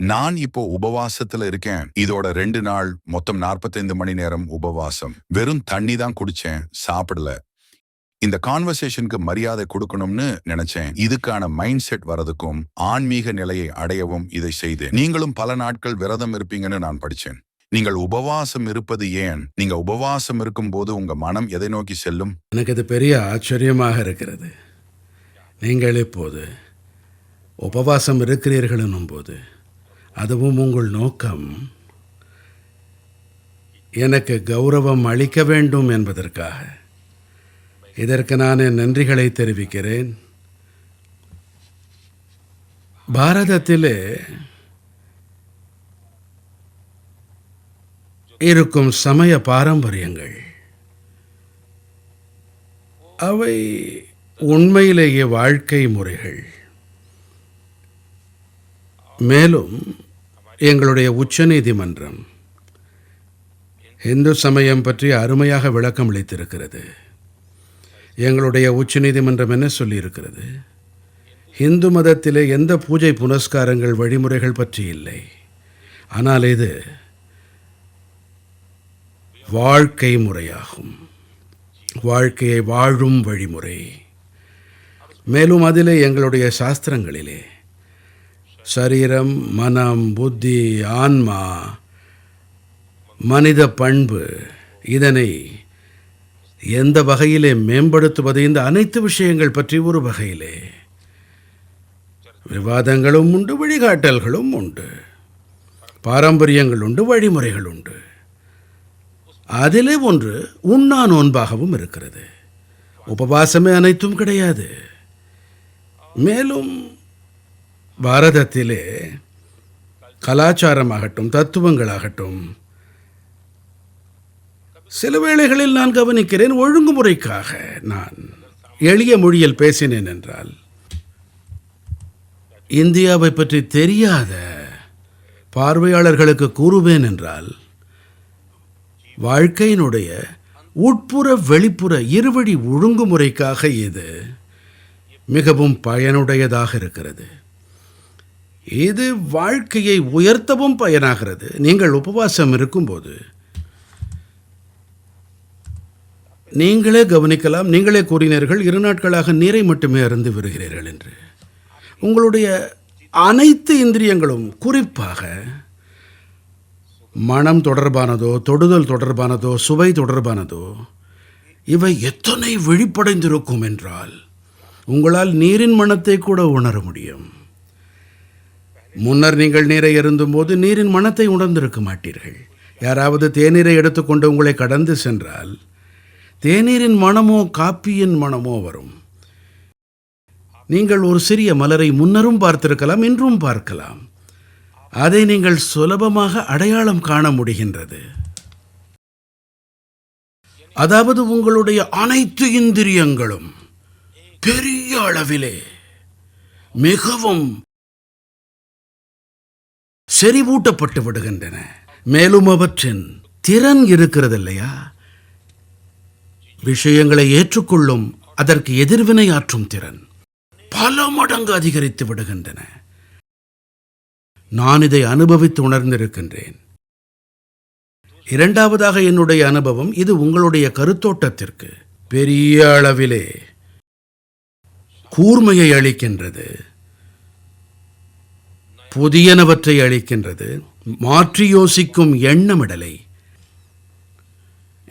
நான் இப்போ உபவாசத்துல இருக்கேன். இதோட 2 நாள் மொத்தம் 45 மணி நேரம் உபவாசம். வெறும் தண்ணி தான் குடிச்சேன், சாப்பிடல. இந்த கான்வர்சேஷனுக்கு மரியாதை கொடுக்கணும்னு நினைச்சேன். இதுக்கான மைண்ட் செட் வரதுக்கும் ஆன்மீக நிலையை அடையவும் இதை செய்தேன். நீங்களும் பல நாட்கள் விரதம் இருப்பீங்கன்னு நான் படிச்சேன். நீங்கள் உபவாசம் இருப்பது ஏன்? நீங்க உபவாசம் இருக்கும் போது உங்க மனம் எதை நோக்கி செல்லும்? எனக்கு இது பெரிய ஆச்சரியமாக இருக்கிறது. நீங்கள் இப்போது உபவாசம் இருக்கிறீர்கள் என்னும்போது, அதுவும் உங்கள் நோக்கம் எனக்கு கௌரவம் அளிக்க வேண்டும் என்பதற்காக. இதற்கு நான் என் நன்றிகளை தெரிவிக்கிறேன். பாரதத்திலே இருக்கும் சமய பாரம்பரியங்கள் அவை உண்மையிலேயே வாழ்க்கை முறைகள். மேலும் எங்களுடைய உச்சநீதிமன்றம் இந்து சமயம் பற்றி அருமையாக விளக்கம் அளித்திருக்கிறது. எங்களுடைய உச்சநீதிமன்றம் என்ன சொல்லியிருக்கிறது? இந்து மதத்திலே எந்த பூஜை புனஸ்காரங்கள் வழிமுறைகள் பற்றி இல்லை. ஆனால் இது வாழ்க்கை முறையாகும், வாழ்க்கையை வாழும் வழிமுறை. மேலும் அதிலே எங்களுடைய சாஸ்திரங்களிலே சரீரம், மனம், புத்தி, ஆன்மா, மனித பண்பு, இதனை எந்த வகையிலே மேம்படுத்துவது, இந்த அனைத்து விஷயங்கள் பற்றி ஒரு வகையிலே விவாதங்களும் உண்டு, வழிகாட்டல்களும் உண்டு, பாரம்பரியங்கள் உண்டு, வழிமுறைகள் உண்டு. அதிலே ஒன்று உண்ணா நோன்பாகவும் இருக்கிறது. உபவாசமே அனைத்தும் கிடையாது. மேலும் பாரதத்திலே கலாச்சாரமாகட்டும், தத்துவங்களாகட்டும், சில வேளைகளில் நான் கவனிக்கிறேன், ஒழுங்குமுறைக்காக நான் எளிய மொழியில் பேசினேன் என்றால், இந்தியாவை பற்றி தெரியாத பார்வையாளர்களுக்கு கூறுவேன் என்றால், வாழ்க்கையினுடைய உட்புற வெளிப்புற இருவழி ஒழுங்குமுறைக்காக இது மிகவும் பயனுடையதாக இருக்கிறது. இது வாழ்க்கையை உயர்த்தவும் பயனாகிறது. நீங்கள் உபவாசம் இருக்கும்போது நீங்களே கவனிக்கலாம். நீங்களே கூறினீர்கள் 2 நாட்களாக நீரை மட்டுமே அருந்து வருகிறீர்கள் என்று. உங்களுடைய அனைத்து இந்திரியங்களும், குறிப்பாக மனம் தொடர்பானதோ, தொடுதல் தொடர்பானதோ, சுவை தொடர்பானதோ, இவை எத்தனை விழிப்படைந்திருக்கும் என்றால் உங்களால் நீரின் மணத்தை கூட உணர முடியும். முன்னர் நீங்கள் நீரை அருந்தும்போது நீரின் மணத்தை உணர்ந்திருக்க மாட்டீர்கள். யாராவது தேநீரை எடுத்துக்கொண்டு உங்களை கடந்து சென்றால் தேநீரின் மணமோ காப்பியின் மணமோ வரும். நீங்கள் ஒரு சிறிய மலரை முன்னரும் பார்த்திருக்கலாம், இன்றும் பார்க்கலாம். அதை நீங்கள் சுலபமாக அடையாளம் காண முடிகின்றது. அதாவது உங்களுடைய அனைத்து இந்திரியங்களும் பெரிய அளவிலே மிகவும் செறிவூட்டப்பட்டு விடுகின்றன. மேலும் அவற்றின் திறன் இருக்கிறது இல்லையா, விஷயங்களை ஏற்றுக்கொள்ளும், அதற்கு எதிர்வினை ஆற்றும் திறன் பல மடங்கு அதிகரித்து விடுகின்றன. நான் இதை அனுபவித்து உணர்ந்திருக்கின்றேன். இரண்டாவதாக என்னுடைய அனுபவம், இது உங்களுடைய கருத்தோட்டத்திற்கு பெரிய அளவிலே கூர்மையை அளிக்கின்றது, புதியனவற்றை அளிக்கின்றது, மாற்றி யோசிக்கும் எண்ணமிடலை.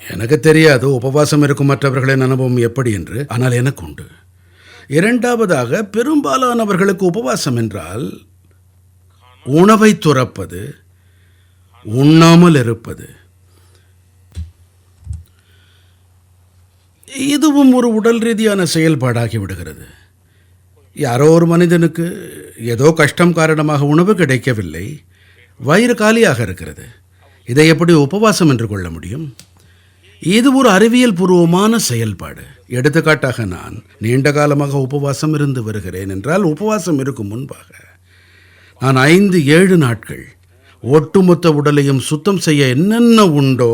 எனக்கு தெரியாது உபவாசம் இருக்கும் மற்றவர்களின் அனுபவம் எப்படி என்று, ஆனால் எனக்கு உண்டு. இரண்டாவதாக, பெரும்பாலானவர்களுக்கு உபவாசம் என்றால் உணவை துறப்பது, உண்ணாமல் இருப்பது. இதுவும் ஒரு உடல் ரீதியான செயல்பாடாகி விடுகிறது. யாரோ ஒரு மனிதனுக்கு ஏதோ கஷ்டம் காரணமாக உணவு கிடைக்கவில்லை, வயிறு காலியாக இருக்கிறது. இதை எப்படி உபவாசம் என்று கொள்ள முடியும்? இது ஒரு அறிவியல் பூர்வமான செயல்பாடு. எடுத்துக்காட்டாக, நான் நீண்ட காலமாக உபவாசம் இருந்து வருகிறேன் என்றால், உபவாசம் இருக்கும் முன்பாக நான் 5-7 நாட்கள் ஒட்டுமொத்த உடலையும் சுத்தம் செய்ய என்னென்ன உண்டோ,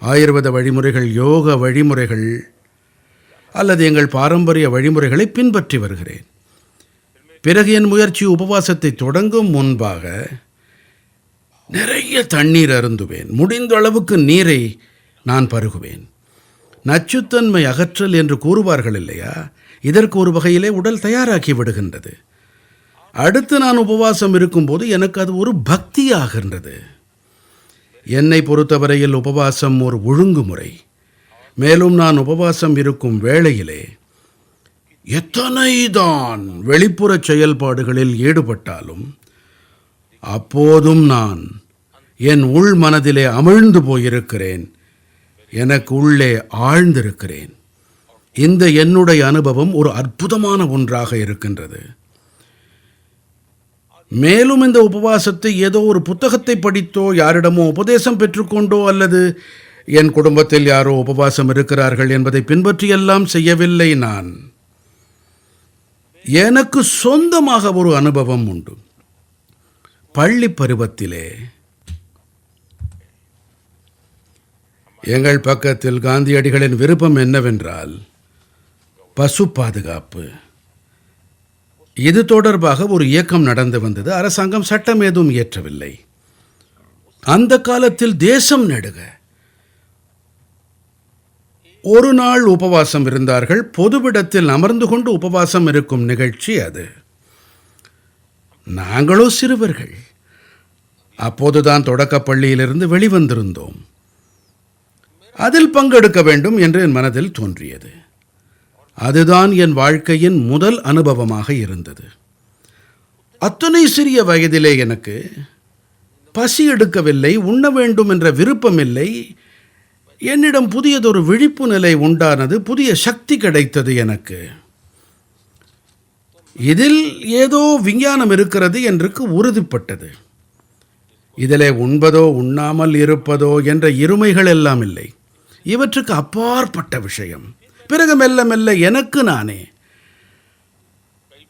ஆயுர்வேத வழிமுறைகள், யோக வழிமுறைகள் அல்லது எங்கள் பாரம்பரிய வழிமுறைகளை பின்பற்றி வருகிறேன். பிறகு என் முயற்சி உபவாசத்தை தொடங்கும் முன்பாக நிறைய தண்ணீர் அருந்துவேன். முடிந்த அளவுக்கு நீரை நான் பருகுவேன். நச்சுத்தன்மை அகற்றல் என்று கூறுவார்கள் இல்லையா, இதற்கு ஒரு வகையிலே உடல் தயாராக்கி விடுகின்றது. அடுத்து நான் உபவாசம் இருக்கும்போது எனக்கு அது ஒரு பக்தியாகின்றது. என்னை பொறுத்தவரையில் உபவாசம் ஒரு ஒழுங்குமுறை. மேலும் நான் உபவாசம் இருக்கும் வேளையிலே எத்தனைதான் வெளிப்புற செயல்பாடுகளில் ஈடுபட்டாலும் அப்போதும் நான் என் உள் மனதிலே அமிழ்ந்து போயிருக்கிறேன். எனக்கு உள்ளே ஆழ்ந்திருக்கிறேன். இந்த என்னுடைய அனுபவம் ஒரு அற்புதமான ஒன்றாக இருக்கின்றது. மேலும் இந்த உபவாசத்தை ஏதோ ஒரு புத்தகத்தை படித்தோ யாரிடமோ உபதேசம் பெற்றுக்கொண்டோ அல்லது என் குடும்பத்தில் யாரோ உபவாசம் இருக்கிறார்கள் என்பதை பின்பற்றியெல்லாம் செய்யவில்லை. நான் எனக்கு சொந்தமாக ஒரு அனுபவம் உண்டு. பள்ளி பருவத்திலே எங்கள் பக்கத்தில் காந்தியடிகளின் விருப்பம் என்னவென்றால் பசு பாதுகாப்பு. இது தொடர்பாக ஒரு இயக்கம் நடந்து வந்தது. அரசாங்கம் சட்டம் ஏதும் இயற்றவில்லை. அந்த காலத்தில் தேசம் நெடுக ஒரு நாள் உபவாசம் இருந்தார்கள். பொதுவிடத்தில் அமர்ந்து கொண்டு உபவாசம் இருக்கும் நிகழ்ச்சி அது. நாங்களோ சிறுவர்கள். அப்போதுதான் தொடக்கப் பள்ளியிலிருந்து வெளிவந்திருந்தோம். அதில் பங்கெடுக்க வேண்டும் என்று என் மனதில் தோன்றியது. அதுதான் என் வாழ்க்கையின் முதல் அனுபவமாக இருந்தது. அத்தனை சிறிய வயதிலே எனக்கு பசி எடுக்கவில்லை, உண்ண வேண்டும் என்ற விருப்பமில்லை. என்னிடம் புதியதொரு விழிப்பு நிலை உண்டானது, புதிய சக்தி கிடைத்தது எனக்கு. இதில் ஏதோ விஞ்ஞானம் இருக்கிறது என்று உறுதிப்பட்டது. இதிலே உண்பதோ உண்ணாமல் இருப்பதோ என்ற இருமைகள் எல்லாம் இல்லை. இவற்றுக்கு அப்பாற்பட்ட விஷயம். பிறகு மெல்ல மெல்ல எனக்கு நானே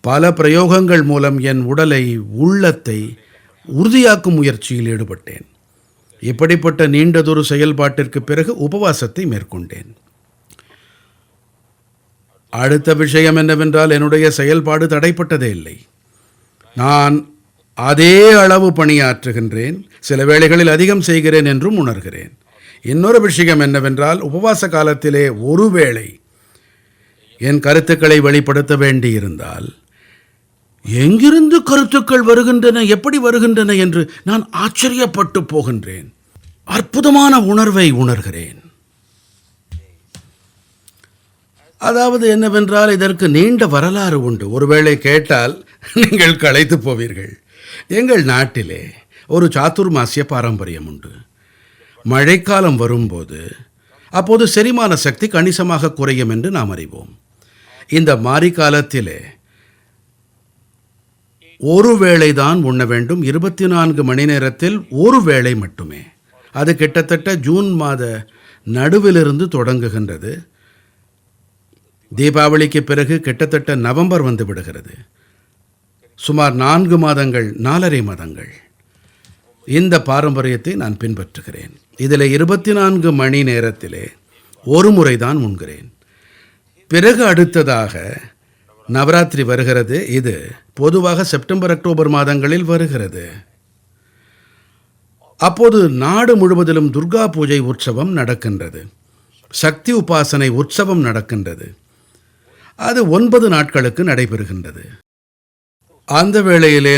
பல பிரயோகங்கள் மூலம் என் உடலை, உள்ளத்தை உறுதியாக்கும் முயற்சியில் ஈடுபட்டேன். இப்படிப்பட்ட நீண்டதொரு செயல்பாட்டிற்கு பிறகு உபவாசத்தை மேற்கொண்டேன். அடுத்த விஷயம் என்னவென்றால், என்னுடைய செயல்பாடு தடைப்பட்டதே இல்லை. நான் அதே அளவு பணியாற்றுகின்றேன், சில வேளைகளில் அதிகம் செய்கிறேன் என்றும் உணர்கிறேன். இன்னொரு விஷயம் என்னவென்றால், உபவாச காலத்திலே ஒருவேளை என் கருத்துக்களை வெளிப்படுத்த வேண்டியிருந்தால் எங்கிருந்து கருத்துக்கள் வருகின்றன, எப்படி வருகின்றன என்று நான் ஆச்சரியப்பட்டு போகின்றேன். அற்புதமான உணர்வை உணர்கிறேன். அதாவது என்னவென்றால், இதற்கு நீண்ட வரலாறு உண்டு. ஒருவேளை கேட்டால் நீங்கள் களைத்து போவீர்கள். எங்கள் நாட்டிலே ஒரு சாதுர்மாசிய பாரம்பரியம் உண்டு. மழைக்காலம் வரும்போது அப்போது செரிமான சக்தி கணிசமாக குறையும் என்று நாம் அறிவோம். இந்த மாரி காலத்திலே ஒரு வேளை தான் உண்ண வேண்டும். 24 மணி நேரத்தில் ஒரு வேளை மட்டுமே. அது கிட்டத்தட்ட ஜூன் மாத நடுவிலிருந்து தொடங்குகின்றது. தீபாவளிக்கு பிறகு கிட்டத்தட்ட நவம்பர் வந்து விடுகிறது. சுமார் 4 மாதங்கள், 4.5 மாதங்கள் இந்த பாரம்பரியத்தை நான் பின்பற்றுகிறேன். இதில் 24 மணி நேரத்திலே ஒரு முறை தான் உண்கிறேன். பிறகு அடுத்ததாக நவராத்திரி வருகிறது. இது பொதுவாக செப்டம்பர், அக்டோபர் மாதங்களில் வருகிறது. அப்போது நாடு முழுவதிலும் துர்கா பூஜை உற்சவம் நடக்கின்றது. சக்தி உபாசனை உற்சவம் நடக்கின்றது. அது 9 நாட்களுக்கு நடைபெறுகின்றது. அந்த வேளையிலே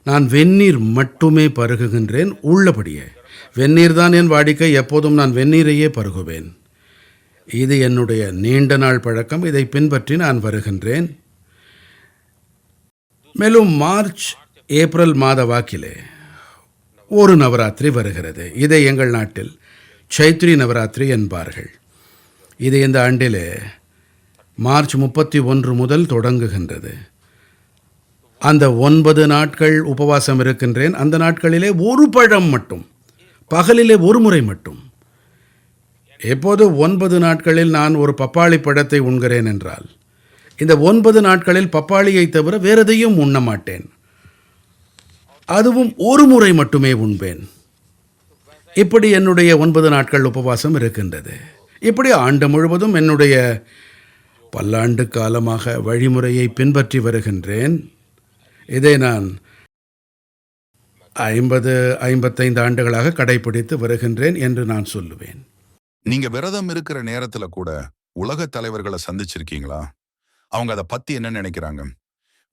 நான் வெந்நீர் மட்டுமே பருகுகின்றேன். உள்ளபடியே வெந்நீர் தான் என் வாடிக்கை. எப்போதும் நான் வெந்நீரையே பருகுவேன். இது என்னுடைய நீண்ட நாள் பழக்கம். இதை பின்பற்றி நான் வருகின்றேன். மேலும் மார்ச், ஏப்ரல் மாத வாக்கிலே ஒரு நவராத்திரி வருகிறது. இதை எங்கள் நாட்டில் சைத்ரி நவராத்திரி என்பார்கள். இது இந்த ஆண்டிலே மார்ச் 31 முதல் தொடங்குகின்றது. அந்த 9 நாட்கள் உபவாசம் இருக்கின்றேன். அந்த நாட்களிலே ஒரு பழம் மட்டும், பகலிலே ஒரு முறை மட்டும். எப்போது 9 நாட்களில் நான் ஒரு பப்பாளி பழத்தை உண்கிறேன் என்றால், இந்த 9 நாட்களில் பப்பாளியை தவிர வேறு எதையும் உண்ண மாட்டேன். அதுவும் ஒரு முறை மட்டுமே உண்பேன். இப்படி என்னுடைய 9 நாட்கள் உபவாசம் இருக்கின்றது. இப்படி ஆண்டு முழுவதும் என்னுடைய பல்லாண்டு காலமாக வழிமுறையை பின்பற்றி வருகின்றேன். இதை நான் 55 ஆண்டுகளாக கடைபிடித்து வருகின்றேன் என்று நான் சொல்லுவேன். நீங்க விரதம் இருக்கிற நேரத்துல கூட உலக தலைவர்களை சந்திச்சிருக்கீங்களா? அவங்க அதை பத்தி என்ன நினைக்கிறாங்க?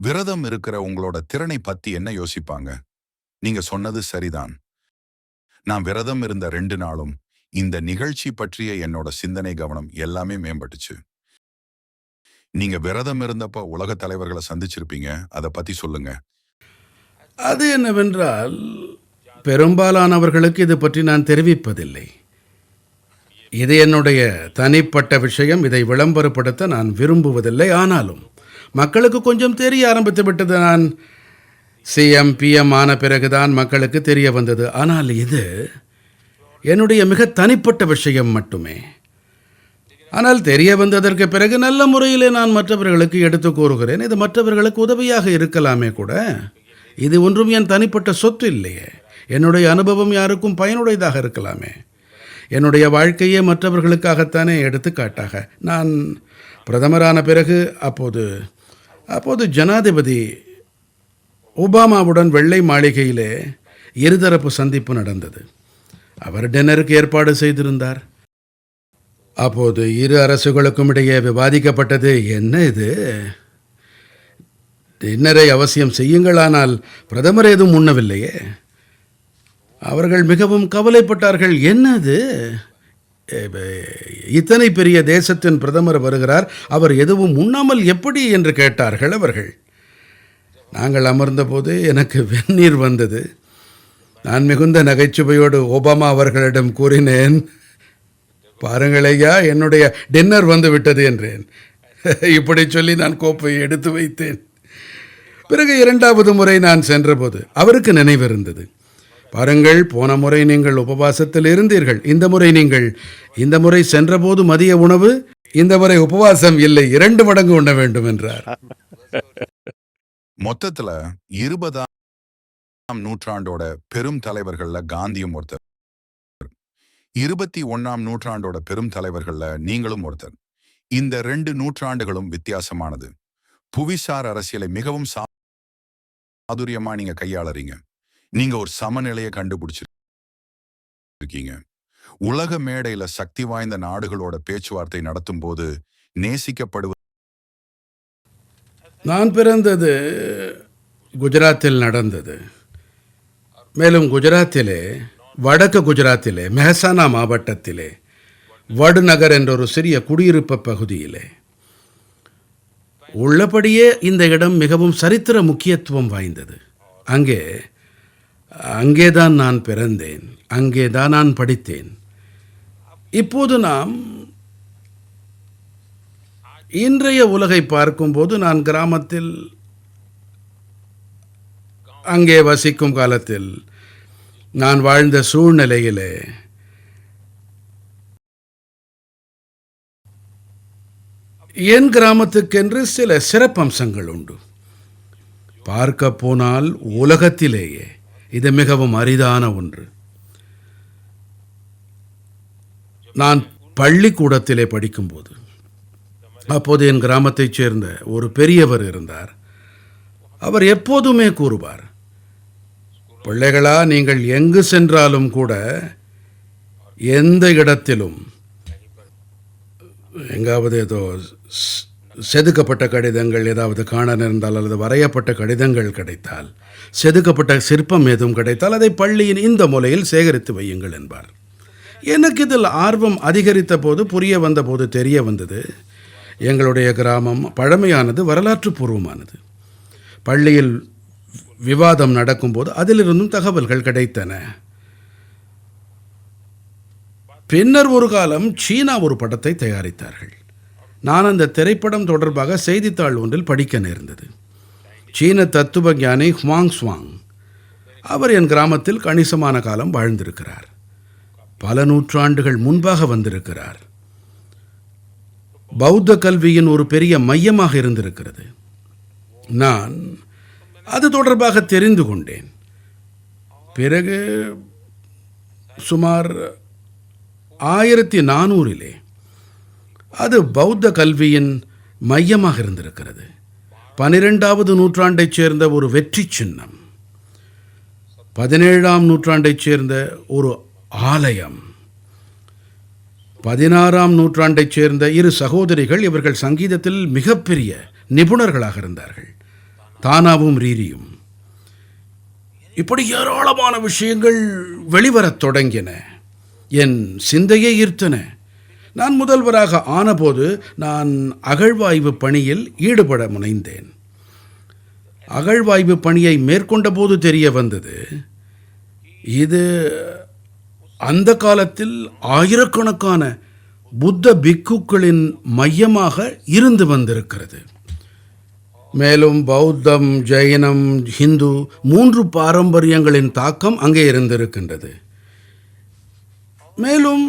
விரதம் இருக்கிற உங்களோட திறனை பத்தி என்ன யோசிப்பாங்க? நீங்க சொன்னது சரிதான். நான் விரதம் இருந்த 2 நாளும் இந்த நிகழ்ச்சி பற்றிய என்னோட சிந்தனை கவனம் எல்லாமே மேம்பட்டுச்சு. நீங்க விரதம் இருந்தப்ப உலக தலைவர்களை சந்திச்சிருப்பீங்க, அதை பத்தி சொல்லுங்க. அது என்னவென்றால், பெரும்பாலானவர்களுக்கு இது பற்றி நான் தெரிவிப்பதில்லை. இது என்னுடைய தனிப்பட்ட விஷயம். இதை விளம்பரப்படுத்த நான் விரும்புவதில்லை. ஆனாலும் மக்களுக்கு கொஞ்சம் தெரிய ஆரம்பித்து விட்டது. நான் சிஎம் பிஎம் ஆன பிறகுதான் மக்களுக்கு தெரிய வந்தது. ஆனால் இது என்னுடைய மிக தனிப்பட்ட விஷயம் மட்டுமே. ஆனால் தெரிய வந்ததற்கு பிறகு நல்ல முறையிலே நான் மற்றவர்களுக்கு எடுத்து கூறுகிறேன். இது மற்றவர்களுக்கு உதவியாக இருக்கலாமே கூட. இது ஒன்றும் என் தனிப்பட்ட சொத்து இல்லையே. என்னுடைய அனுபவம் யாருக்கும் பயனுடையதாக இருக்கலாமே. என்னுடைய வாழ்க்கையே மற்றவர்களுக்காகத்தானே. எடுத்துக்காட்டாக நான் பிரதமரான பிறகு அப்போது ஜனாதிபதி ஒபாமாவுடன் வெள்ளை மாளிகையிலே இருதரப்பு சந்திப்பு நடந்தது. அவர் டின்னருக்கு ஏற்பாடு செய்திருந்தார். அப்போது இரு அரசுகளுக்கும் இடையே விவாதிக்கப்பட்டது, என்ன இது, டின்னரை அவசியம் செய்யுங்கள், ஆனால் பிரதமர் ஏதும் உண்ணவில்லையே. அவர்கள் மிகவும் கவலைப்பட்டார்கள். என்னது, இத்தனை பெரிய தேசத்தின் பிரதமர் வருகிறார், அவர் எதுவும் உண்ணாமல் எப்படி என்று கேட்டார்கள் அவர்கள். நாங்கள் அமர்ந்தபோது எனக்கு வெந்நீர் வந்தது. நான் மிகுந்த நகைச்சுவையோடு ஒபாமா அவர்களிடம் கூறினேன், பாருங்கள் ஐயா, என்னுடைய டின்னர் வந்து விட்டது என்றேன். இப்படி சொல்லி நான் கோப்பையை எடுத்து வைத்தேன். பிறகு 2வது முறை நான் சென்றபோது அவருக்கு நினைவிருந்தது. பாருங்கள், போன முறை நீங்கள் உபவாசத்தில் இருந்தீர்கள், இந்த முறை சென்றபோது மதிய உணவு, இந்த முறை உபவாசம் இல்லை, 2 மடங்கு உண்ண வேண்டும் என்றார். மொத்தத்துல 20ஆம் நூற்றாண்டோட பெரும் தலைவர்கள்ல காந்தியும் ஒருத்தர், 21ஆம் நூற்றாண்டோட பெரும் தலைவர்கள்ல நீங்களும் ஒருத்தர். இந்த 2 நூற்றாண்டுகளும் வித்தியாசமானது. புவிசார் அரசியலை மிகவும் சாதுரியமா நீங்க கையாளறீங்க. நீங்க ஒரு சமநிலையை கண்டுபிடிச்சிருக்கீங்க. உலக மேடையில சக்தி வாய்ந்த நாடுகளோட பேச்சுவார்த்தை நடத்தும் போது நேசிக்கப்படுவது. நான் பிறந்தது குஜராத்தில் நடந்தது. மேலும் குஜராத்திலே, வடக்கு குஜராத்திலே, மெஹசானா மாவட்டத்திலே வடுநகர் என்ற ஒரு சிறிய குடியிருப்பு பகுதியிலே. உள்ளபடியே இந்த இடம் மிகவும் சரித்திர முக்கியத்துவம் வாய்ந்தது. அங்கேதான் நான் பிறந்தேன், அங்கேதான் நான் படித்தேன். இப்போது நாம் இன்றைய உலகை பார்க்கும்போது நான் கிராமத்தில் அங்கே வசிக்கும் காலத்தில் நான் வாழ்ந்த சூழ்நிலையிலே என் கிராமத்துக்கென்று சில சிறப்பம்சங்கள் உண்டு. பார்க்க போனால் உலகத்திலேயே இது மிகவும் அரிதான ஒன்று. நான் பள்ளிக்கூடத்திலே படிக்கும்போது அப்போது என் கிராமத்தைச் சேர்ந்த ஒரு பெரியவர் இருந்தார். அவர் எப்போதுமே கூறுவார், பிள்ளைகளா, நீங்கள் எங்கு சென்றாலும் கூட, எந்த இடத்திலும் எங்காவது ஏதோ செதுக்கப்பட்ட கடிதங்கள் ஏதாவது காண நேர்ந்தால், அல்லது வரையப்பட்ட கடிதங்கள் கிடைத்தால், செதுக்கப்பட்ட சிற்பம் ஏதும் கிடைத்தால், அதை பள்ளியின் இந்த மூலையில் சேகரித்து வையுங்கள் என்பார். எனக்கு இதில் ஆர்வம் அதிகரித்த போது, புரிய வந்த போது தெரிய வந்தது, எங்களுடைய கிராமம் பழமையானது, வரலாற்று பூர்வமானது. பள்ளியில் விவாதம் நடக்கும்போது அதிலிருந்தும் தகவல்கள் கிடைத்தன. பின்னர் ஒரு காலம் சீனா ஒரு படத்தை தயாரித்தார்கள். நான் அந்த திரைப்படம் தொடர்பாக செய்தித்தாள் ஒன்றில் படிக்க நேர்ந்தது. சீன தத்துவ ஞானி ஹுவாங் சுவாங், அவர் என் கிராமத்தில் கணிசமான காலம் வாழ்ந்திருக்கிறார். பல நூற்றாண்டுகள் முன்பாக வந்திருக்கிறார். பௌத்த கல்வியின் ஒரு பெரிய மையமாக இருந்திருக்கிறது. நான் அது தொடர்பாக தெரிந்து கொண்டேன். பிறகு சுமார் 1400 அது பௌத்த கல்வியின் மையமாக இருந்திருக்கிறது. 12வது நூற்றாண்டைச் சேர்ந்த ஒரு வெற்றி சின்னம். 17ஆம் நூற்றாண்டைச் சேர்ந்த ஒரு ஆலயம். 16ஆம் நூற்றாண்டைச் சேர்ந்த இரு சகோதரிகள். இவர்கள் சங்கீதத்தில் மிகப்பெரிய நிபுணர்களாக இருந்தார்கள், தானாவும் ரீரியும். இப்படி ஏராளமான விஷயங்கள் வெளிவரத் தொடங்கின. என் சிந்தையை ஈர்த்தன. நான் முதல்வராக ஆனபோது நான் அகழ்வாய்வு பணியில் ஈடுபட முனைந்தேன். அகழ்வாய்வு பணியை மேற்கொண்ட போது தெரிய வந்தது, இது அந்த காலத்தில் ஆயிரக்கணக்கான புத்த பிக்குகளின் மையமாக இருந்து வந்திருக்கிறது. மேலும் பௌத்தம், ஜெயினம், ஹிந்து 3 பாரம்பரியங்களின் தாக்கம் அங்கே இருந்திருக்கின்றது. மேலும்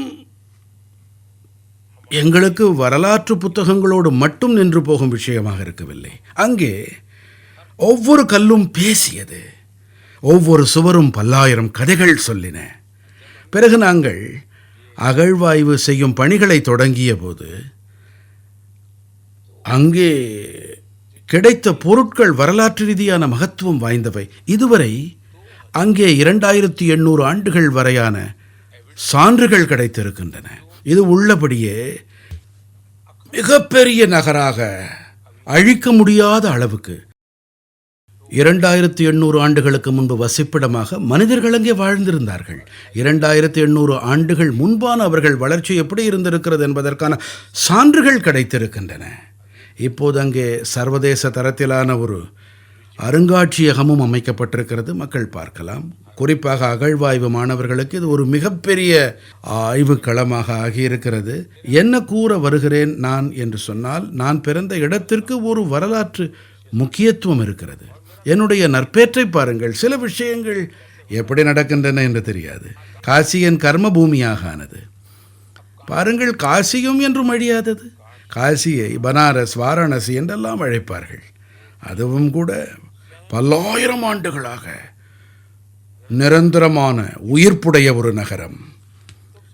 எங்களுக்கு வரலாற்று புத்தகங்களோடு மட்டும் நின்று போகும் விஷயமாக இருக்கவில்லை. அங்கே ஒவ்வொரு கல்லும் பேசியது, ஒவ்வொரு சுவரும் பல்லாயிரம் கதைகள் சொல்லின. பிறகு நாங்கள் அகழ்வாய்வு செய்யும் பணிகளை தொடங்கிய போது அங்கே கிடைத்த பொருட்கள் வரலாற்று ரீதியான மகத்துவம் வாய்ந்தவை. இதுவரை அங்கே 2800 ஆண்டுகள் வரையான சான்றுகள் கிடைத்திருக்கின்றன. இது உள்ளபடியே மிகப்பெரிய நகராக, அழிக்க முடியாத அளவுக்கு 2800 ஆண்டுகளுக்கு முன்பு வசிப்பிடமாக மனிதர்கள் அங்கே வாழ்ந்திருந்தார்கள். 2800 ஆண்டுகள் முன்பான அவர்கள் வளர்ச்சி எப்படி இருந்திருக்கிறது என்பதற்கான சான்றுகள் கிடைத்திருக்கின்றன. இப்போது அங்கே சர்வதேச தரத்திலான ஒரு அருங்காட்சியகமும் அமைக்கப்பட்டிருக்கிறது. மக்கள் பார்க்கலாம். குறிப்பாக அகழ்வாய்வு மாணவர்களுக்கு இது ஒரு மிகப்பெரிய ஆய்வுக்களமாக ஆகியிருக்கிறது. என்ன கூற வருகிறேன் நான் என்று சொன்னால், நான் பிறந்த இடத்திற்கு ஒரு வரலாற்று முக்கியத்துவம் இருக்கிறது. என்னுடைய நற்பேற்றை பாருங்கள். சில விஷயங்கள் எப்படி நடக்கின்றன என்று தெரியாது. காசி என் கர்ம பூமியாக ஆனது. பாருங்கள், காசியும் என்றும் அழியாதது. காசியை பனாரஸ், வாரணாசி என்றெல்லாம் அழைப்பார்கள். அதுவும் கூட பல்லாயிரம் ஆண்டுகளாக நிரந்தரமான உயிர்ப்புடைய ஒரு நகரம்.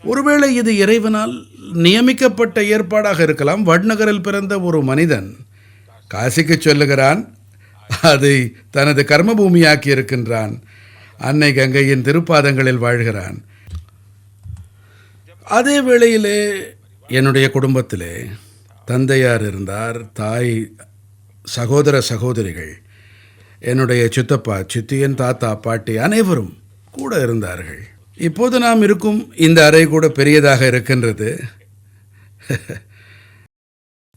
ஒருவேளை இது இறைவனால் நியமிக்கப்பட்ட ஏற்பாடாக இருக்கலாம். வட்நகரில் பிறந்த ஒரு மனிதன் காசிக்கு சொல்லுகிறான், அதை தனது கர்மபூமியாக்கி இருக்கின்றான். அன்னை கங்கையின் திருப்பாதங்களில் வாழ்கிறான். அதே வேளையிலே என்னுடைய குடும்பத்திலே தந்தையார் இருந்தார், தாய், சகோதர சகோதரிகள், என்னுடைய சித்தப்பா, சித்தியன், தாத்தா, பாட்டி அனைவரும் கூட இருந்தார்கள். இப்போது நாம் இருக்கும் இந்த அறை கூட பெரியதாக இருக்கின்றது.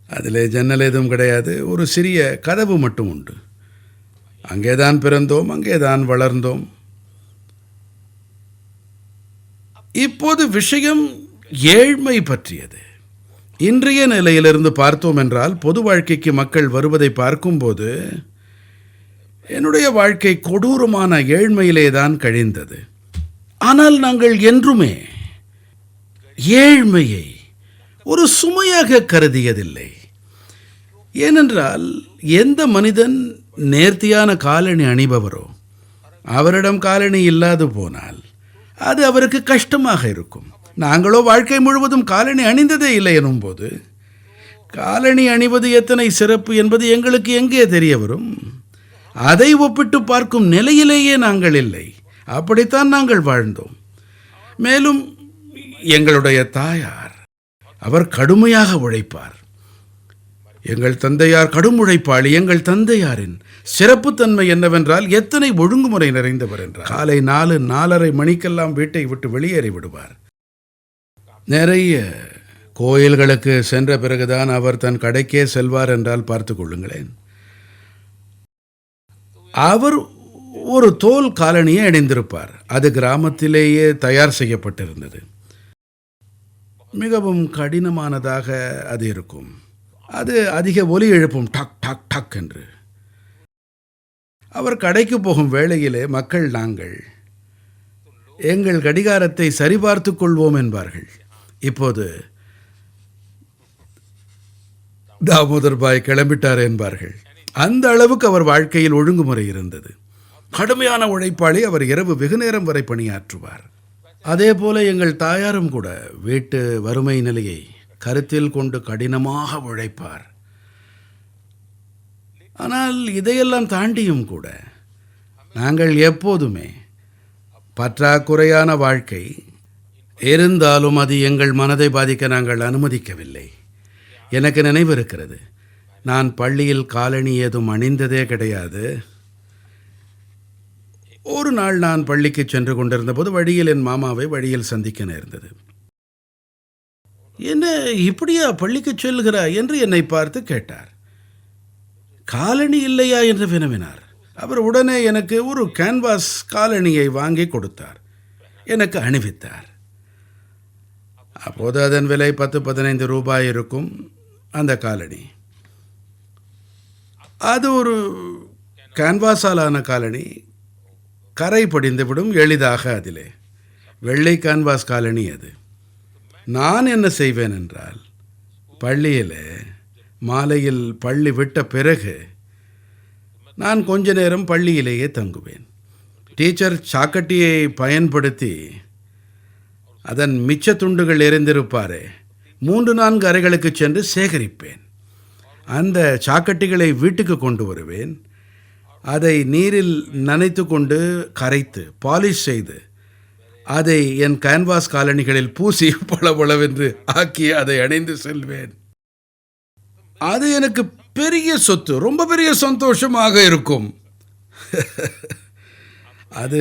அதிலே ஜன்னல் எதுவும் கிடையாது. ஒரு சிறிய கதவு மட்டும் உண்டு. அங்கேதான் பிறந்தோம், அங்கேதான் வளர்ந்தோம். இப்போது விஷயம் ஏழ்மை பற்றியது. இன்றைய நிலையிலிருந்து பார்த்தோம் என்றால், பொது வாழ்க்கைக்கு மக்கள் வருவதை பார்க்கும்போது என்னுடைய வாழ்க்கை கொடூரமான ஏழ்மையிலே தான் கழிந்தது. ஆனால் நாங்கள் என்றுமே ஏழ்மையை ஒரு சுமையாக கருதியதில்லை. ஏனென்றால் எந்த மனிதன் நேர்த்தியான காலணி அணிபவரோ அவரிடம் காலணி இல்லாது போனால் அது அவருக்கு கஷ்டமாக இருக்கும். நாங்களோ வாழ்க்கை முழுவதும் காலணி அணிந்ததே இல்லை எனும் போது காலணி அணிவது எத்தனை சிறப்பு என்பது எங்களுக்கு எங்கே தெரிய வரும்? அதை ஒப்பிட்டு பார்க்கும் நிலையிலேயே நாங்கள் இல்லை. அப்படித்தான் நாங்கள் வாழ்ந்தோம். மேலும் எங்களுடைய தாயார், அவர் கடுமையாக உழைப்பார். எங்கள் தந்தையார் கடும் உழைப்பாளி. எங்கள் தந்தையாரின் சிறப்புத்தன்மை என்னவென்றால், எத்தனை ஒழுங்குமுறை நிறைந்தவர் என்றால், காலை 4:30 மணிக்கெல்லாம் வீட்டை விட்டு வெளியேறி விடுவார். நிறைய கோயில்களுக்கு சென்ற பிறகுதான் அவர் தன் கடைக்கே செல்வார் என்றால் பார்த்து கொள்ளுங்களேன். அவர் ஒரு தோல் காலணியை அணிந்திருப்பார். அது கிராமத்திலேயே தயார் செய்யப்பட்டிருந்தது. மிகவும் கடினமானதாக அது இருக்கும். அது அதிக ஒலி எழுப்பும், டக் டக் டக் என்று. அவர் கடைக்கு போகும் வேளையிலே மக்கள் நாங்கள் எங்கள் கடிகாரத்தை சரிபார்த்து கொள்வோம் என்பார்கள். இப்போது தாமோதர் பாய் கிளம்பிட்டார் என்பார்கள். அந்த அளவுக்கு அவர் வாழ்க்கையில் ஒழுங்குமுறை இருந்தது. கடுமையான உழைப்பாளி. அவர் இரவு வெகு நேரம் வரை பணியாற்றுவார். அதே போல எங்கள் தாயாரும் கூட வீட்டு வறுமை நிலையை கருத்தில் கொண்டு கடினமாக உழைப்பார். ஆனால் இதையெல்லாம் தாண்டியும் கூட நாங்கள் எப்போதுமே பற்றாக்குறையான வாழ்க்கை இருந்தாலும் அது எங்கள் மனதை பாதிக்க நாங்கள் அனுமதிக்கவில்லை. எனக்கு நினைவிருக்கிறது, நான் பள்ளியில் காலணி ஏதும் அணிந்ததே கிடையாது. ஒரு நாள் நான் பள்ளிக்கு சென்று கொண்டிருந்தபோது வழியில் என் மாமாவை வழியில் சந்திக்க நேர்ந்தது. என்ன, இப்படியா பள்ளிக்கு செல்கிறாய் என்று என்னை பார்த்து கேட்டார். காலணி இல்லையா என்று வினவினார். அவர் உடனே எனக்கு ஒரு கேன்வாஸ் காலணியை வாங்கி கொடுத்தார், எனக்கு அணிவித்தார். அப்போது அதன் விலை 10-15 ரூபாய் இருக்கும். அந்த காலணி அது ஒரு கேன்வாஸாலான காலணி, கரை படிந்துவிடும் எளிதாக. அதிலே வெள்ளை கேன்வாஸ் காலணி அது. நான் என்ன செய்வேன் என்றால், பள்ளியில் மாலையில் பள்ளி விட்ட பிறகு நான் கொஞ்ச நேரம் பள்ளியிலேயே தங்குவேன். டீச்சர் சாக்கட்டியை பயன்படுத்தி அதன் மிச்ச துண்டுகள் எரிந்திருப்பாரே, 3-4 அறைகளுக்கு சென்று சேகரிப்பேன். அந்த சாக்கட்டிகளை வீட்டுக்கு கொண்டு வருவேன். அதை நீரில் நனைத்து கொண்டு கரைத்து பாலிஷ் செய்து அதை என் கேன்வாஸ் காலணிகளில் பூசி பளபளவென்று ஆக்கி அதை அணிந்து செல்வேன். அது எனக்கு பெரிய சொத்து, ரொம்ப பெரிய சந்தோஷமாக இருக்கும். அது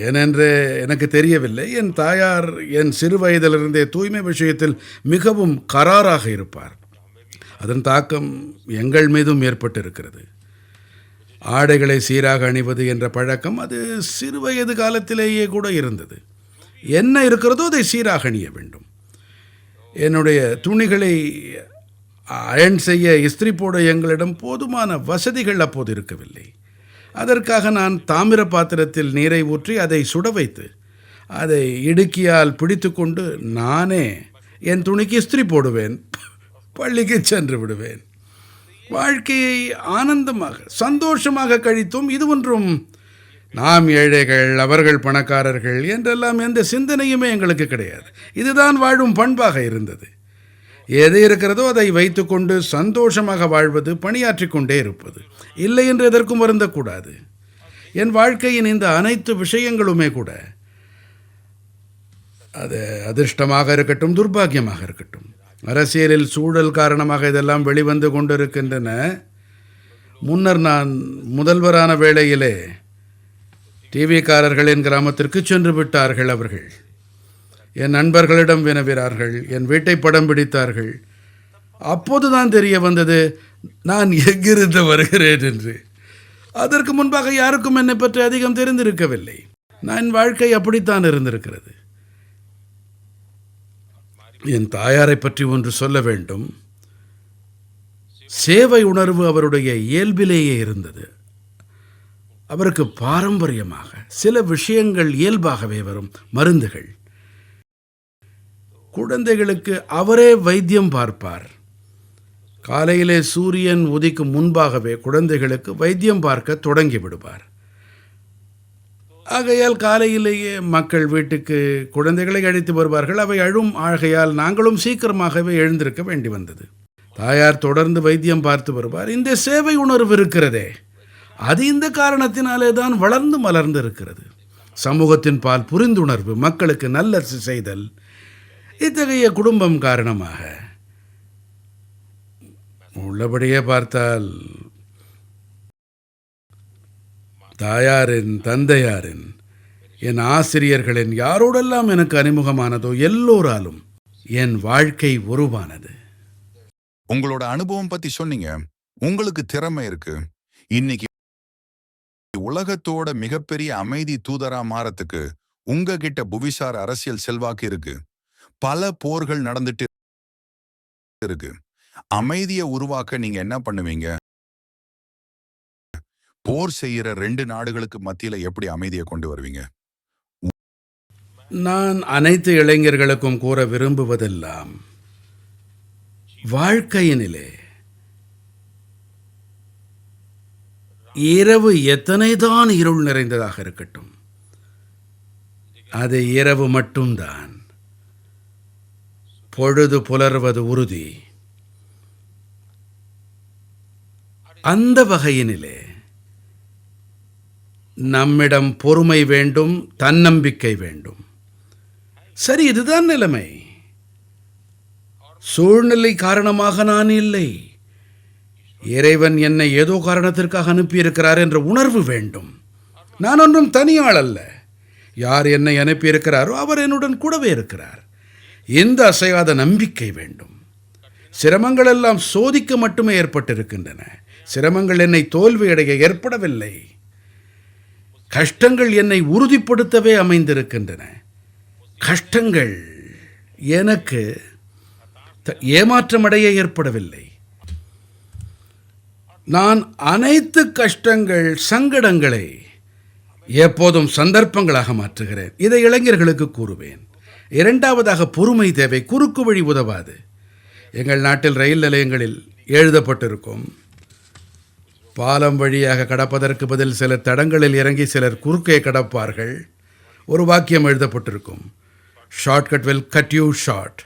ஏனென்று எனக்கு தெரியவில்லை. என் தாயார் என் சிறு வயதிலிருந்தே தூய்மை விஷயத்தில் மிகவும் கராராக இருப்பார். அதன் தாக்கம் எங்கள் மீதும் ஏற்பட்டிருக்கிறது. ஆடைகளை சீராக அணிவது என்ற பழக்கம் அது சிறு வயது காலத்திலேயே கூட இருந்தது. என்ன இருக்கிறதோ அதை சீராக அணிய வேண்டும். என்னுடைய துணிகளை அயர்ன் செய்ய, இஸ்திரி போட எங்களிடம் போதுமான வசதிகள் அப்போது இருக்கவில்லை. அதற்காக நான் தாமிர பாத்திரத்தில் நீரை ஊற்றி அதை சுட வைத்து அதை இடுக்கியால் பிடித்து கொண்டு நானே என் துணிக்கு இஸ்திரி போடுவேன், பள்ளிக்கு சென்று விடுவேன். வாழ்க்கையை ஆனந்தமாக சந்தோஷமாக கழித்தோம். இது ஒன்றும் நாம் ஏழைகள் அவர்கள் பணக்காரர்கள் என்றெல்லாம் எந்த சிந்தனையுமே எங்களுக்கு கிடையாது. இதுதான் வாழும் பண்பாக இருந்தது. எது இருக்கிறதோ அதை வைத்துக்கொண்டு சந்தோஷமாக வாழ்வது, பணியாற்றி கொண்டே இருப்பது, இல்லை என்று எதற்கும் வருந்தக்கூடாது. என் வாழ்க்கையின் இந்த அனைத்து விஷயங்களுமே கூட, அது அதிர்ஷ்டமாக இருக்கட்டும் துர்பாக்கியமாக இருக்கட்டும், அரசியலில் சூழல் காரணமாக இதெல்லாம் வெளிவந்து கொண்டிருக்கின்றன. முன்னர் நான் முதல்வரான வேளையிலே டிவிக்காரர்களின் கிராமத்திற்கு சென்று விட்டார்கள். அவர்கள் என் நண்பர்களிடம் வினவினார்கள், என் வீட்டை படம் பிடித்தார்கள். அப்போதுதான் தெரிய வந்தது நான் எங்கிருந்து வருகிறேன் என்று. அதற்கு முன்பாக யாருக்கும் என்னை பற்றி அதிகம் தெரிந்திருக்கவில்லை. நான் வாழ்க்கை அப்படித்தான் இருந்திருக்கிறது. என் தாயாரை பற்றி ஒன்று சொல்ல வேண்டும். சேவை உணர்வு அவருடைய இயல்பிலேயே இருந்தது. அவருக்கு பாரம்பரியமாக சில விஷயங்கள் இயல்பாகவே வரும். மருந்துகள், குழந்தைகளுக்கு அவரே வைத்தியம் பார்ப்பார். காலையிலே சூரியன் உதிக்கும் முன்பாகவே குழந்தைகளுக்கு வைத்தியம் பார்க்க தொடங்கி விடுவார். ஆகையால் காலையிலேயே மக்கள் வீட்டுக்கு குழந்தைகளை அழைத்து வருவார்கள். அவை அழும். ஆகையால் நாங்களும் சீக்கிரமாகவே எழுந்திருக்க வேண்டி வந்தது. தாயார் தொடர்ந்து வைத்தியம் பார்த்து வருவார். இந்த சேவை உணர்வு இருக்கிறதே, அது இந்த காரணத்தினாலே தான் வளர்ந்து மலர்ந்து இருக்கிறது. சமூகத்தின் பால் புரிந்துணர்வு, மக்களுக்கு நல்ல செய்தல், இத்தகைய குடும்பம் காரணமாக உள்ளபடியே பார்த்தால் தாயாரின், தந்தையாரின், என் ஆசிரியர்களின், யாரோடெல்லாம் எனக்கு அறிமுகமானதோ எல்லோராலும் என் வாழ்க்கை உருவானது. உங்களோட அனுபவம் பத்தி சொன்னீங்க. உங்களுக்கு திறமை இருக்கு. இன்னைக்கு உலகத்தோட மிகப்பெரிய அமைதி தூதரா மாறத்துக்கு உங்ககிட்ட புவிசார் அரசியல் செல்வாக்கு இருக்கு. பல போர்கள் நடந்துட்டு இருக்கு. அமைதியை உருவாக்க நீங்க என்ன பண்ணுவீங்க? போர் செய்யற 2 நாடுகளுக்கு மத்தியில எப்படி அமைதியை கொண்டு வருவீங்க? நான் அனைத்து இளைஞர்களுக்கும் கூற விரும்புவதெல்லாம், வாழ்க்கையினிலே இரவு எத்தனைதான் இருள் நிறைந்ததாக இருக்கட்டும், அது இரவு மட்டும்தான். பொழுது புலர்வது உறுதி. அந்த வகையினிலே நம்மிடம் பொறுமை வேண்டும், தன்னம்பிக்கை வேண்டும். சரி, இதுதான் நிலைமை. சூழ்நிலை காரணமாக நான் இல்லை, இறைவன் என்னை ஏதோ காரணத்திற்காக அனுப்பியிருக்கிறார் என்ற உணர்வு வேண்டும். நான் ஒன்றும் தனியாள் அல்ல. யார் என்னை அனுப்பியிருக்கிறாரோ அவர் என்னுடன் கூடவே இருக்கிறார். இந்த அசையாத நம்பிக்கை வேண்டும். சிரமங்கள் எல்லாம் சோதிக்க மட்டுமே ஏற்பட்டிருக்கின்றன. சிரமங்கள் என்னை தோல்வியடைய ஏற்படவில்லை. கஷ்டங்கள் என்னை உறுதிப்படுத்தவே அமைந்திருக்கின்றன. கஷ்டங்கள் எனக்கு ஏமாற்றமடைய ஏற்படவில்லை. நான் அனைத்து கஷ்டங்கள், சங்கடங்களை எப்போதும் சந்தர்ப்பங்களாக மாற்றுகிறேன். இதை இளைஞர்களுக்கு கூறுவேன். இரண்டாவதாக, பொறுமை தேவை. குறுக்கு வழி உதவாது. எங்கள் நாட்டில் ரயில் நிலையங்களில் எழுதப்பட்டிருக்கும், பாலம் வழியாக கடப்பதற்கு பதில் சிலர் தடங்களில் இறங்கி சிலர் குறுக்கே கடப்பார்கள். ஒரு வாக்கியம் எழுதப்பட்டிருக்கும், shortcut will cut you short.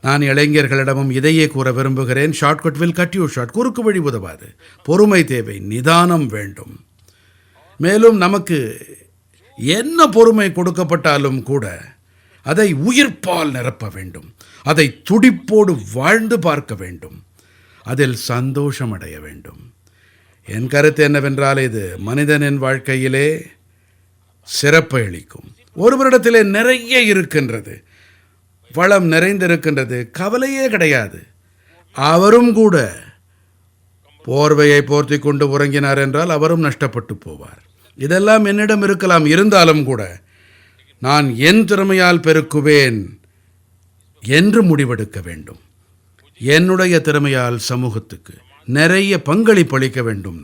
நான் இளைஞர்களிடமும் இதையே கூற விரும்புகிறேன். Shortcut will cut you short. குறுக்கு வழி உதவாது. பொறுமை தேவை, நிதானம் வேண்டும். மேலும் நமக்கு என்ன பொறுமை கொடுக்கப்பட்டாலும் கூட அதை உயிர்ப்பால் நிரப்ப வேண்டும். அதை துடிப்போடு வாழ்ந்து பார்க்க வேண்டும். அதில் சந்தோஷம் அடைய வேண்டும். என் கருத்து என்னவென்றால், இது மனிதனின் வாழ்க்கையிலே சிறப்பை அளிக்கும். ஒருவரிடத்திலே நிறைய இருக்கின்றது, வளம் நிறைந்திருக்கின்றது, கவலையே கிடையாது. அவரும் கூட போர்வையை போர்த்தி கொண்டு உறங்கினார் என்றால் அவரும் நஷ்டப்பட்டு போவார். இதெல்லாம் என்னிடம் இருக்கலாம். இருந்தாலும் கூட நான் என் திறமையால் பெருக்குவேன் என்று முடிவெடுக்க வேண்டும். என்னுடைய திறமையால் சமூகத்துக்கு நிறைய பங்களிப்பளிக்க வேண்டும்.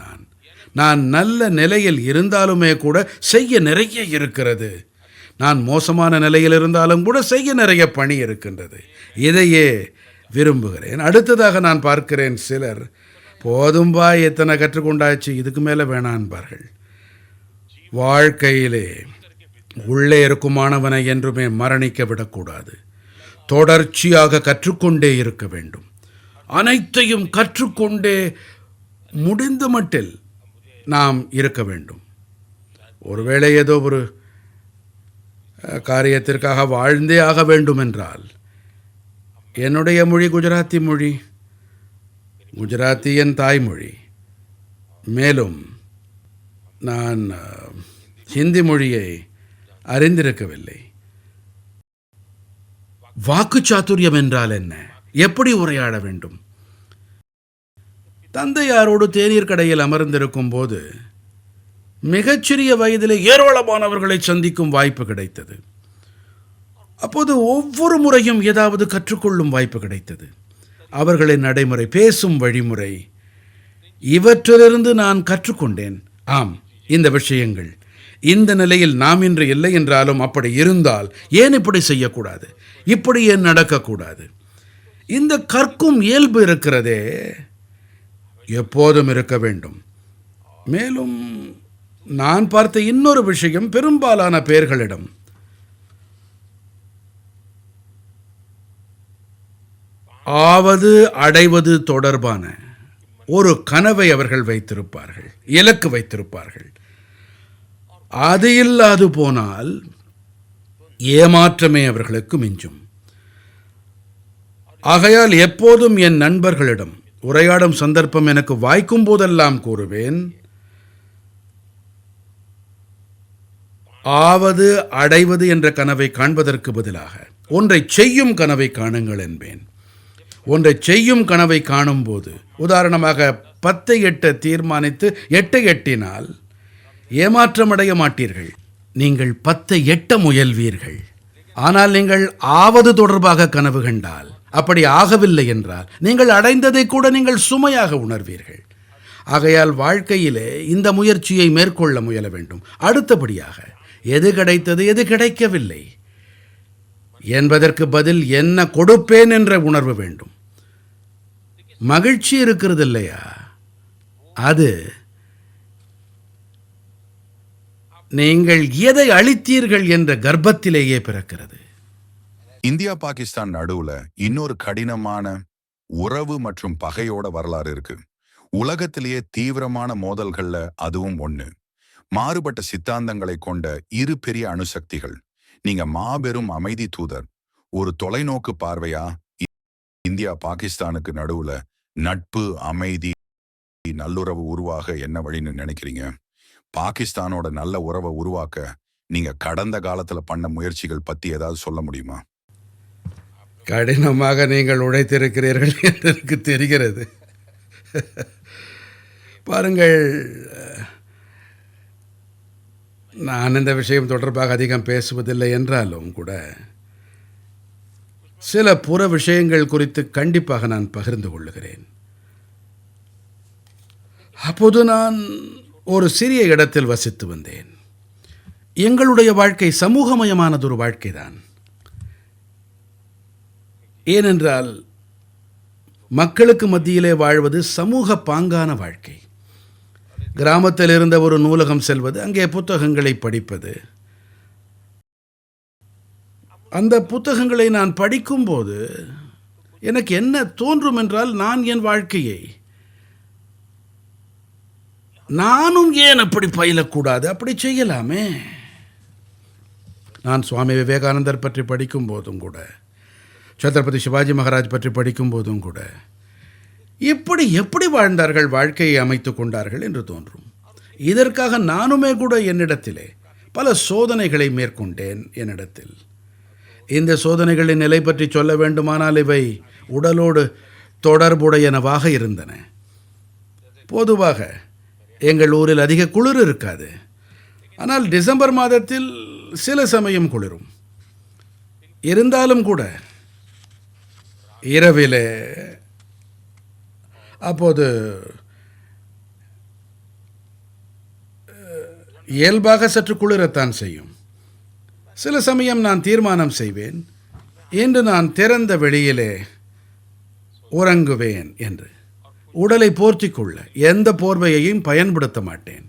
நான் நல்ல நிலையில் இருந்தாலுமே கூட செய்ய நிறைய இருக்கிறது. நான் மோசமான நிலையில் இருந்தாலும் கூட செய்ய நிறைய பணி இருக்கின்றது. இதையே விரும்புகிறேன். அடுத்ததாக நான் பார்க்கிறேன், சிலர் போதும்பா எத்தனை கற்றுக்கொண்டாச்சு, இதுக்கு மேலே வேணான்பார்கள். வாழ்க்கையிலே உள்ளே இருக்கும் மாணவனை என்றுமே மரணிக்க விடக்கூடாது. தொடர்ச்சியாக கற்றுக்கொண்டே இருக்க வேண்டும். அனைத்தையும் கற்றுக்கொண்டே முடிந்த மட்டில் நாம் இருக்க வேண்டும். ஒருவேளை ஏதோ ஒரு காரியத்திற்காக வாழ்ந்தே ஆக வேண்டும் என்றால், என்னுடைய மொழி குஜராத்தி மொழி. குஜராத்தி என் தாய்மொழி. மேலும் நான் ஹிந்தி மொழியை அறிந்திருக்கவில்லை. வாக்குச்சாதுரியம் என்றால் என்ன? எப்படி உரையாட வேண்டும்? தந்தையாரோடு தேநீர் கடையில் அமர்ந்திருக்கும் போது மிகச்சிறிய வயதிலே ஏராளமானவர்களை சந்திக்கும் வாய்ப்பு கிடைத்தது. அப்போது ஒவ்வொரு முறையும் ஏதாவது கற்றுக்கொள்ளும் வாய்ப்பு கிடைத்தது. அவர்களின் நடைமுறை, பேசும் வழிமுறை, இவற்றிலிருந்து நான் கற்றுக்கொண்டேன். ஆம், இந்த விஷயங்கள் இந்த நிலையில் நாம் இன்று இல்லை என்றாலும் அப்படி இருந்தால் ஏன் இப்படி செய்யக்கூடாது, இப்படி ஏன் நடக்கக்கூடாது? இந்த கற்கும் இயல்பு இருக்கிறதே, எப்போதும் இருக்க வேண்டும். மேலும் நான் பார்த்த இன்னொரு விஷயம், பெரும்பாலான பேர்களிடம் ஆவது அடைவது தொடர்பான ஒரு கனவை அவர்கள் வைத்திருப்பார்கள், இலக்கு வைத்திருப்பார்கள். அது இல்லாது போனால் ஏமாற்றமே அவர்களுக்கு மிஞ்சும். ஆகையால் எப்போதும் என் நண்பர்களிடம் உரையாடும் சந்தர்ப்பம் எனக்கு வாய்க்கும் போதெல்லாம் கூறுவேன், ஆவது அடைவது என்ற கனவை காண்பதற்கு பதிலாக ஒன்றை செய்யும் கனவை காணுங்கள் என்பேன். ஒன்றை செய்யும் கனவை காணும்போது, உதாரணமாக 10 எட்ட தீர்மானித்து 8 எட்டினால் ஏமாற்றமடைய மாட்டீர்கள். நீங்கள் 10 எட்ட முயல்வீர்கள். ஆனால் நீங்கள் ஆவது தொடர்பாக கனவு கண்டால், அப்படி ஆகவில்லை என்றால் நீங்கள் அடைந்ததை கூட நீங்கள் சுமையாக உணர்வீர்கள். ஆகையால் வாழ்க்கையிலே இந்த முயற்சியை மேற்கொள்ள முயல வேண்டும். அடுத்தபடியாக எது கிடைத்தது, எது கிடைக்கவில்லை என்பதற்கு பதில் என்ன கொடுப்பேன் என்ற உணர்வு வேண்டும். மகிழ்ச்சி இருக்கிறது இல்லையா, அது நீங்கள் எதை அளித்தீர்கள் என்ற கர்ப்பத்திலேயே பிறக்கிறது. இந்தியா பாகிஸ்தான் நடுவுல இன்னொரு கடினமான உறவு மற்றும் பகையோட வரலாறு இருக்கு. உலகத்திலேயே தீவிரமான மோதல்கள்ல அதுவும் ஒண்ணு. மாறுபட்ட சித்தாந்தங்களை கொண்ட இரு பெரிய அணுசக்திகள். நீங்க மாபெரும் அமைதி தூதர். ஒரு தொலைநோக்கு பார்வையா இந்தியா பாகிஸ்தானுக்கு நடுவுல நட்பு, அமைதி, நல்லுறவு உருவாக என்ன வழின்னு நினைக்கிறீங்க? பாகிஸ்தானோட நல்ல உறவை உருவாக்க நீங்க கடந்த காலத்துல பண்ண முயற்சிகள் பத்தி ஏதாவது சொல்ல முடியுமா? கடினமாக நீங்கள் உழைத்திருக்கிறீர்கள் என்று எனக்கு தெரிகிறது. பாருங்கள், நான் இந்த விஷயம் தொடர்பாக அதிகம் பேசுவதில்லை என்றாலும் கூட சில புற விஷயங்கள் குறித்து கண்டிப்பாக நான் பகிர்ந்து கொள்ளுகிறேன். அப்போது நான் ஒரு சிறிய இடத்தில் வசித்து வந்தேன். எங்களுடைய வாழ்க்கை சமூகமயமானதொரு வாழ்க்கைதான். ஏனென்றால் மக்களுக்கு மத்தியிலே வாழ்வது சமூக பாங்கான வாழ்க்கை. கிராமத்தில் இருந்த ஒரு நூலகம் செல்வது, அங்கே புத்தகங்களை படிப்பது. அந்த புத்தகங்களை நான் படிக்கும்போது எனக்கு என்ன தோன்றும் என்றால், நான் என் வாழ்க்கையை நானும் ஏன் அப்படி பயிலக்கூடாது, அப்படி செய்யலாமே. நான் சுவாமி விவேகானந்தர் பற்றி படிக்கும் போதும் கூட, சத்ரபதி சிவாஜி மகாராஜ் பற்றி படிக்கும் போதும் கூட, இப்படி எப்படி வாழ்ந்தார்கள், வாழ்க்கையை அமைத்து கொண்டார்கள் என்று தோன்றும். இதற்காக நானுமே கூட என்னிடத்திலே பல சோதனைகளை மேற்கொண்டேன். என்னிடத்தில் இந்த சோதனைகளின் நிலை பற்றி சொல்ல வேண்டுமானால் இவை உடலோடு தொடர்புடையனவாக இருந்தன. பொதுவாக எங்கள் ஊரில் அதிக குளிர் இருக்காது. ஆனால் டிசம்பர் மாதத்தில் சில சமயம் குளிரும். இருந்தாலும் கூட இரவிலே அப்போது இயல்பாக சற்று குளிரத்தான் செய்யும். சில சமயம் நான் தீர்மானம் செய்வேன், இன்று நான் திறந்த வெளியிலே உறங்குவேன் என்று. உடலை போர்த்திக் கொள்ள எந்த போர்வையையும் பயன்படுத்த மாட்டேன்.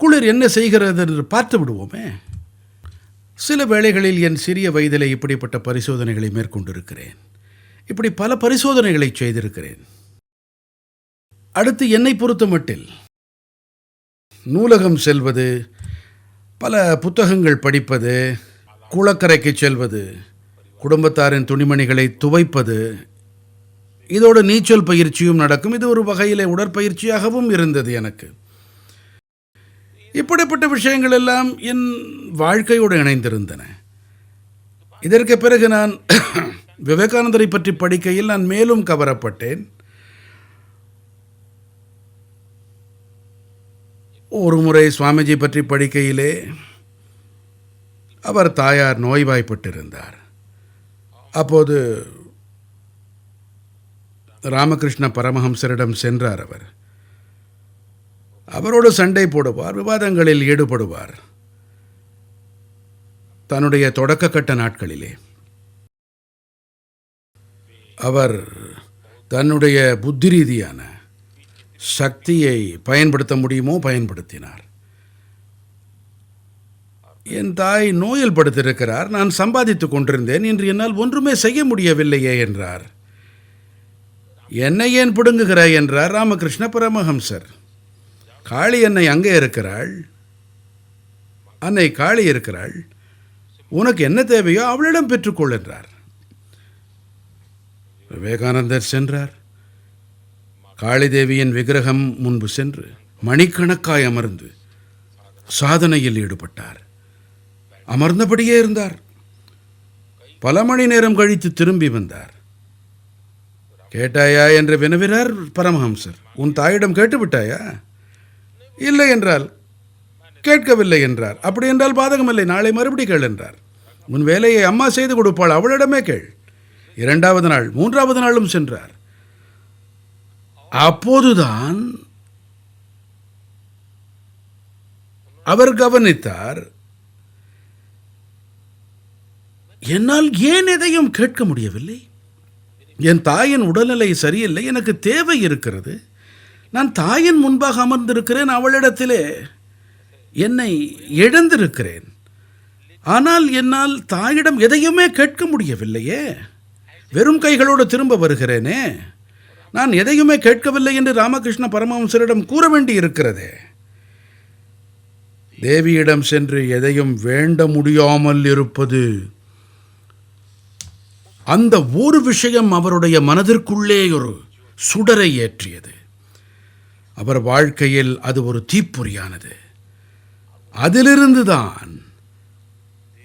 குளிர் என்ன செய்கிறது என்று பார்த்து விடுவோமே. சில வேளைகளில் என் சிறிய வயதிலே இப்படிப்பட்ட பரிசோதனைகளை மேற்கொண்டிருக்கிறேன். இப்படி பல பரிசோதனைகளை செய்திருக்கிறேன். அடுத்து என்னை பொறுத்தமட்டில் நூலகம் செல்வது, பல புத்தகங்கள் படிப்பது, குளக்கரைக்கு செல்வது, குடும்பத்தாரின் துணிமணிகளை துவைப்பது, இதோடு நீச்சல் பயிற்சியும் நடக்கும். இது ஒரு வகையிலே உடற்பயிற்சியாகவும் இருந்தது எனக்கு. இப்படிப்பட்ட விஷயங்கள் எல்லாம் என் வாழ்க்கையோடு இணைந்திருந்தன. இதற்கு பிறகு நான் விவேகானந்தரை பற்றி படிக்கையில் நான் மேலும் கவரப்பட்டேன். ஒரு முறை சுவாமிஜி பற்றி படிக்கையிலே அவர் தாயார் நோய்வாய்ப்பட்டிருந்தார். அப்போது ராமகிருஷ்ண பரமஹம்சரிடம் சென்றார். அவரோடு சண்டை போடுவார், விவாதங்களில் ஈடுபடுவார். தன்னுடைய தொடக்கக்கட்ட நாட்களிலே அவர் தன்னுடைய புத்தி ரீதியான சக்தியை பயன்படுத்த முடியுமோ பயன்படுத்தினார். என் தாய் நோயில் படுத்திருக்கிறார், நான் சம்பாதித்துக் கொண்டிருந்தேன், இன்று என்னால் ஒன்றுமே செய்ய முடியவில்லையே என்றார். என்னை ஏன் பிடுங்குகிறாய் என்றார் ராமகிருஷ்ண பரமஹம்சர். காளி அன்னை அங்கே இருக்கிறாள், அன்னை காளி இருக்கிறாள், உனக்கு என்ன தேவையோ அவளிடம் பெற்றுக்கொள் என்றார். விவேகானந்தர் சென்றார். காளி தேவியின் விக்கிரகம் முன்பு சென்று மணிக்கணக்காய் அமர்ந்து சாதனையில் ஈடுபட்டார். அமர்ந்தபடியே இருந்தார். பல மணி நேரம் கழித்து திரும்பி வந்தார். கேட்டாயா என்று வினவினார் பரமஹம்சர். உன் தாயிடம் கேட்டுவிட்டாயா? இல்லை என்றால். கேட்கவில்லை என்றார். அப்படி என்றால் பாதகமில்லை, நாளை மறுபடி கேள் என்றார். உன் வேலையை அம்மா செய்து கொடுப்பாள், அவளிடமே கேள். 2வது நாள் 3வது நாளும் சென்றார். அப்போதுதான் அவர் கவனித்தார், என்னால் ஏன் எதையும் கேட்க முடியவில்லை. என் தாயின் உடல்நிலை சரியில்லை, எனக்கு தேவை இருக்கிறது. நான் தாயின் முன்பாக அமர்ந்திருக்கிறேன், அவளிடத்திலே என்னை இழந்திருக்கிறேன். ஆனால் என்னால் தாயிடம் எதையுமே கேட்க முடியவில்லையே. வெறும் கைகளோடு திரும்ப வருகிறேனே. நான் எதையுமே கேட்கவில்லை என்று ராமகிருஷ்ண பரமஹம்சரிடம் கூற வேண்டி இருக்கிறதே. தேவியிடம் சென்று எதையும் வேண்ட முடியாமல் இருப்பது, அந்த ஒரு விஷயம் அவருடைய மனதிற்குள்ளே ஒரு சுடரை ஏற்றியது. அவர் வாழ்க்கையில் அது ஒரு தீப்பொறியானது. அதிலிருந்துதான்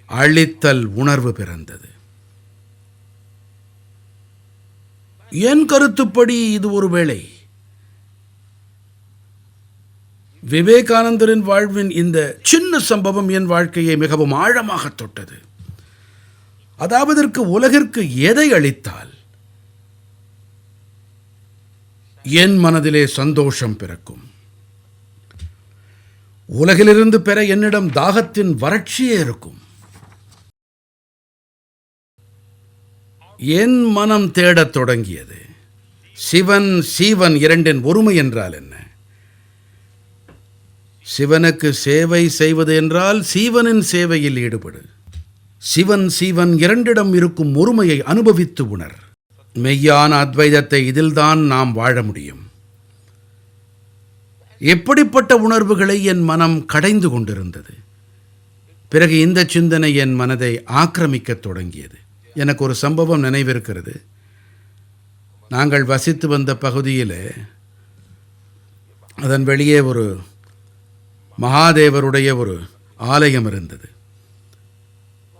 அளித்தல் உணர்வு பிறந்தது. என் கருத்துப்படி இது ஒருவேளை விவேகானந்தரின் வாழ்வின் இந்த சின்ன சம்பவம் என் வாழ்க்கையை மிகவும் ஆழமாக தொட்டது. அதாவது உலகிற்கு எதை அளித்தால் என் மனதிலே சந்தோஷம் பிறக்கும், உலகிலிருந்து பெற என்னிடம் தாகத்தின் வறட்சியே இருக்கும். என் மனம் தேடத் தொடங்கியது. சிவன் சீவன் இரண்டின் ஒருமை என்றால் என்ன? சிவனுக்கு சேவை செய்வது என்றால் சீவனின் சேவையில் ஈடுபடு. சிவன் சீவன் இரண்டிடம் இருக்கும் ஒருமையை அனுபவித்து உணர். மெய்யான அத்வைதத்தை இதில்தான் நாம் வாழ முடியும். எப்படிப்பட்ட உணர்வுகளை என் மனம் கடைந்து கொண்டிருந்தது. பிறகு இந்த சிந்தனை என் மனதை ஆக்கிரமிக்கத் தொடங்கியது. எனக்கு ஒரு சம்பவம் நினைவிருக்கிறது. நாங்கள் வசித்து வந்த பகுதியில் அதன் வெளியே ஒரு மகாதேவருடைய ஒரு ஆலயம் இருந்தது.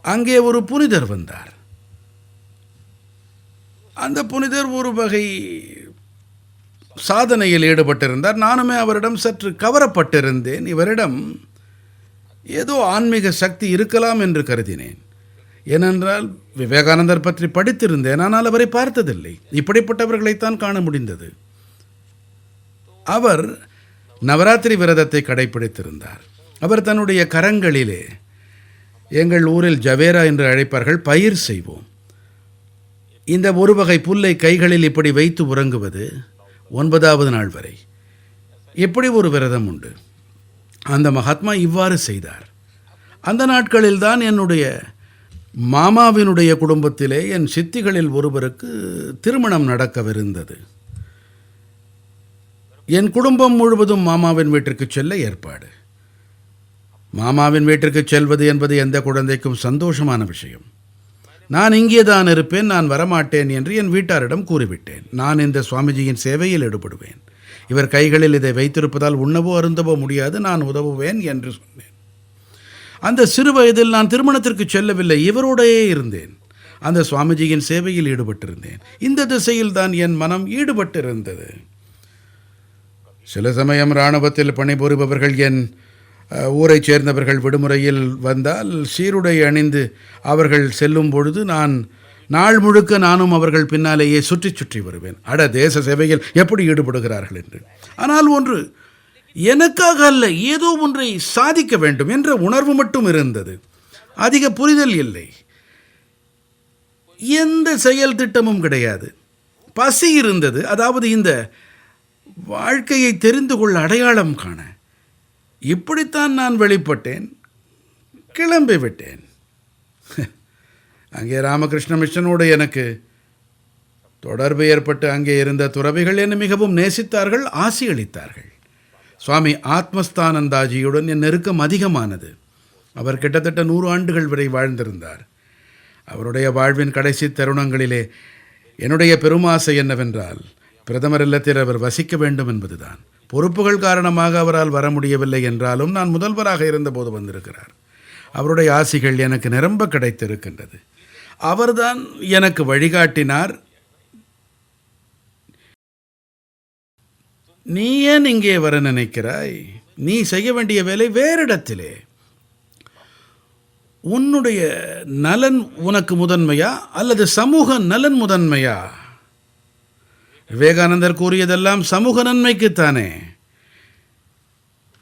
அங்கே ஒரு புனிதர் வந்தார். அந்த புனிதர் ஒரு வகை சாதனையில் ஈடுபட்டிருந்தார். நானுமே அவரிடம் சற்று கவரப்பட்டிருந்தேன். இவரிடம் ஏதோ ஆன்மீக சக்தி இருக்கலாம் என்று கருதினேன். ஏனென்றால் விவேகானந்தர் பற்றி படித்திருந்தேன், ஆனால் அவரை பார்த்ததில்லை. இப்படிப்பட்டவர்களைத்தான் காண முடிந்தது. அவர் நவராத்திரி விரதத்தை கடைபிடித்திருந்தார். அவர் தன்னுடைய கரங்களிலே, எங்கள் ஊரில் ஜவேரா என்று அழைப்பார்கள், பயிர் செய்வோம், இந்த ஒரு வகை புல்லை கைகளில் இப்படி வைத்து உறங்குவது 9வது நாள் வரை, இப்படி ஒரு விரதம் உண்டு. அந்த மகாத்மா இவ்வாறு செய்தார். அந்த நாட்களில்தான் என்னுடைய மாமாவினுடைய குடும்பத்திலே என் சித்திகளில் ஒருவருக்கு திருமணம் நடக்கவிருந்தது. என் குடும்பம் முழுவதும் மாமாவின் வீட்டிற்கு செல்ல ஏற்பாடு. மாமாவின் வீட்டிற்கு செல்வது என்பது எந்த குழந்தைக்கும் சந்தோஷமான விஷயம். நான் இங்கே தான் இருப்பேன், நான் வரமாட்டேன் என்று என் வீட்டாரிடம் கூறிவிட்டேன். நான் இந்த சுவாமிஜியின் சேவையில் ஈடுபடுவேன். இவர் கைகளில் இதை வைத்திருப்பதால் உண்ணவோ அருந்தவோ முடியாது, நான் உதவுவேன் என்று சொன்னேன். அந்த சிறு வயதில் நான் திருமணத்திற்கு செல்லவில்லை, இவரோடையே இருந்தேன். அந்த சுவாமிஜியின் சேவையில் ஈடுபட்டிருந்தேன். இந்த திசையில் தான் என் மனம் ஈடுபட்டிருந்தது. சில சமயம் இராணுவத்தில் பணிபுரிபவர்கள் என் ஊரைச் சேர்ந்தவர்கள் விடுமுறையில் வந்தால் சீருடை அணிந்து அவர்கள் செல்லும் பொழுது நான் நாள் முழுக்க நானும் அவர்கள் பின்னாலேயே சுற்றி சுற்றி வருவேன். அட, தேச சேவையில் எப்படி ஈடுபடுகிறார்கள் என்று. ஆனால் ஒன்று, எனக்காக அல்ல, ஏதோ ஒன்றை சாதிக்க வேண்டும் என்ற உணர்வு மட்டும் இருந்தது. அதிக புரிதல் இல்லை, எந்த செயல் திட்டமும் கிடையாது. பசி இருந்தது. அதாவது இந்த வாழ்க்கையை தெரிந்து கொள்ள, அடையாளம் காண. இப்படித்தான் நான் வெளிப்பட்டேன், கிளம்பி விட்டேன். அங்கே ராமகிருஷ்ண மிஷனோடு எனக்கு தொடர்பு ஏற்பட்டு அங்கே இருந்த துறவிகள் என்னை மிகவும் நேசித்தார்கள், ஆசி அளித்தார்கள். சுவாமி ஆத்மஸ்தானந்தாஜியுடன் என் நெருக்கம் அதிகமானது. அவர் கிட்டத்தட்ட 100 ஆண்டுகள் வரை வாழ்ந்திருந்தார். அவருடைய வாழ்வின் கடைசி தருணங்களிலே என்னுடைய பெருமாசை என்னவென்றால், பிரதமர் இல்லத்தில் அவர் வசிக்க வேண்டும் என்பதுதான். பொறுப்புகள் காரணமாக அவரால் வர முடியவில்லை என்றாலும் நான் முதல்வராக இருந்தபோது வந்திருக்கிறார். அவருடைய ஆசிகள் எனக்கு நிரம்ப கிடைத்திருக்கின்றது. அவர்தான் எனக்கு வழிகாட்டினார். நீ ஏன் இங்கே வர நினைக்கிறாய்? நீ செய்ய வேண்டிய வேலை வேறு இடத்திலே. உன்னுடைய நலன் உனக்கு முதன்மையா அல்லது சமூக நலன் முதன்மையா? விவேகானந்தர் கூறியதெல்லாம் சமூக நன்மைக்குத்தானே.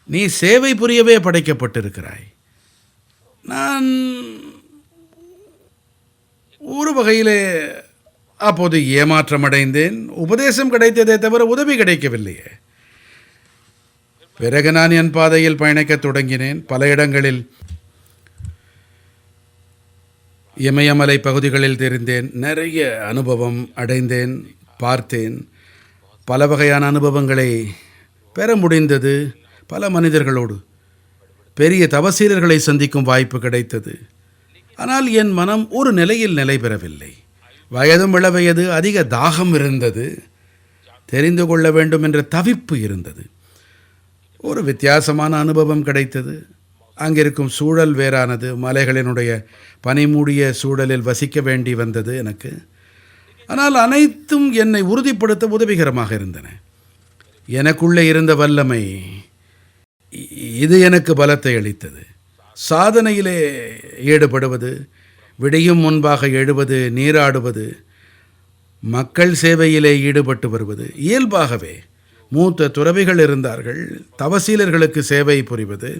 நீ சேவை புரியவே படைக்கப்பட்டிருக்கிறாய். நான் ஒரு வகையிலே அப்போது ஏமாற்றமடைந்தேன். உபதேசம் கிடைத்ததே தவிர உதவி கிடைக்கவில்லையே. பிறகு நான் என் பாதையில் பயணிக்கத் தொடங்கினேன். பல இடங்களில் இமயமலை பகுதிகளில் தெரிந்தேன். நிறைய அனுபவம் அடைந்தேன், பார்த்தேன். பல வகையான அனுபவங்களை பெற முடிந்தது பல மனிதர்களோடு. பெரிய தவசீலர்களை சந்திக்கும் வாய்ப்பு கிடைத்தது. ஆனால் என் மனம் ஒரு நிலையில் நிலை பெறவில்லை. வயதும் இளவயது, அதிக தாகம் இருந்தது, தெரிந்து கொள்ள வேண்டும் என்ற தவிப்பு இருந்தது. ஒரு வித்தியாசமான அனுபவம் கிடைத்தது. அங்கிருக்கும் சூழல் வேறானது. மலைகளினுடைய பனிமூடிய சூழலில் வசிக்க வேண்டி வந்தது எனக்கு. ஆனால் அனைத்தும் என்னை உறுதிப்படுத்த உதவிகரமாக இருந்தன. எனக்குள்ளே இருந்த வல்லமை இது எனக்கு பலத்தை அளித்தது. சாதனையிலே ஈடுபடுவது, விடியும் முன்பாக எழுவது, நீராடுவது, மக்கள் சேவையிலே ஈடுபட்டு வருவது, இயல்பாகவே மூத்த துறவிகள் இருந்தார்கள், தவசீலர்களுக்கு சேவை புரிவது.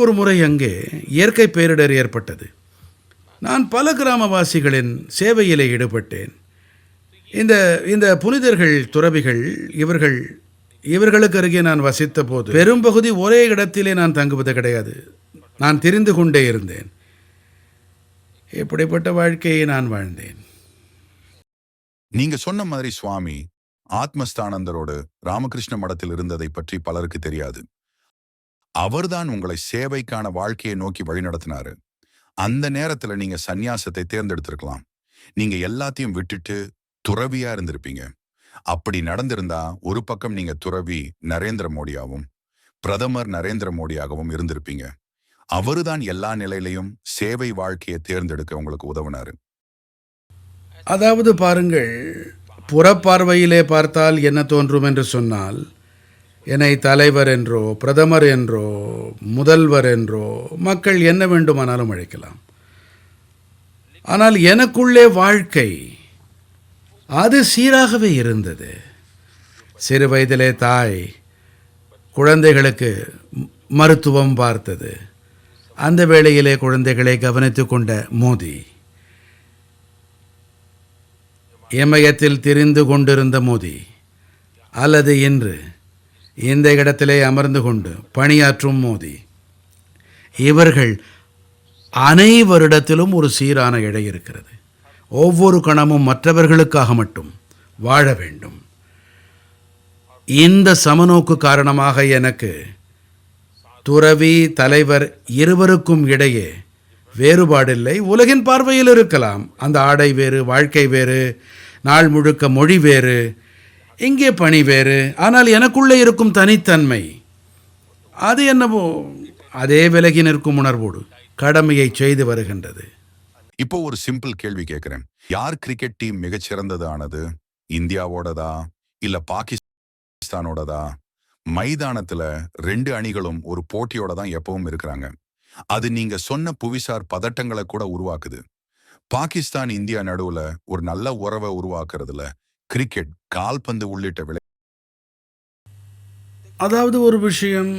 ஒரு முறை அங்கே இயற்கை பேரிடர் ஏற்பட்டது. நான் பல கிராமவாசிகளின் சேவையிலே ஈடுபட்டேன். இந்த இந்த புனிதர்கள், துறவிகள், இவர்களுக்கு அருகே நான் வசித்த போது பெரும்பகுதி ஒரே இடத்திலே நான் தங்குவது கிடையாது. நான் தெரிந்து கொண்டே இருந்தேன். இப்படிப்பட்ட வாழ்க்கையை நான் வாழ்ந்தேன். நீங்க சொன்ன மாதிரி சுவாமி ஆத்மஸ்தானந்தரோடு ராமகிருஷ்ண மடத்தில் இருந்ததை பற்றி பலருக்கு தெரியாது. அவர்தான் உங்களை சேவைக்கான வாழ்க்கையை நோக்கி வழிநடத்தினாரு. அந்த நேரத்துல நீங்க சந்நியாசத்தை தேர்ந்தெடுத்திருக்கலாம். நீங்க எல்லாத்தையும் விட்டுட்டு துறவியா இருந்திருப்பீங்க. அப்படி நடந்திருந்தா ஒரு பக்கம் நீங்க துறவி நரேந்திர மோடியாகவும் பிரதமர் நரேந்திர மோடியாகவும் இருந்திருப்பீங்க. அவருதான் எல்லா நிலையிலையும் சேவை வாழ்க்கையை தேர்ந்தெடுக்க உங்களுக்கு உதவினாரு. அதாவது பாருங்கள், புறப்பார்வையிலே பார்த்தால் என்ன தோன்றும் என்று சொன்னால், என்னை தலைவர் என்றோ பிரதமர் என்றோ முதல்வர் என்றோ மக்கள் என்ன வேண்டுமானாலும் அழைக்கலாம். ஆனால் எனக்குள்ளே வாழ்க்கை அது சீராகவே இருந்தது. சிறு வயதிலே தாய் குழந்தைகளுக்கு மருத்துவம் பார்த்தது. அந்த வேளையிலே குழந்தைகளை கவனித்து கொண்ட மோடி, இமயத்தில் திரிந்து கொண்டிருந்த மோடி, அல்லது இன்று இந்த இடத்திலே அமர்ந்து கொண்டு பணியாற்றும் மோடி, இவர்கள் அனைவரிடத்திலும் ஒரு சீரான இழை இருக்கிறது. ஒவ்வொரு கணமும் மற்றவர்களுக்காக மட்டும் வாழ வேண்டும். இந்த சமநோக்கு காரணமாக எனக்கு துறவி தலைவர் இருவருக்கும் இடையே வேறுபாடில்லை. உலகின் பார்வையில் இருக்கலாம், அந்த ஆடை வேறு, வாழ்க்கை வேறு, நாள் முழுக்க மொழி வேறு, இங்கே பணி வேறு. ஆனால் எனக்குள்ளே இருக்கும் தனித்தன்மை அது என்னவோ அதே விலகி நிற்கும் உணர்வோடு கடமையை செய்து வருகின்றது. இப்போ ஒரு சிம்பிள் கேள்வி கேட்கிறேன். யார் கிரிக்கெட் டீம் மிகச்சிறந்தது ஆனது? இந்தியாவோடதா இல்ல பாகிஸ்தானோடதா? மைதானத்துல ரெண்டு அணிகளும் ஒரு போட்டியோட தான் எப்பவும் இருக்கிறாங்க. அது நீங்க சொன்ன புவிசார் பதட்டங்களை கூட உருவாக்குது. பாகிஸ்தான் இந்தியா நடுவுல ஒரு நல்ல உறவை உருவாக்குறதுல கிரிக்கெட், கால்பந்து உள்ளிட்ட அதாவது ஒரு விஷயம்,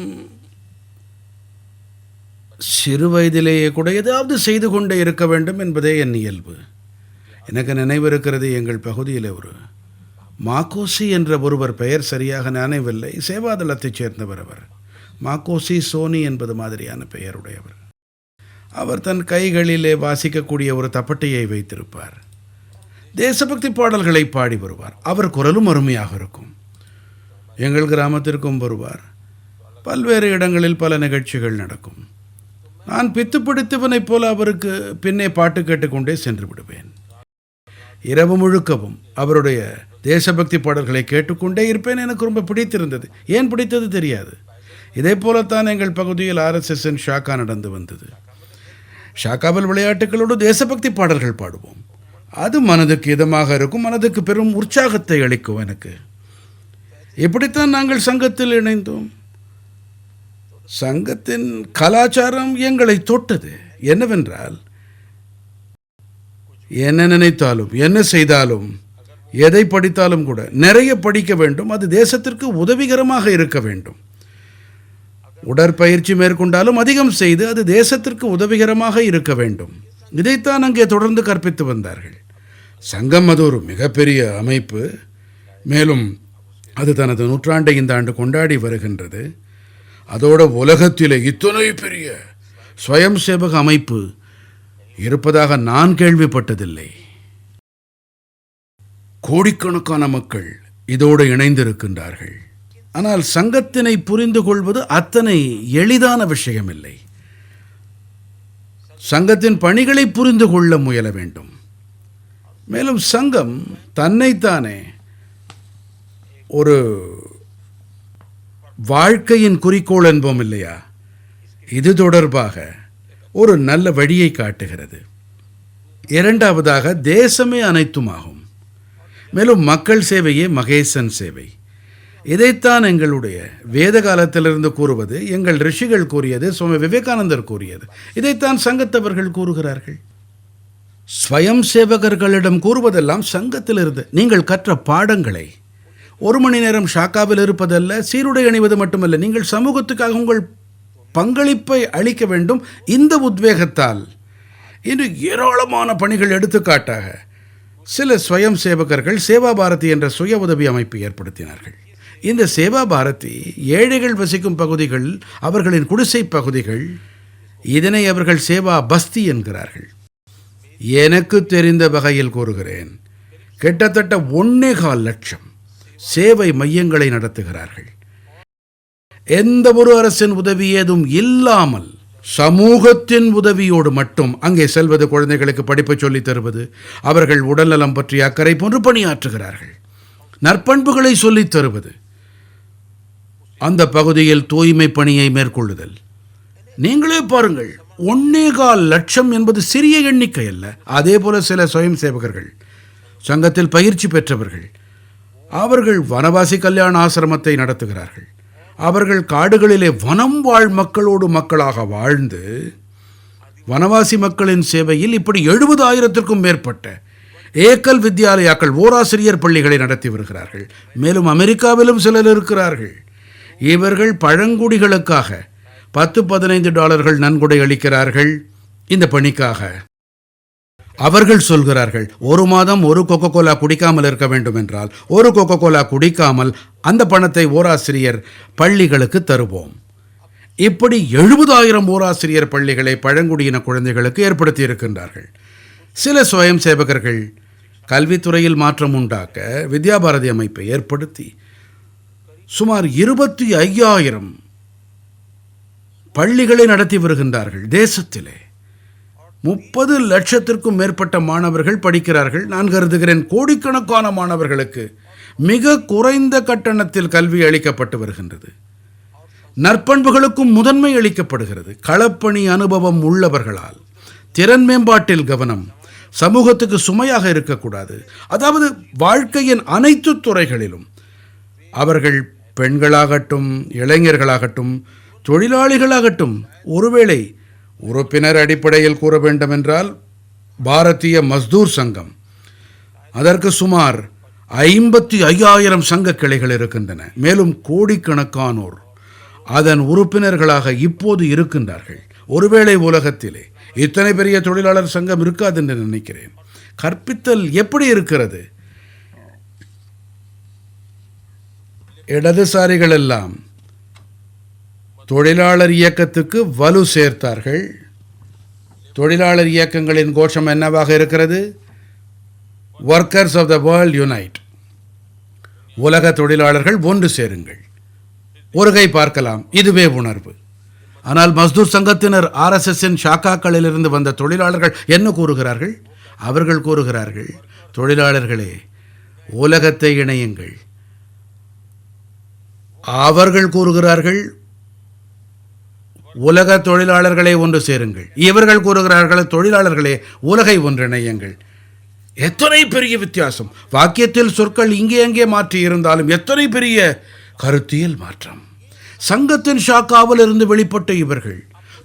சிறு வயதிலேயே கூட ஏதாவது செய்து கொண்டே இருக்க வேண்டும் என்பதே என் இயல்பு. எனக்கு நினைவிருக்கிறது, எங்கள் பகுதியில் ஒரு மாக்கோசி என்ற ஒருவர், பெயர் சரியாக நினைவில்லை, சேவாதளத்தைச் சேர்ந்தவர். அவர் மாக்கோசி சோனி என்பது மாதிரியான பெயருடையவர். அவர் தன் கைகளிலே வாசிக்கக்கூடிய ஒரு தப்பட்டையை வைத்திருப்பார். தேசபக்தி பாடல்களை பாடி வருவார். அவர் குரலும் அருமையாக இருக்கும். எங்கள் கிராமத்திற்கும் வருவார். பல்வேறு இடங்களில் பல நிகழ்ச்சிகள் நடக்கும். நான் பித்து பிடித்தவனைப் போல அவருக்கு பின்னே பாட்டு கேட்டுக்கொண்டே சென்று விடுவேன். இரவு முழுக்கவும் அவருடைய தேசபக்தி பாடல்களை கேட்டுக்கொண்டே இருப்பேன். எனக்கு ரொம்ப பிடித்திருந்தது. ஏன் பிடித்தது தெரியாது. இதே போலத்தான் எங்கள் பகுதியில் RSSன் ஷாக்கா நடந்து வந்தது. ஷாக்காவில் விளையாட்டுகளோடு தேசபக்தி பாடல்கள் பாடுவோம். அது மனதுக்கு இதமாக இருக்கும், மனதுக்கு பெரும் உற்சாகத்தை அளிக்கும் எனக்கு. இப்படித்தான் நாங்கள் சங்கத்தில் இணைந்தோம். சங்கத்தின் கலாச்சாரம் எங்களை தொட்டது. என்னவென்றால், என்ன நினைத்தாலும் என்ன செய்தாலும் எதை படித்தாலும் கூட நிறைய படிக்க வேண்டும். அது தேசத்திற்கு உதவிகரமாக இருக்க வேண்டும். உடற்பயிற்சி மேற்கொண்டாலும் அதிகம் செய்து அது தேசத்திற்கு உதவிகரமாக இருக்க வேண்டும். இதைத்தான் அங்கே தொடர்ந்து கற்பித்து வந்தார்கள். சங்கம் அது ஒரு மிகப்பெரிய அமைப்பு. மேலும் அது தனது நூற்றாண்டை இந்த ஆண்டு கொண்டாடி வருகின்றது. அதோட உலகத்திலே இத்தனை பெரிய ஸ்வயம் சேவக அமைப்பு இருப்பதாக நான் கேள்விப்பட்டதில்லை. கோடிக்கணக்கான மக்கள் இதோடு இணைந்திருக்கின்றார்கள். ஆனால் சங்கத்தினை புரிந்து கொள்வது அத்தனை எளிதான விஷயமில்லை. சங்கத்தின் பணிகளை புரிந்து கொள்ள முயல வேண்டும். மேலும் சங்கம் தன்னைத்தானே ஒரு வாழ்க்கையின் குறிக்கோள் என்போம் இல்லையா, இது தொடர்பாக ஒரு நல்ல வழியை காட்டுகிறது. இரண்டாவதாக, தேசமே அனைத்துமாகும். மேலும் மக்கள் சேவையே மகேசன் சேவை. இதைத்தான் எங்களுடைய வேத காலத்திலிருந்து கூறுவது, எங்கள் ரிஷிகள் கூறியது, சுவாமி விவேகானந்தர் கூறியது. இதைத்தான் சங்கத்தவர்கள் கூறுகிறார்கள். ஸ்வயம் சேவகர்களிடம் கூறுவதெல்லாம் சங்கத்திலிருந்து நீங்கள் கற்ற பாடங்களை, ஒரு மணி நேரம் ஷாக்காவில் இருப்பதல்ல, சீருடை அணிவது மட்டுமல்ல, நீங்கள் சமூகத்துக்காக உங்கள் பங்களிப்பை அளிக்க வேண்டும். இந்த உத்வேகத்தால் இன்று ஏராளமான பணிகள், எடுத்துக்காட்டாக சில ஸ்வயம் சேவகர்கள் சேவா பாரதி என்ற சுய உதவி அமைப்பை ஏற்படுத்தினார்கள். இந்த சேவா பாரதி ஏழைகள் வசிக்கும் பகுதிகள், அவர்களின் குடிசை பகுதிகள், இதனை அவர்கள் சேவா பஸ்தி என்கிறார்கள். எனக்கு தெரிந்த வகையில் கூறுகிறேன், கிட்டத்தட்ட 1.25 லட்சம் சேவை மையங்களை நடத்துகிறார்கள். எந்த ஒரு அரசின் உதவி ஏதும் இல்லாமல் சமூகத்தின் உதவியோடு மட்டும் அங்கே செல்வது, குழந்தைகளுக்கு படிப்பை சொல்லித் தருவது, அவர்கள் உடல்நலம் பற்றிய அக்கறை போன்று பணியாற்றுகிறார்கள். நற்பண்புகளை சொல்லித் தருவது, அந்த பகுதியில் தூய்மை பணியை மேற்கொள்ளுதல். நீங்களே பாருங்கள், 1.25 லட்சம் என்பது சிறிய எண்ணிக்கை அல்ல. அதே போல சில சுயம் சேவகர்கள், சங்கத்தில் பயிற்சி பெற்றவர்கள், அவர்கள் வனவாசி கல்யாண ஆசிரமத்தை நடத்துகிறார்கள். அவர்கள் காடுகளிலே வனம் வாழ் மக்களோடு மக்களாக வாழ்ந்து வனவாசி மக்களின் சேவையில் இப்படி 70,000த்திற்கும் மேற்பட்ட ஏக்கல் வித்யாலயாக்கள், ஓராசிரியர் பள்ளிகளை நடத்தி வருகிறார்கள். மேலும் அமெரிக்காவிலும் சிலர் இருக்கிறார்கள். இவர்கள் பழங்குடிகளுக்காக $10-15 நன்கொடை அளிக்கிறார்கள். இந்த பணிக்காக அவர்கள் சொல்கிறார்கள், ஒரு மாதம் ஒரு கொக்கோ கோலா குடிக்காமல் இருக்க வேண்டும் என்றால், ஒரு கொக்கோ கோலா குடிக்காமல் அந்த பணத்தை ஓராசிரியர் பள்ளிகளுக்கு தருவோம். இப்படி 70,000 ஓராசிரியர் பள்ளிகளை பழங்குடியின குழந்தைகளுக்கு ஏற்படுத்தி இருக்கின்றார்கள். சில சுயம் சேவகர்கள் கல்வித்துறையில் மாற்றம் உண்டாக்க வித்யாபாரதி அமைப்பை ஏற்படுத்தி சுமார் 25,000 பள்ளிகளை நடத்தி வருகின்றார்கள். தேசத்திலே 30 லட்சத்திற்கும் மேற்பட்ட மாணவர்கள் படிக்கிறார்கள். நான் கருதுகிறேன், கோடிக்கணக்கான மாணவர்களுக்கு மிக குறைந்த கட்டணத்தில் கல்வி அளிக்கப்பட்டு வருகின்றது. நற்பண்புகளுக்கும் முதன்மை அளிக்கப்படுகிறது. களப்பணி அனுபவம் உள்ளவர்களால் திறன் மேம்பாட்டில் கவனம், சமூகத்துக்கு சுமையாக இருக்கக்கூடாது. அதாவது வாழ்க்கையின் அனைத்து துறைகளிலும் அவர்கள் பெண்களாகட்டும், இளைஞர்களாகட்டும், தொழிலாளிகளாகட்டும், ஒருவேளை உறுப்பினர் அடிப்படையில் கூற வேண்டுமென்றால் பாரதிய மஸ்தூர் சங்கம், அதற்கு சுமார் 55,000 சங்க கிளைகள் இருக்கின்றன. மேலும் கோடிக்கணக்கானோர் அதன் உறுப்பினர்களாக இப்போது இருக்கின்றார்கள். ஒருவேளை உலகத்திலே இத்தனை பெரிய தொழிலாளர் சங்கம் இருக்காது என்று நினைக்கிறேன். கற்பித்தல் எப்படி இருக்கிறது? இடதுசாரிகள் எல்லாம் தொழிலாளர் இயக்கத்துக்கு வலு சேர்த்தார்கள். தொழிலாளர் இயக்கங்களின் கோஷம் என்னவாக இருக்கிறது? Workers of the world unite. உலக தொழிலாளர்கள் ஒன்று சேருங்கள். ஒரு கை பார்க்கலாம், இதுவே உணர்வு. ஆனால் மஸ்தூர் சங்கத்தினர், RSSன் ஷாக்காக்களிலிருந்து வந்த தொழிலாளர்கள் என்ன கூறுகிறார்கள்? அவர்கள் கூறுகிறார்கள், தொழிலாளர்களே, உலகத்தை இணையுங்கள். அவர்கள் கூறுகிறார்கள், உலக தொழிலாளர்களே ஒன்று சேருங்கள். இவர்கள் கூறுகிறார்கள், தொழிலாளர்களே, உலகை ஒன்றிணையுங்கள். எத்தனை பெரிய வித்தியாசம்! வாக்கியத்தில் சொற்கள் இங்கே அங்கே மாற்றி இருந்தாலும் எத்தனை பெரிய கருத்தியல் மாற்றம்! சங்கத்தின் ஷாக்காவில் இருந்து வெளிப்பட்ட இவர்கள்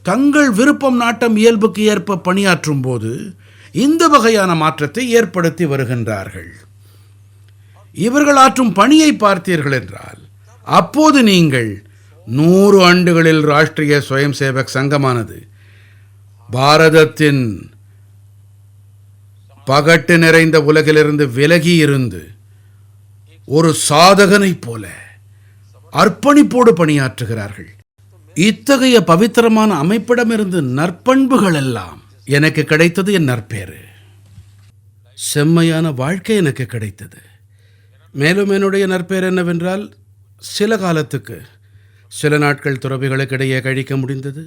தங்கள் விருப்பம், நாட்டம், இயல்புக்கு ஏற்ப பணியாற்றும் போது இந்த வகையான மாற்றத்தை ஏற்படுத்தி வருகின்றார்கள். இவர்கள் ஆற்றும் பணியை பார்த்தீர்கள் என்றால், அப்போது நீங்கள் 100 ஆண்டுகளில் ராஷ்டிரிய ஸ்வயம் சேவக் சங்கமானது பாரதத்தின் பகட்டு நிறைந்த உலகிலிருந்து விலகி இருந்து ஒரு சாதகனைப் போல அர்ப்பணிப்போடு பணியாற்றுகிறார்கள். இத்தகைய பவித்திரமான அமைப்பிடமிருந்து நற்பண்புகள் எல்லாம் எனக்கு கிடைத்தது. என் நற்பேறு, செம்மையான வாழ்க்கை எனக்கு கிடைத்தது. மேலும் என்னுடைய நற்பேர் என்னவென்றால், சில காலத்துக்கு சில நாட்கள் துறவிகளுக்கிடையே கழிக்க முடிந்தது.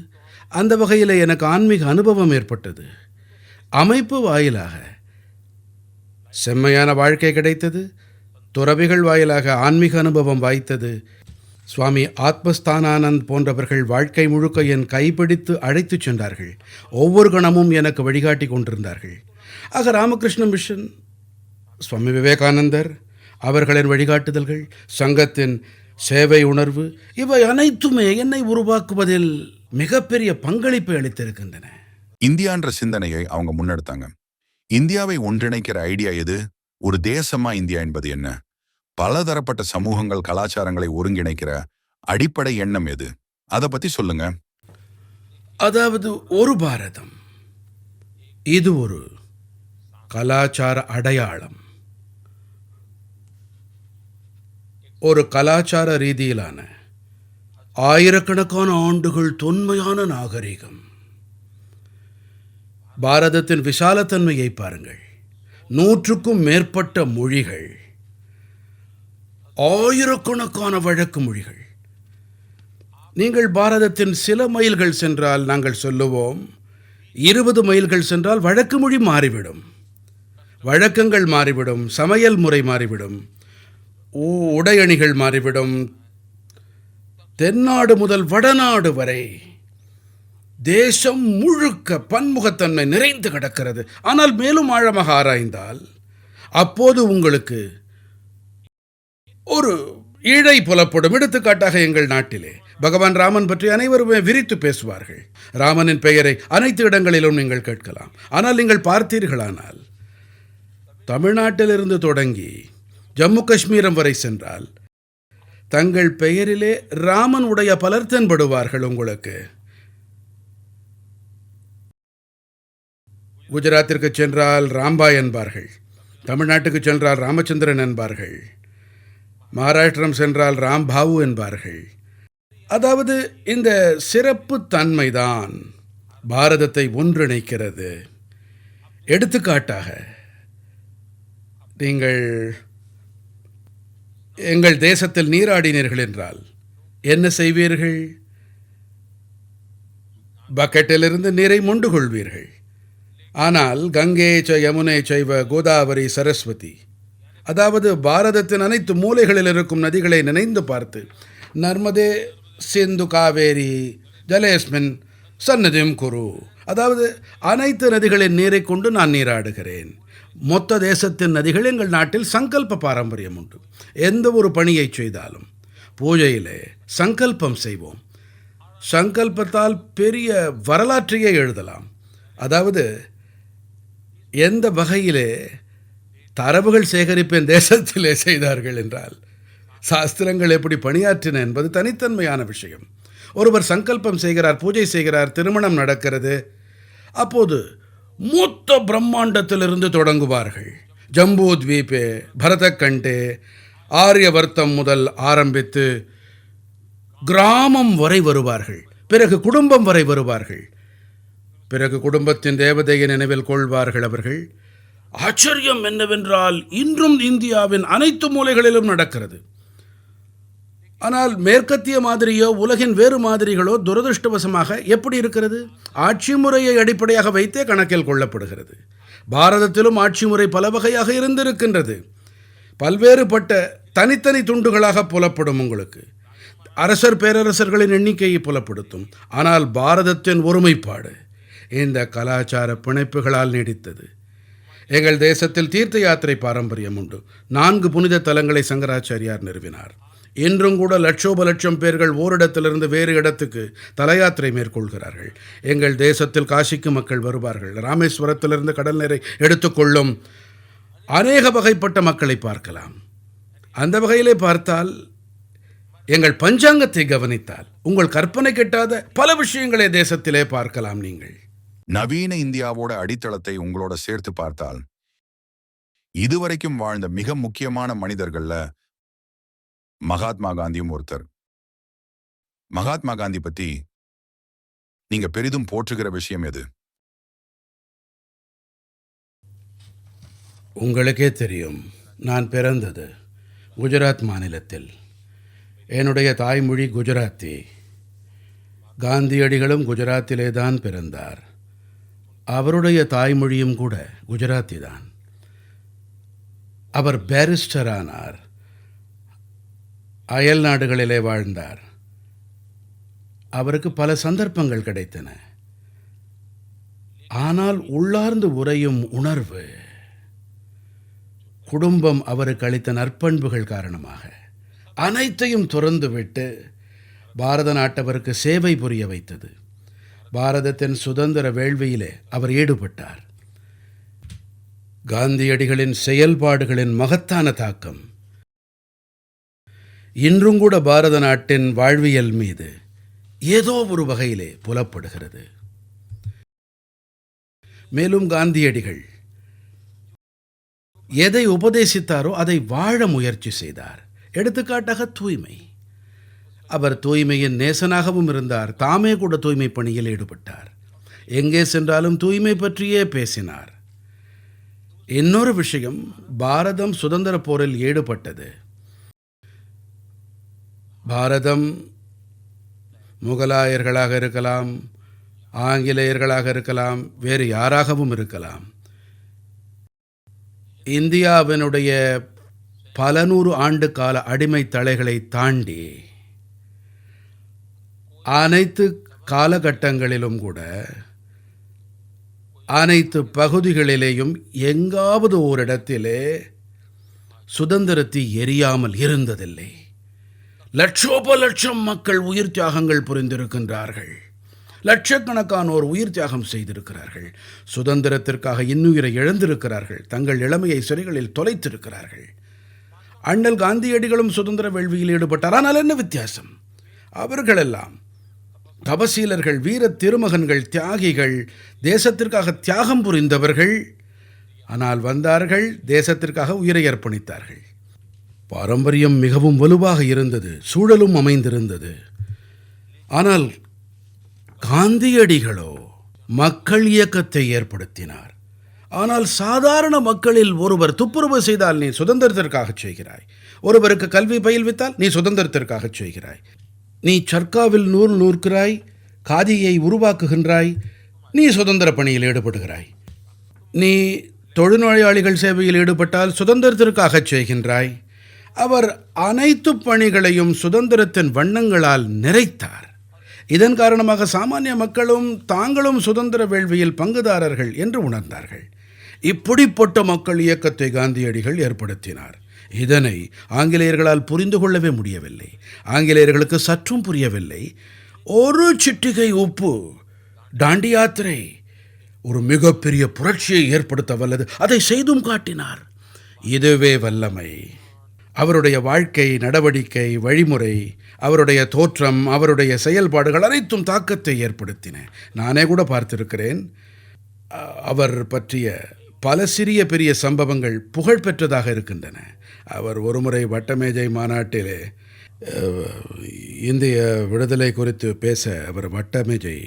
அந்த வகையில் எனக்கு ஆன்மீக அனுபவம் ஏற்பட்டது. அமைப்பு வாயிலாக செம்மையான வாழ்க்கை கிடைத்தது. துறவிகள் வாயிலாக ஆன்மீக அனுபவம் வாய்த்தது. சுவாமி ஆத்மஸ்தானானந்த் போன்றவர்கள் வாழ்க்கை முழுக்க என் கைப்பிடித்து அழைத்துச் சென்றார்கள். ஒவ்வொரு கணமும் எனக்கு வழிகாட்டி கொண்டிருந்தார்கள். ஆக ராமகிருஷ்ண மிஷன், சுவாமி விவேகானந்தர் அவர்களின் வழிகாட்டுதல்கள், சங்கத்தின் சேவை உணர்வு, இவை அனைத்துமே என்னை உருவாக்குவதில் மிகப்பெரிய பங்களிப்பை அளித்திருக்கின்றன. இந்தியான்ற சிந்தனையை அவங்க முன்னெடுத்தாங்க. இந்தியாவை ஒன்றிணைக்கிற ஐடியா எது? ஒரு தேசமா இந்தியா என்பது என்ன? பலதரப்பட்ட சமூகங்கள், கலாச்சாரங்களை ஒருங்கிணைக்கிற அடிப்படை எண்ணம் எது? அதை பத்தி சொல்லுங்க. அதாவது ஒரு பாரதம், இது ஒரு கலாச்சார அடையாளம், ஒரு கலாச்சார ரீதியிலான ஆயிரக்கணக்கான ஆண்டுகள் தொன்மையான நாகரிகம். பாரதத்தின் விசாலத்தன்மையை பாருங்கள். 100க்கும் மேற்பட்ட மொழிகள், ஆயிரக்கணக்கான வழக்கு மொழிகள். நீங்கள் பாரதத்தின் சில மைல்கள் சென்றால், நாங்கள் சொல்லுவோம் 20 மைல்கள் சென்றால் வழக்கு மொழி மாறிவிடும், வழக்கங்கள் மாறிவிடும், சமையல் முறை மாறிவிடும், உடையணிகள் மாறிவிடும். தென்னாடு முதல் வடநாடு வரை தேசம் முழுக்க பன்முகத்தன்மை நிறைந்து கிடக்கிறது. ஆனால் மேலும் ஆழமாக ஆராய்ந்தால் அப்போது உங்களுக்கு ஒரு இழை புலப்படும். எடுத்துக்காட்டாக, எங்கள் நாட்டிலே பகவான் ராமன் பற்றி அனைவருமே விரித்து பேசுவார்கள். ராமனின் பெயரை அனைத்து இடங்களிலும் நீங்கள் கேட்கலாம். ஆனால் நீங்கள் பார்த்தீர்களானால், தமிழ்நாட்டிலிருந்து தொடங்கி ஜம்மு காஷ்மீரம் வரை சென்றால் தங்கள் பெயரிலே ராமன் உடைய பலர் தென்படுவார்கள் உங்களுக்கு. குஜராத்திற்கு சென்றால் ராம்பாய் என்பார்கள், தமிழ்நாட்டுக்கு சென்றால் ராமச்சந்திரன் என்பார்கள், மகாராஷ்டிரம் சென்றால் ராம்பாவு என்பார்கள். அதாவது இந்த சிறப்பு தன்மைதான் பாரதத்தை ஒன்றிணைக்கிறது. எடுத்துக்காட்டாக, நீங்கள் எங்கள் தேசத்தில் நீராடினீர்கள் என்றால் என்ன செய்வீர்கள்? பக்கெட்டிலிருந்து நீரை மொண்டு கொள்வீர்கள். ஆனால் கங்கை ச யமுனை சைவ கோதாவரி சரஸ்வதி, அதாவது பாரதத்தின் அனைத்து மூலைகளில் இருக்கும் நதிகளை நினைந்து பார்த்து, நர்மதே சிந்து காவேரி ஜலேஸ்மின் சன்னதிம் குரு, அதாவது அனைத்து நதிகளின் நீரை கொண்டு நான் நீராடுகிறேன். மொத்த தேசத்தின் நதிகள் எங்கள் நாட்டில் சங்கல்ப பாரம்பரியம் உண்டு. எந்த ஒரு பணியை செய்தாலும் பூஜையிலே சங்கல்பம் செய்வோம். சங்கல்பத்தால் பெரிய வரலாற்றையே எழுதலாம். அதாவது எந்த வகையிலே தரவுகள் சேகரிப்பின் தேசத்திலே செய்தார்கள் என்றால், சாஸ்திரங்கள் எப்படி பணியாற்றின என்பது தனித்தன்மையான விஷயம். ஒருவர் சங்கல்பம் செய்கிறார், பூஜை செய்கிறார், திருமணம் நடக்கிறது. அப்போது மொத்த பிரம்மாண்டத்திலிருந்து தொடங்குவார்கள். ஜம்பூ துவீபே, பரதக்கண்டே, ஆரியவர்த்தம் முதல் ஆரம்பித்து கிராமம் வரை வருவார்கள். பிறகு குடும்பம் வரை வருவார்கள். பிறகு குடும்பத்தின் தேவதையை நினைவில் கொள்வார்கள் அவர்கள். ஆச்சரியம் என்னவென்றால், இன்றும் இந்தியாவின் அனைத்து மூலைகளிலும் நடக்கிறது. ஆனால் மேற்கத்திய மாதிரியோ உலகின் வேறு மாதிரிகளோ துரதிருஷ்டவசமாக எப்படி இருக்கிறது? ஆட்சி முறையை அடிப்படையாக வைத்தே கணக்கில் கொள்ளப்படுகிறது. பாரதத்திலும் ஆட்சி முறை பல வகையாக இருந்திருக்கின்றது. பல்வேறுபட்ட தனித்தனி துண்டுகளாக புலப்படும். உங்களுக்கு அரசர் பேரரசர்களின் எண்ணிக்கையை புலப்படுத்தும். ஆனால் பாரதத்தின் ஒருமைப்பாடு இந்த கலாச்சார பிணைப்புகளால் நீடித்தது. எங்கள் தேசத்தில் தீர்த்த யாத்திரை பாரம்பரியம் உண்டு. 4 புனித தலங்களை சங்கராச்சாரியார் நிறுவினார். இன்றும் கூட லட்சோப லட்சம் பேர்கள் ஓரிடத்திலிருந்து வேறு இடத்துக்கு தல யாத்திரை மேற்கொள்கிறார்கள். எங்கள் தேசத்தில் காசிக்கு மக்கள் வருவார்கள். ராமேஸ்வரத்திலிருந்து கடல் நீரை எடுத்துக்கொள்ளும் அநேக வகைப்பட்ட மக்களை பார்க்கலாம். அந்த வகையிலே பார்த்தால், எங்கள் பஞ்சாங்கத்தை கவனித்தால் உங்கள் கற்பனை கெட்டாத பல விஷயங்களை தேசத்திலே பார்க்கலாம். நீங்கள் நவீன இந்தியாவோட அடித்தளத்தை உங்களோட சேர்த்து பார்த்தால், இதுவரைக்கும் வாழ்ந்த மிக முக்கியமான மனிதர்கள்ல மகாத்மா காந்தியும் ஒருத்தர். மகாத்மா காந்தி பத்தி நீங்க பெரிதும் போற்றுகிற விஷயம் எது? உங்களுக்கே தெரியும், நான் பிறந்தது குஜராத் மாநிலத்தில். என்னுடைய தாய்மொழி குஜராத்தி. காந்தியடிகளும் குஜராத்திலே தான் பிறந்தார். அவருடைய தாய்மொழியும் கூட குஜராத்தி தான். அவர் பேரிஸ்டர் ஆனார். அயல் நாடுகளிலே வாழ்ந்தார். அவருக்கு பல சந்தர்ப்பங்கள் கிடைத்தன. ஆனால் உள்ளார்ந்து உறையும் உணர்வு, குடும்பம் அவருக்கு அளித்த நற்பண்புகள் காரணமாக அனைத்தையும் துறந்துவிட்டு பாரத நாட்டவருக்கு சேவை புரிய வைத்தது. பாரதத்தின் சுதந்திர வேள்வியிலே அவர் ஈடுபட்டார். காந்தியடிகளின் செயல்பாடுகளின் மகத்தான தாக்கம் இன்றும் கூட பாரத நாட்டின் வாழ்வியல் மீது ஏதோ ஒரு வகையிலே புலப்படுகிறது. மேலும் காந்தியடிகள் எதை உபதேசித்தாரோ அதை வாழ முயற்சி செய்தார். எடுத்துக்காட்டாக தூய்மை. அவர் தூய்மையின் நேசனாகவும் இருந்தார். தாமே கூட தூய்மை பணியில் ஈடுபட்டார். எங்கே சென்றாலும் தூய்மை பற்றியே பேசினார். இன்னொரு விஷயம், பாரதம் சுதந்திர போரில் ஈடுபட்டது. பாரதம் முகலாயர்களாக இருக்கலாம், ஆங்கிலேயர்களாக இருக்கலாம், வேறு யாராகவும் இருக்கலாம். இந்தியாவினுடைய பல நூறு ஆண்டு கால அடிமை தலைகளை தாண்டி அனைத்து காலகட்டங்களிலும் கூட அனைத்து பகுதிகளிலேயும் எங்காவது ஓரிடத்திலே சுதந்திரத்தை எரியாமல் இருந்ததில்லை. லட்சோப லட்சம் மக்கள் உயிர் தியாகங்கள் புரிந்திருக்கின்றார்கள். லட்சக்கணக்கானோர் உயிர் தியாகம் செய்திருக்கிறார்கள். சுதந்திரத்திற்காக இன்னுயிரை இழந்திருக்கிறார்கள். தங்கள் இளமையை சிறைகளில் தொலைத்திருக்கிறார்கள். அண்ணல் காந்தியடிகளும் சுதந்திர வேள்வியில் ஈடுபட்டார். ஆனால் என்ன வித்தியாசம்? அவர்களெல்லாம் தபசீலர்கள், வீர திருமகன்கள், தியாகிகள், தேசத்திற்காக தியாகம் புரிந்தவர்கள். ஆனால் வந்தார்கள், தேசத்திற்காக உயிரை அர்ப்பணித்தார்கள். பாரம்பரியம் மிகவும் வலுவாக இருந்தது, சூழலும் அமைந்திருந்தது. ஆனால் காந்தியடிகளோ மக்கள் இயக்கத்தை ஏற்படுத்தினார். ஆனால் சாதாரண மக்களில் ஒருவர் துப்புரவு செய்தால் நீ சுதந்திரத்திற்காக செய்கிறாய், ஒருவருக்கு கல்வி பயில்வித்தால் நீ சுதந்திரத்திற்காக செய்கிறாய், நீ சர்க்காவில் நூல் நூற்கிறாய், காதியை உருவாக்குகின்றாய், நீ சுதந்திர பணியில் ஈடுபடுகிறாய், நீ தொழுநோயாளிகள் சேவையில் ஈடுபட்டால் சுதந்திரத்திற்காக செய்கின்றாய். அவர் அனைத்து பணிகளையும் சுதந்திரத்தின் வண்ணங்களால் நிறைத்தார். இதன் காரணமாக சாமானிய மக்களும் தாங்களும் சுதந்திர வேள்வியில் பங்குதாரர்கள் என்று உணர்ந்தார்கள். இப்படிப்பட்ட மக்கள் இயக்கத்தை காந்தியடிகள் ஏற்படுத்தினார். இதனை ஆங்கிலேயர்களால் புரிந்து கொள்ளவே முடியவில்லை. ஆங்கிலேயர்களுக்கு சற்றும் புரியவில்லை. ஒரு சிட்டிகை உப்பு, டாண்டி யாத்திரை ஒரு மிகப்பெரிய புரட்சியை ஏற்படுத்த வல்லது. அதை செய்தும் காட்டினார். இதுவே வல்லமை. அவருடைய வாழ்க்கை, நடவடிக்கை, வழிமுறை, அவருடைய தோற்றம், அவருடைய செயல்பாடுகள் அனைத்தும் தாக்கத்தை ஏற்படுத்தின. நானே கூட பார்த்திருக்கிறேன். அவர் பற்றிய பல சிறிய பெரிய சம்பவங்கள் புகழ்பெற்றதாக இருக்கின்றன. அவர் ஒருமுறை வட்டமேஜை மாநாட்டிலே இந்திய விடுதலை குறித்து பேச அவர் வட்டமேஜை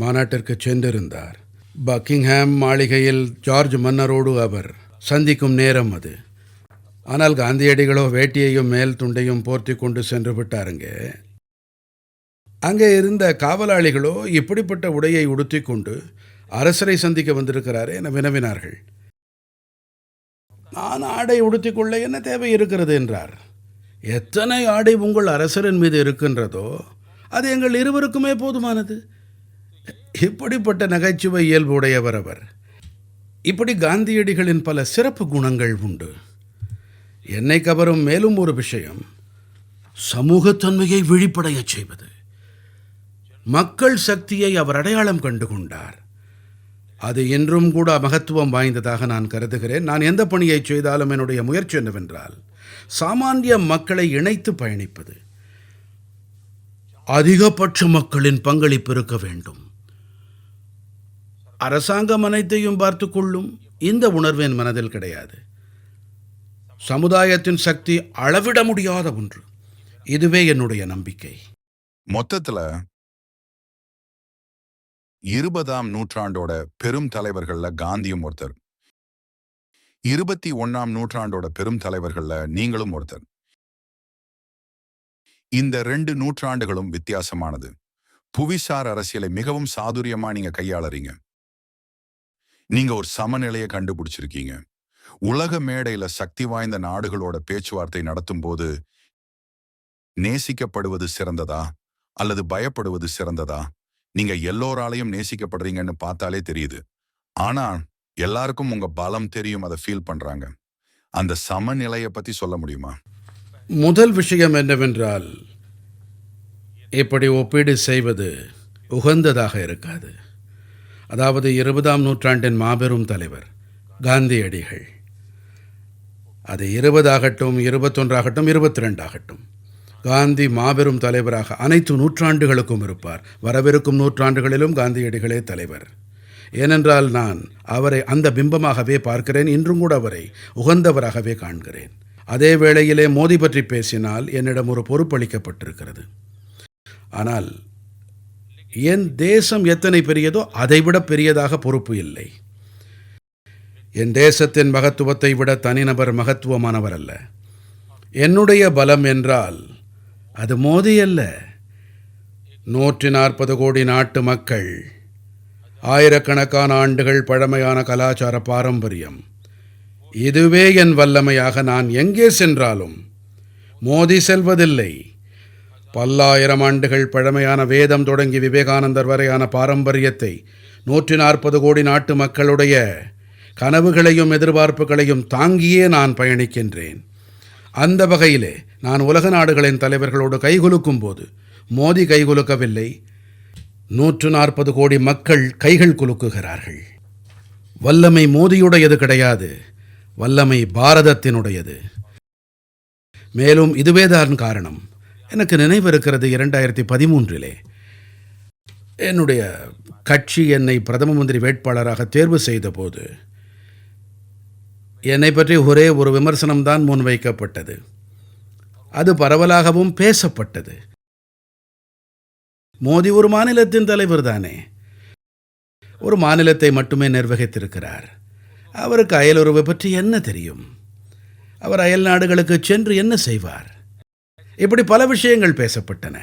மாநாட்டிற்கு சென்றிருந்தார். பக்கிங்ஹாம் மாளிகையில் ஜார்ஜ் மன்னரோடு அவர் சந்திக்கும் நேரம் அது. ஆனால் காந்தியடிகளோ வேட்டியையும் மேல் துண்டையும் போர்த்தி கொண்டு சென்று விட்டாருங்க. அங்கே இருந்த காவலாளிகளோ இப்படிப்பட்ட உடையை உடுத்தி கொண்டு அரசரை சந்திக்க வந்திருக்கிறாரே என வினவினார்கள். நான் ஆடை உடுத்திக்கொள்ள என்ன தேவை இருக்கிறது என்றார். எத்தனை ஆடை உங்கள் அரசரின் மீது இருக்கின்றதோ அது எங்கள் இருவருக்குமே போதுமானது. இப்படிப்பட்ட நகைச்சுவை இயல்பு உடையவர் அவர். இப்படி காந்தியடிகளின் பல சிறப்பு குணங்கள் உண்டு. என்னை கவரும் மேலும் ஒரு விஷயம், சமூகத்தன்மையை விழிப்படையச் செய்வது. மக்கள் சக்தியை அவர் அடையாளம் கண்டு கொண்டார். அது இன்றும் கூட மகத்துவம் வாய்ந்ததாக நான் கருதுகிறேன். நான் எந்த பணியை செய்தாலும் என்னுடைய முயற்சி என்னவென்றால் சாமானிய மக்களை இணைத்து பயணிப்பது. அதிகபட்ச மக்களின் பங்களிப்பு இருக்க வேண்டும். அரசாங்கம் அனைத்தையும் பார்த்து கொள்ளும் இந்த உணர்வு என் மனதில் கிடையாது. சமுதாயத்தின் சக்தி அளவிட முடியாத ஒன்று. இதுவே என்னுடைய நம்பிக்கை. மொத்தத்துல 20ஆம் நூற்றாண்டோட பெரும் தலைவர்கள்ல காந்தியும் ஒருத்தர். 21ஆம் நூற்றாண்டோட பெரும் தலைவர்கள்ல நீங்களும் ஒருத்தர். இந்த 2 நூற்றாண்டுகளும் வித்தியாசமானது. புவிசார் அரசியலை மிகவும் சாதுரியமா நீங்க கையாளறீங்க. நீங்க ஒரு சமநிலையை கண்டுபிடிச்சிருக்கீங்க. உலக மேடையில சக்தி வாய்ந்த நாடுகளோட பேச்சுவார்த்தை நடத்தும் போது நேசிக்கப்படுவது சிறந்ததா அல்லது பயப்படுவது சிறந்ததா? நீங்க எல்லோராலையும் நேசிக்கப்படுறீங்கன்னு பார்த்தாலே தெரியுது. ஆனா எல்லாருக்கும் உங்க பலம் தெரியும், அதை ஃபீல் பண்றாங்க. அந்த சமநிலையை பத்தி சொல்ல முடியுமா? முதல் விஷயம் என்னவென்றால், இப்படி ஒப்பீடு செய்வது உகந்ததாக இருக்காது. அதாவது 20ஆம் நூற்றாண்டின் மாபெரும் தலைவர் காந்தியடிகள், அது 20 ஆகட்டும், 21 ஆகட்டும், 22 ஆகட்டும், காந்தி மாபெரும் தலைவராக அனைத்து நூற்றாண்டுகளுக்கும் இருப்பார். வரவிருக்கும் நூற்றாண்டுகளிலும் காந்தியடிகளே தலைவர். ஏனென்றால் நான் அவரை அந்த பிம்பமாகவே பார்க்கிறேன். இன்றும் கூட அவரை உகந்தவராகவே காண்கிறேன். அதே வேளையிலே மோடி பற்றி பேசினால் என்னிடம் ஒரு பொறுப்பளிக்கப்பட்டிருக்கிறது. ஆனால் என் தேசம் எத்தனை பெரியதோ அதைவிட பெரியதாக பொறுப்பு இல்லை. என் தேசத்தின் மகத்துவத்தை விட தனிநபர் மகத்துவமானவர் அல்ல. என்னுடைய பலம் என்றால் அது மோடி அல்ல, 140 கோடி நாட்டு மக்கள், ஆயிரக்கணக்கான ஆண்டுகள் பழமையான கலாச்சார பாரம்பரியம். இதுவே என் வல்லமையாக நான் எங்கே சென்றாலும் மோதி செல்வதில்லை. பல்லாயிரம் ஆண்டுகள் பழமையான வேதம் தொடங்கி விவேகானந்தர் வரையான பாரம்பரியத்தை 140 கோடி நாட்டு மக்களுடைய கனவுகளையும் எதிர்பார்ப்புகளையும் தாங்கியே நான் பயணிக்கின்றேன். அந்த வகையிலே நான் உலக நாடுகளின் தலைவர்களோடு கைகுலுக்கும் போது மோடி கைகுலுக்கவில்லை, 140 கோடி மக்கள் கைகள் குலுக்குகிறார்கள். வல்லமை மோடியுடையது கிடையாது, வல்லமை பாரதத்தினுடையது. மேலும் இதுவேதான் காரணம். எனக்கு நினைவிருக்கிறது, 2013 என்னுடைய கட்சி என்னை பிரதம மந்திரி வேட்பாளராக தேர்வு செய்த போது என்னை பற்றி ஒரே ஒரு விமர்சனம்தான் முன்வைக்கப்பட்டது. அது பரவலாகவும் பேசப்பட்டது. மோடி ஒரு மாநிலத்தின் தலைவர் தானே, ஒரு மாநிலத்தை மட்டுமே நிர்வகித்திருக்கிறார். அவருக்கு அயலுறவு பற்றி என்ன தெரியும்? அவர் அயல் நாடுகளுக்கு சென்று என்ன செய்வார்? இப்படி பல விஷயங்கள் பேசப்பட்டன.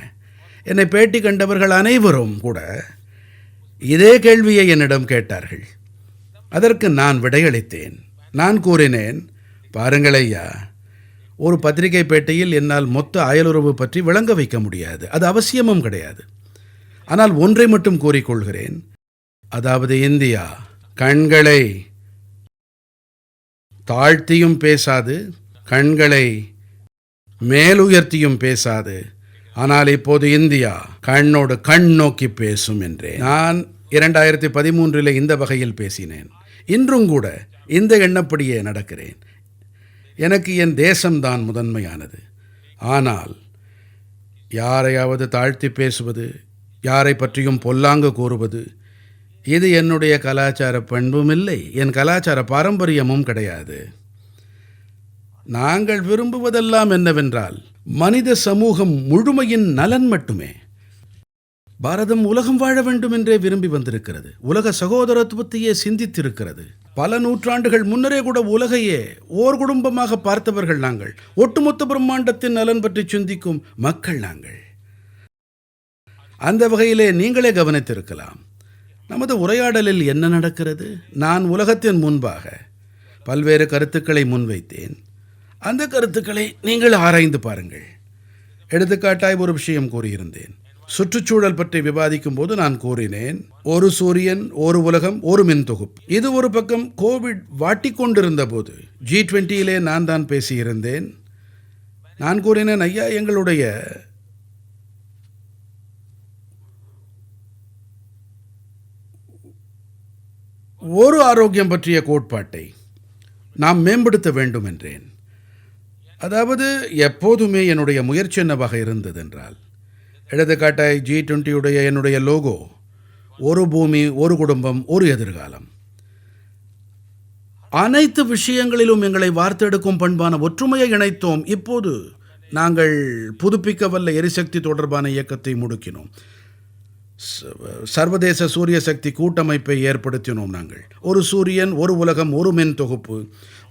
என்னை பேட்டி கண்டவர்கள் அனைவரும் கூட இதே கேள்வியை என்னிடம் கேட்டார்கள். அதற்கு நான் விடையளித்தேன். நான் கூறினேன், பாருங்கள் ஐயா, ஒரு பத்திரிகை பேட்டியில் என்னால் மொத்த அயலுறவு பற்றி விளங்க வைக்க முடியாது, அது அவசியமும் கிடையாது. ஆனால் ஒன்றை மட்டும் கூறிக்கொள்கிறேன், அதாவது இந்தியா கண்களை தாழ்த்தியும் பேசாது, கண்களை மேலுயர்த்தியும் பேசாது. ஆனால் இப்போது இந்தியா கண்ணோடு கண் நோக்கி பேசும் என்றேன். நான் 2013 இந்த வகையில் பேசினேன். இன்றும் கூட இந்த எண்ணப்படியே நடக்கிறேன். எனக்கு என் தேசம்தான் முதன்மையானது. ஆனால் யாரையாவது தாழ்த்தி பேசுவது, யாரை பற்றியும் பொல்லாங்கு கூறுவது, இது என்னுடைய கலாச்சார பண்பும் இல்லை, என் கலாச்சார பாரம்பரியமும் கிடையாது. நாங்கள் விரும்புவதெல்லாம் என்னவென்றால் மனித சமூகம் முழுமையின் நலன் மட்டுமே. பாரதம் உலகம் வாழ வேண்டும் என்றே விரும்பி வந்திருக்கிறது. உலக சகோதரத்துவத்தையே சிந்தித்திருக்கிறது. பல நூற்றாண்டுகள் முன்னரே கூட உலகையே ஓர் குடும்பமாக பார்த்தவர்கள் நாங்கள். ஒட்டுமொத்த பிரம்மாண்டத்தின் நலன் பற்றி சிந்திக்கும் மக்கள் நாங்கள். அந்த வகையிலே நீங்களே கவனித்திருக்கலாம், நமது உரையாடலில் என்ன நடக்கிறது. நான் உலகத்தின் முன்பாக பல்வேறு கருத்துக்களை முன்வைத்தேன். அந்த கருத்துக்களை நீங்கள் ஆராய்ந்து பாருங்கள். எடுத்துக்காட்டாய் ஒரு விஷயம் கூறியிருந்தேன். சுற்றுச்சூழல் பற்றி விவாதிக்கும் போது நான் கூறினேன், ஒரு சூரியன், ஒரு உலகம், ஒரு மின் தொகுப்பு. இது ஒரு பக்கம் கோவிட் வாட்டிக்கொண்டிருந்த போது G20 நான் தான் பேசியிருந்தேன். நான் கூறினேன், ஐயா, எங்களுடைய ஒரு ஆரோக்கியம் பற்றிய கோட்பாட்டை நாம் மேம்படுத்த வேண்டும் என்றேன். அதாவது எப்போதுமே என்னுடைய முயற்சி என்னவாக இருந்ததென்றால், எடுத்துக்காட்டாய் G20 என்னுடைய லோகோ ஒரு பூமி, ஒரு குடும்பம், ஒரு எதிர்காலம். அனைத்து விஷயங்களிலும் எங்களை வார்த்தெடுக்கும் பண்பான ஒற்றுமையை இணைத்தோம். இப்போது நாங்கள் புதுப்பிக்க வல்ல எரிசக்தி தொடர்பான இயக்கத்தை முடுக்கினோம். சர்வதேச சூரிய சக்தி கூட்டமைப்பை ஏற்படுத்தினோம் நாங்கள். ஒரு சூரியன், ஒரு உலகம், ஒரு மின் தொகுப்பு.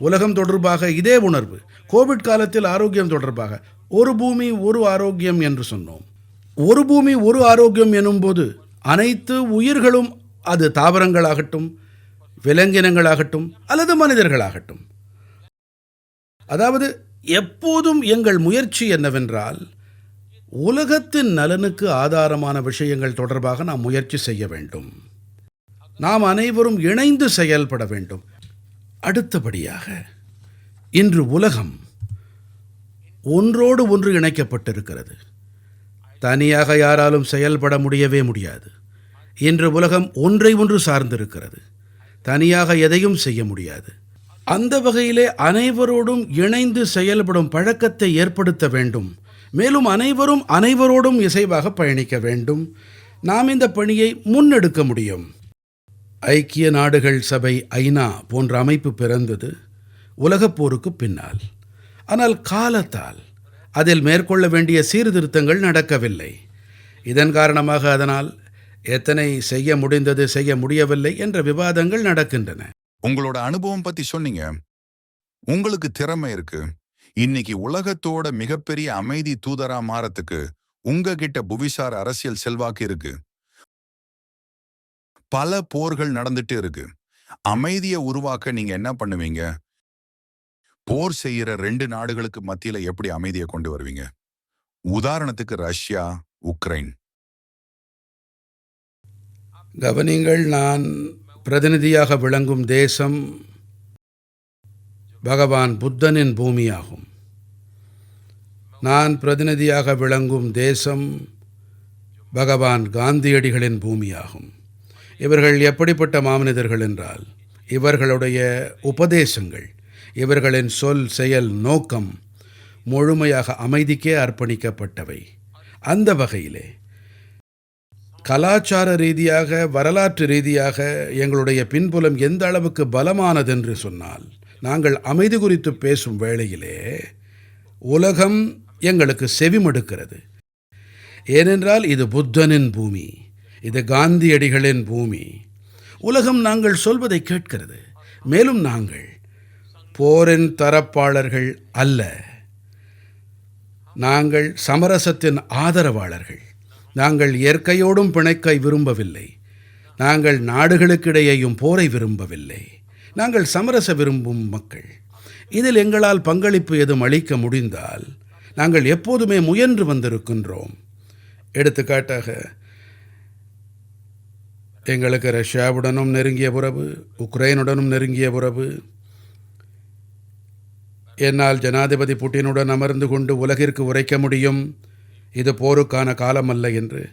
உலகம் தொடர்பாக இதே உணர்வு. கோவிட் காலத்தில் ஆரோக்கியம் தொடர்பாக ஒரு பூமி ஒரு ஆரோக்கியம் என்று சொன்னோம். ஒரு பூமி ஒரு ஆரோக்கியம் எனும்போது அனைத்து உயிர்களும், அது தாவரங்களாகட்டும், விலங்கினங்களாகட்டும் அல்லது மனிதர்களாகட்டும், அதாவது எப்போதும் எங்கள் முயற்சி என்னவென்றால் உலகத்தின் நலனுக்கு ஆதாரமான விஷயங்கள் தொடர்பாக நாம் முயற்சி செய்ய வேண்டும். நாம் அனைவரும் இணைந்து செயல்பட வேண்டும். அடுத்தபடியாக இன்று உலகம் ஒன்றோடு ஒன்று இணைக்கப்பட்டிருக்கிறது. தனியாக யாராலும் செயல்பட முடியவே முடியாது. இன்று உலகம் ஒன்றை ஒன்று சார்ந்திருக்கிறது. தனியாக எதையும் செய்ய முடியாது. அந்த வகையிலே அனைவரோடும் இணைந்து செயல்படும் பழக்கத்தை ஏற்படுத்த வேண்டும். மேலும் அனைவரும் அனைவரோடும் இசைவாக பயணிக்க வேண்டும். நாம் இந்த பணியை முன்னெடுக்க முடியும். ஐக்கிய நாடுகள் சபை, ஐநா போன்ற அமைப்பு பிறந்தது உலகப் போருக்கு பின்னால். ஆனால் காலத்தால் அதில் மேற்கொள்ள வேண்டிய சீர்திருத்தங்கள் நடக்கவில்லை. இதன் காரணமாக அதனால் எத்தனை செய்ய முடிந்தது, செய்ய முடியவில்லை என்ற விவாதங்கள் நடக்கின்றன. உங்களோட அனுபவம் பத்தி சொன்னீங்க. உங்களுக்கு திறமை இருக்கு. இன்னைக்கு உலகத்தோட மிகப்பெரிய அமைதி தூதரா மாறத்துக்கு உங்ககிட்ட புவிசார் அரசியல் செல்வாக்கு இருக்கு. பல போர்கள் நடந்துட்டு இருக்கு. அமைதியை உருவாக்க நீங்க என்ன பண்ணுவீங்க? போர் செய்யற 2 நாடுகளுக்கு மத்தியில எப்படி அமைதியை கொண்டு வருவீங்க? உதாரணத்துக்கு ரஷ்யா, உக்ரைன். கவனிங்கள், நான் பிரதிநிதியாக விளங்கும் தேசம் பகவான் புத்தனின் பூமியாகும். நான் பிரதிநிதியாக விளங்கும் தேசம் பகவான் காந்தியடிகளின் பூமியாகும். இவர்கள் எப்படிப்பட்ட மாமனிதர்கள் என்றால், இவர்களுடைய உபதேசங்கள், இவர்களின் சொல், செயல், நோக்கம் முழுமையாக அமைதிக்கே அர்ப்பணிக்கப்பட்டவை. அந்த வகையிலே கலாச்சார ரீதியாக, வரலாற்று ரீதியாக எங்களுடைய பின்புலம் எந்த அளவுக்கு பலமானதென்று சொன்னால், நாங்கள் அமைதி குறித்து பேசும் வேளையிலே உலகம் எங்களுக்கு செவிமடுக்கிறது. ஏனென்றால் இது புத்தனின் பூமி, இது காந்தியடிகளின் பூமி. உலகம் நாங்கள் சொல்வதை கேட்கிறது. மேலும் நாங்கள் போரின் தரப்பாளர்கள் அல்ல, நாங்கள் சமரசத்தின் ஆதரவாளர்கள். நாங்கள் இயற்கையோடும் பிணைக்க விரும்பவில்லை. நாங்கள் நாடுகளுக்கிடையேயும் போரை விரும்பவில்லை. நாங்கள் சமரச விரும்பும் மக்கள். இதில் எங்களால் பங்களிப்பு எதுவும் அளிக்க முடிந்தால் நாங்கள் எப்போதுமே முயன்று வந்திருக்கின்றோம். எடுத்துக்காட்டாக, எங்களுக்கு ரஷ்யாவுடனும் நெருங்கிய உறவு, உக்ரைனுடனும் நெருங்கிய உறவு. என்னால் ஜனாதிபதி புட்டினுடன் அமர்ந்து கொண்டு உலகிற்கு உரைக்க முடியும், இது போருக்கான காலமல்ல என்று.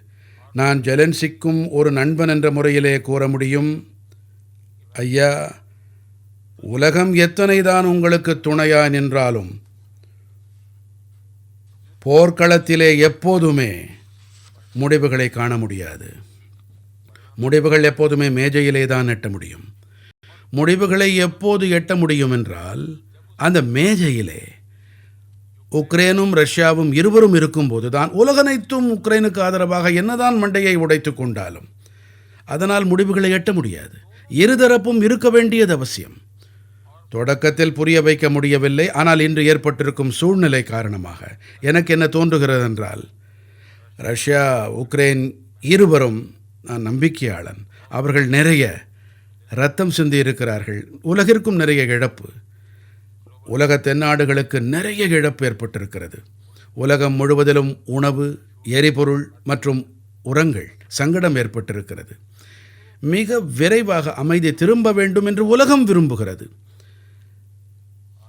நான் ஜெலன்ஸ்கிக்கும் ஒரு நண்பன் என்ற முறையிலே கூற முடியும், ஐயா, உலகம் எத்தனைதான் உங்களுக்கு துணையாய் நின்றாலும் போர்க்களத்திலே எப்போதுமே முடிவுகளை காண முடியாது. முடிவுகள் எப்போதுமே மேஜையிலே தான் எட்ட முடியும். முடிவுகளை எப்போது எட்ட முடியும் என்றால், அந்த மேஜையிலே உக்ரைனும் ரஷ்யாவும் இருவரும் இருக்கும்போது தான். உலகனைத்தும் உக்ரைனுக்கு ஆதரவாக என்னதான் மண்டையை உடைத்து கொண்டாலும் அதனால் முடிவுகளை எட்ட முடியாது. இருதரப்பும் இருக்க வேண்டியது அவசியம். தொடக்கத்தில் புரிய வைக்க முடியவில்லை. ஆனால் இன்று ஏற்பட்டிருக்கும் சூழ்நிலை காரணமாக எனக்கு என்ன தோன்றுகிறது என்றால், ரஷ்யா, உக்ரைன் இருவரும், நான் நம்பிக்கையாளன், அவர்கள் நிறைய இரத்தம் சிந்தி இருக்கிறார்கள். உலகிற்கும் நிறைய இழப்பு, உலக தென்னாடுகளுக்கு நிறைய இழப்பு ஏற்பட்டிருக்கிறது. உலகம் முழுவதிலும் உணவு, எரிபொருள் மற்றும் உரங்கள் சங்கடம் ஏற்பட்டிருக்கிறது. மிக விரைவாக அமைதி திரும்ப வேண்டும் என்று உலகம் விரும்புகிறது.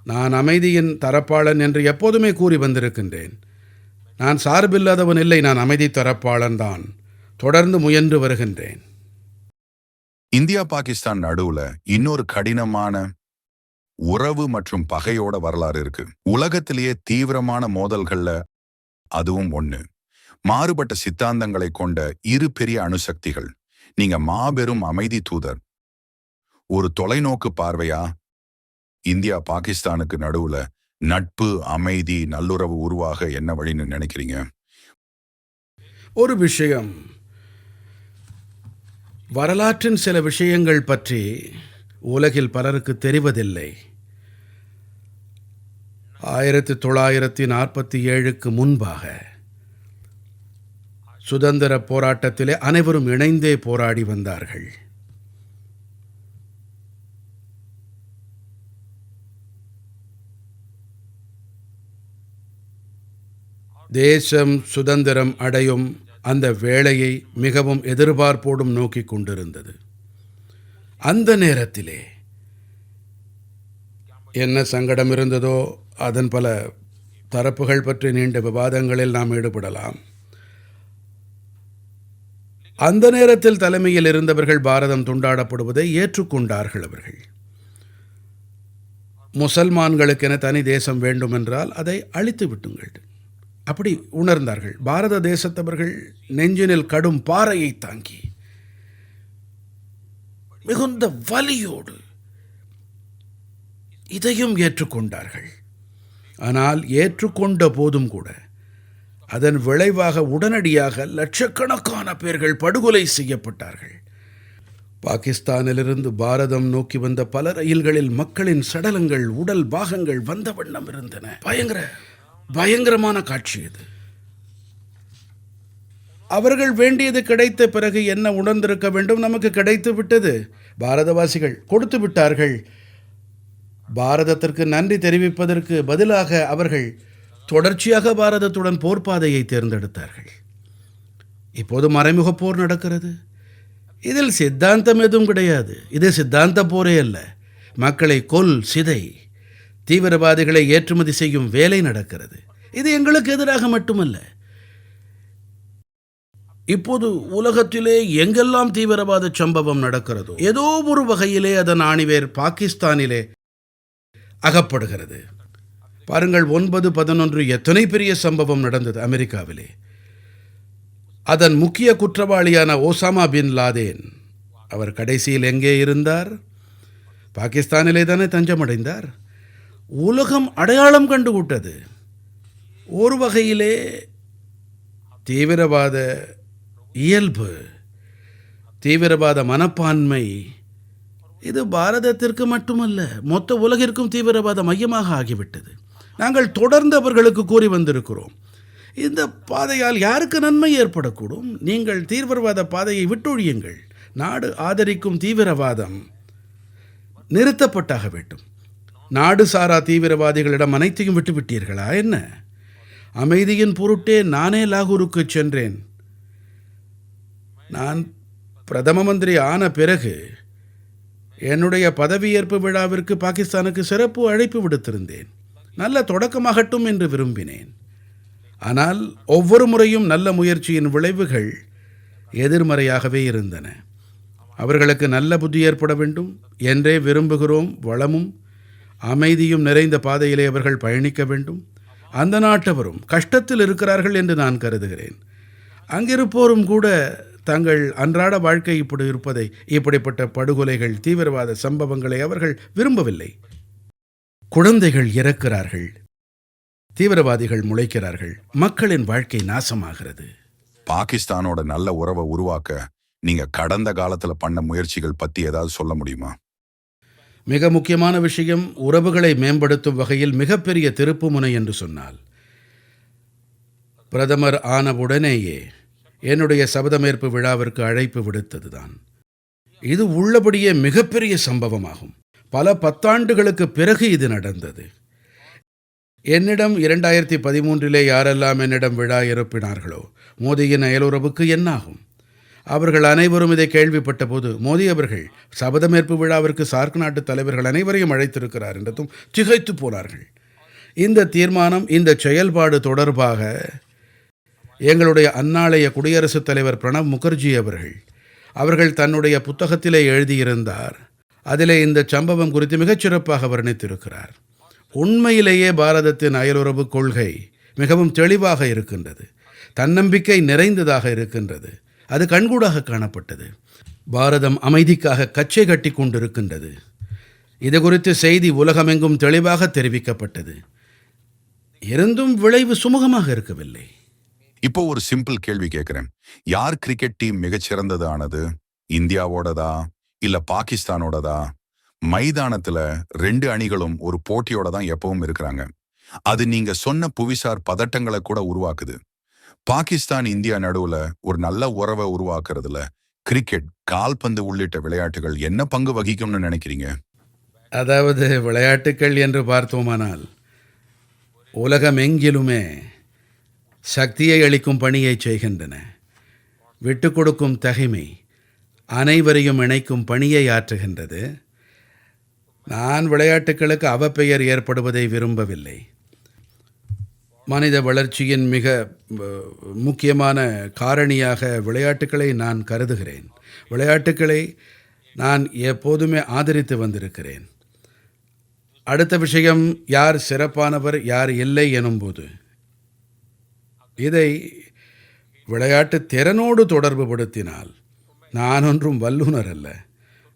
நான் அமைதியின் தரப்பாளன் என்று எப்போதுமே கூறி வந்திருக்கின்றேன். நான் சார்பில்லாதவன் இல்லை, நான் அமைதி தரப்பாளன் தான். தொடர்ந்து முயன்று வருகின்றேன். இந்தியா பாகிஸ்தான் நடுவுல இன்னொரு கடினமான உறவு மற்றும் பகையோட வரலாறு இருக்கு. உலகத்திலேயே தீவிரமான மோதல்கள்ல அதுவும் ஒண்ணு. மாறுபட்ட சித்தாந்தங்களை கொண்ட 2 பெரிய அணுசக்திகள். நீங்க மாபெரும் அமைதி தூதர். ஒரு தொலைநோக்கு பார்வையா இந்தியா பாகிஸ்தானுக்கு நடுவுல நட்பு, அமைதி, நல்லுறவு உருவாக என்ன வழின்னு நினைக்கிறீங்க? ஒரு விஷயம் வரலாற்றின் சில விஷயங்கள் பற்றி உலகில் பலருக்கு தெரிவதில்லை. 1947க்கு முன்பாக சுதந்திரப் போராட்டத்திலே அனைவரும் இணைந்தே போராடி வந்தார்கள். தேசம் சுதந்திரம் அடையும் அந்த வேளையை மிகவும் எதிர்பார்ப்போடும் நோக்கிக் கொண்டிருந்தது. அந்த நேரத்திலே என்ன சங்கடம் இருந்ததோ அதன் பல தரப்புகள் பற்றி நீண்ட விவாதங்களில் நாம் ஈடுபடலாம். அந்த நேரத்தில் தலைமையில் இருந்தவர்கள் பாரதம் துண்டாடப்படுவதை ஏற்றுக்கொண்டார்கள். அவர்கள் முசல்மான்களுக்கென தனி தேசம் வேண்டுமென்றால் அதை அழித்து விட்டுங்கள், அப்படி உணர்ந்தார்கள். பாரத தேசத்தவர்கள் நெஞ்சினில் கடும் பாறையை தாங்கி மிகுந்த வலியோடு இதையும் ஏற்றுக்கொண்டார்கள். ஆனால் ஏற்றுக்கொண்ட போதும் கூட அதன் விளைவாக உடனடியாக லட்சக்கணக்கான பேர்கள் படுகொலை செய்யப்பட்டார்கள். பாகிஸ்தானிலிருந்து பாரதம் நோக்கி வந்த பல ரயில்களில் மக்களின் சடலங்கள், உடல் பாகங்கள் வந்த வண்ணம் இருந்தன. பயங்கரமான காட்சி இது. அவர்கள் வேண்டியது கிடைத்த பிறகு என்ன உணர்ந்திருக்க வேண்டும்? நமக்கு கிடைத்து விட்டது, பாரதவாசிகள் கொடுத்து விட்டார்கள். பாரதத்திற்கு நன்றி தெரிவிப்பதற்கு பதிலாக அவர்கள் தொடர்ச்சியாக பாரதத்துடன் போர்ப்பாதையை தேர்ந்தெடுத்தார்கள். இப்போது மறைமுக போர் நடக்கிறது. இதில் சித்தாந்தம் எதுவும் கிடையாது. இது சித்தாந்த போரே அல்ல. மக்களை கொல், சிதை, தீவிரவாதிகளை ஏற்றுமதி செய்யும் வேலை நடக்கிறது. இது எங்களுக்கு எதிராக மட்டுமல்ல. இப்போது உலகத்திலே எங்கெல்லாம் தீவிரவாத சம்பவம் நடக்கிறதோ ஏதோ ஒரு வகையிலே அதன் ஆணிவேர் பாகிஸ்தானிலே அகப்படுகிறது. பாருங்கள், 9/11 எத்தனை பெரிய சம்பவம் நடந்தது அமெரிக்காவிலே. அதன் முக்கிய குற்றவாளியான ஓசாமா பின் லாதேன், அவர் கடைசியில் எங்கே இருந்தார்? பாகிஸ்தானிலே தானே தஞ்சமடைந்தார். உலகம் அடையாளம் கண்டுவிட்டது. ஒரு வகையிலே தீவிரவாத இயல்பு, தீவிரவாத மனப்பான்மை இது பாரதத்திற்கு மட்டுமல்ல, மொத்த உலகிற்கும் தீவிரவாத மையமாக ஆகிவிட்டது. நாங்கள் தொடர்ந்து அவர்களுக்கு கூறி வந்திருக்கிறோம், இந்த பாதையால் யாருக்கு நன்மை ஏற்படக்கூடும்? நீங்கள் தீவிரவாத பாதையை விட்டொழியுங்கள். நாடு ஆதரிக்கும் தீவிரவாதம் நிறுத்தப்பட்டாக வேண்டும். நாடு சாரா தீவிரவாதிகளிடம் அனைத்தையும் விட்டுவிட்டீர்களா என்ன? அமைதியின் பொருட்டே நானே லாகூருக்கு சென்றேன். நான் பிரதம மந்திரி ஆன பிறகு என்னுடைய பதவியேற்பு விழாவிற்கு பாகிஸ்தானுக்கு சிறப்பு அழைப்பு விடுத்திருந்தேன். நல்ல தொடக்கமாகட்டும் என்று விரும்பினேன். ஆனால் ஒவ்வொரு முறையும் நல்ல முயற்சியின் விளைவுகள் எதிர்மறையாகவே இருந்தன. அவர்களுக்கு நல்ல புத்தி ஏற்பட வேண்டும் என்றே விரும்புகிறோம். வளமும் அமைதியும் நிறைந்த பாதையிலே அவர்கள் பயணிக்க வேண்டும். அந்த நாட்டவரும் கஷ்டத்தில் இருக்கிறார்கள் என்று நான் கருதுகிறேன். அங்கிருப்போரும் கூட தங்கள் அன்றாட வாழ்க்கை இப்படி இருப்பதை, இப்படிப்பட்ட படுகொலைகள், தீவிரவாத சம்பவங்களை அவர்கள் விரும்பவில்லை. குழந்தைகள் இறக்கிறார்கள், தீவிரவாதிகள் முளைக்கிறார்கள், மக்களின் வாழ்க்கை நாசமாகிறது. பாகிஸ்தானோட நல்ல உறவை உருவாக்க நீங்க கடந்த காலத்துல பண்ண முயற்சிகள் பத்தி ஏதாவது சொல்ல முடியுமா? மிக முக்கியமான விஷயம், உறவுகளை மேம்படுத்தும் வகையில் மிகப்பெரிய திருப்புமுனை என்று சொன்னால், பிரதமர் ஆனவுடனேயே என்னுடைய சபதமேற்பு விழாவிற்கு அழைப்பு விடுத்ததுதான். இது உள்ளபடியே மிகப்பெரிய சம்பவமாகும். பல பத்தாண்டுகளுக்கு பிறகு இது நடந்தது. என்னிடம் 2013 யாரெல்லாம் என்னிடம் விழா இருப்பினார்களோ, மோடியின் அயலுறவுக்கு என்னாகும்? அவர்கள் அனைவரும் இதை கேள்விப்பட்ட போது, மோடி அவர்கள் சபதமேற்பு விழாவிற்கு சார்க் நாட்டு தலைவர்கள் அனைவரையும் அழைத்திருக்கிறார் என்றதும் திகைத்து போனார்கள். இந்த தீர்மானம், இந்த செயல்பாடு தொடர்பாக எங்களுடைய அந்நாளைய குடியரசுத் தலைவர் பிரணப் முகர்ஜி அவர்கள் தன்னுடைய புத்தகத்திலே எழுதியிருந்தார். அதிலே இந்த சம்பவம் குறித்து மிகச்சிறப்பாக வர்ணித்திருக்கிறார். உண்மையிலேயே பாரதத்தின் அயலுறவு கொள்கை மிகவும் தெளிவாக இருக்கின்றது, தன்னம்பிக்கை நிறைந்ததாக இருக்கின்றது. அது கண்கூடாக காணப்பட்டது. பாரதம் அமைதிக்காக கச்சை கட்டி கொண்டிருக்கின்றது. இது குறித்து செய்தி உலகமெங்கும் தெளிவாக தெரிவிக்கப்பட்டது. இருந்தும் விளைவு சுமூகமாக இருக்கவில்லை. இப்போ ஒரு சிம்பிள் கேள்வி கேட்கிறேன். யார் கிரிக்கெட் டீம் மிகச்சிறந்தது ஆனது? இந்தியாவோடதா இல்ல பாகிஸ்தானோடதா? மைதானத்துல ரெண்டு அணிகளும் ஒரு போட்டியோட தான் எப்பவும் இருக்கிறாங்க. அது நீங்க சொன்ன புவிசார் பதட்டங்களை கூட உருவாக்குது. பாகிஸ்தான் இந்தியா நடுவுல ஒரு நல்ல உறவை உருவாக்குறதுல கிரிக்கெட், கால்பந்து உள்ளிட்ட விளையாட்டுகள் என்ன பங்கு வகிக்கும்னு நினைக்கிறீங்க? அதாவது விளையாட்டுக்கள் என்று பார்த்தோமானால் உலகமெங்கிலுமே சக்தியை அளிக்கும் பணியை செய்கின்றன. விட்டு கொடுக்கும் தகைமை அனைவரையும் இணைக்கும் பணியை ஆற்றுகின்றது. நான் விளையாட்டுகளுக்கு அவப்பெயர் ஏற்படுவதை விரும்பவில்லை. மனித வளர்ச்சியின் மிக முக்கியமான காரணியாக விளையாட்டுக்களை நான் கருதுகிறேன். விளையாட்டுக்களை நான் எப்போதுமே ஆதரித்து வந்திருக்கிறேன். அடுத்த விஷயம், யார் சிறப்பானவர் யார் இல்லை எனும்போது இதை விளையாட்டு திறனோடு தொடர்பு படுத்தினால் நான் ஒன்றும் வல்லுனர் அல்ல.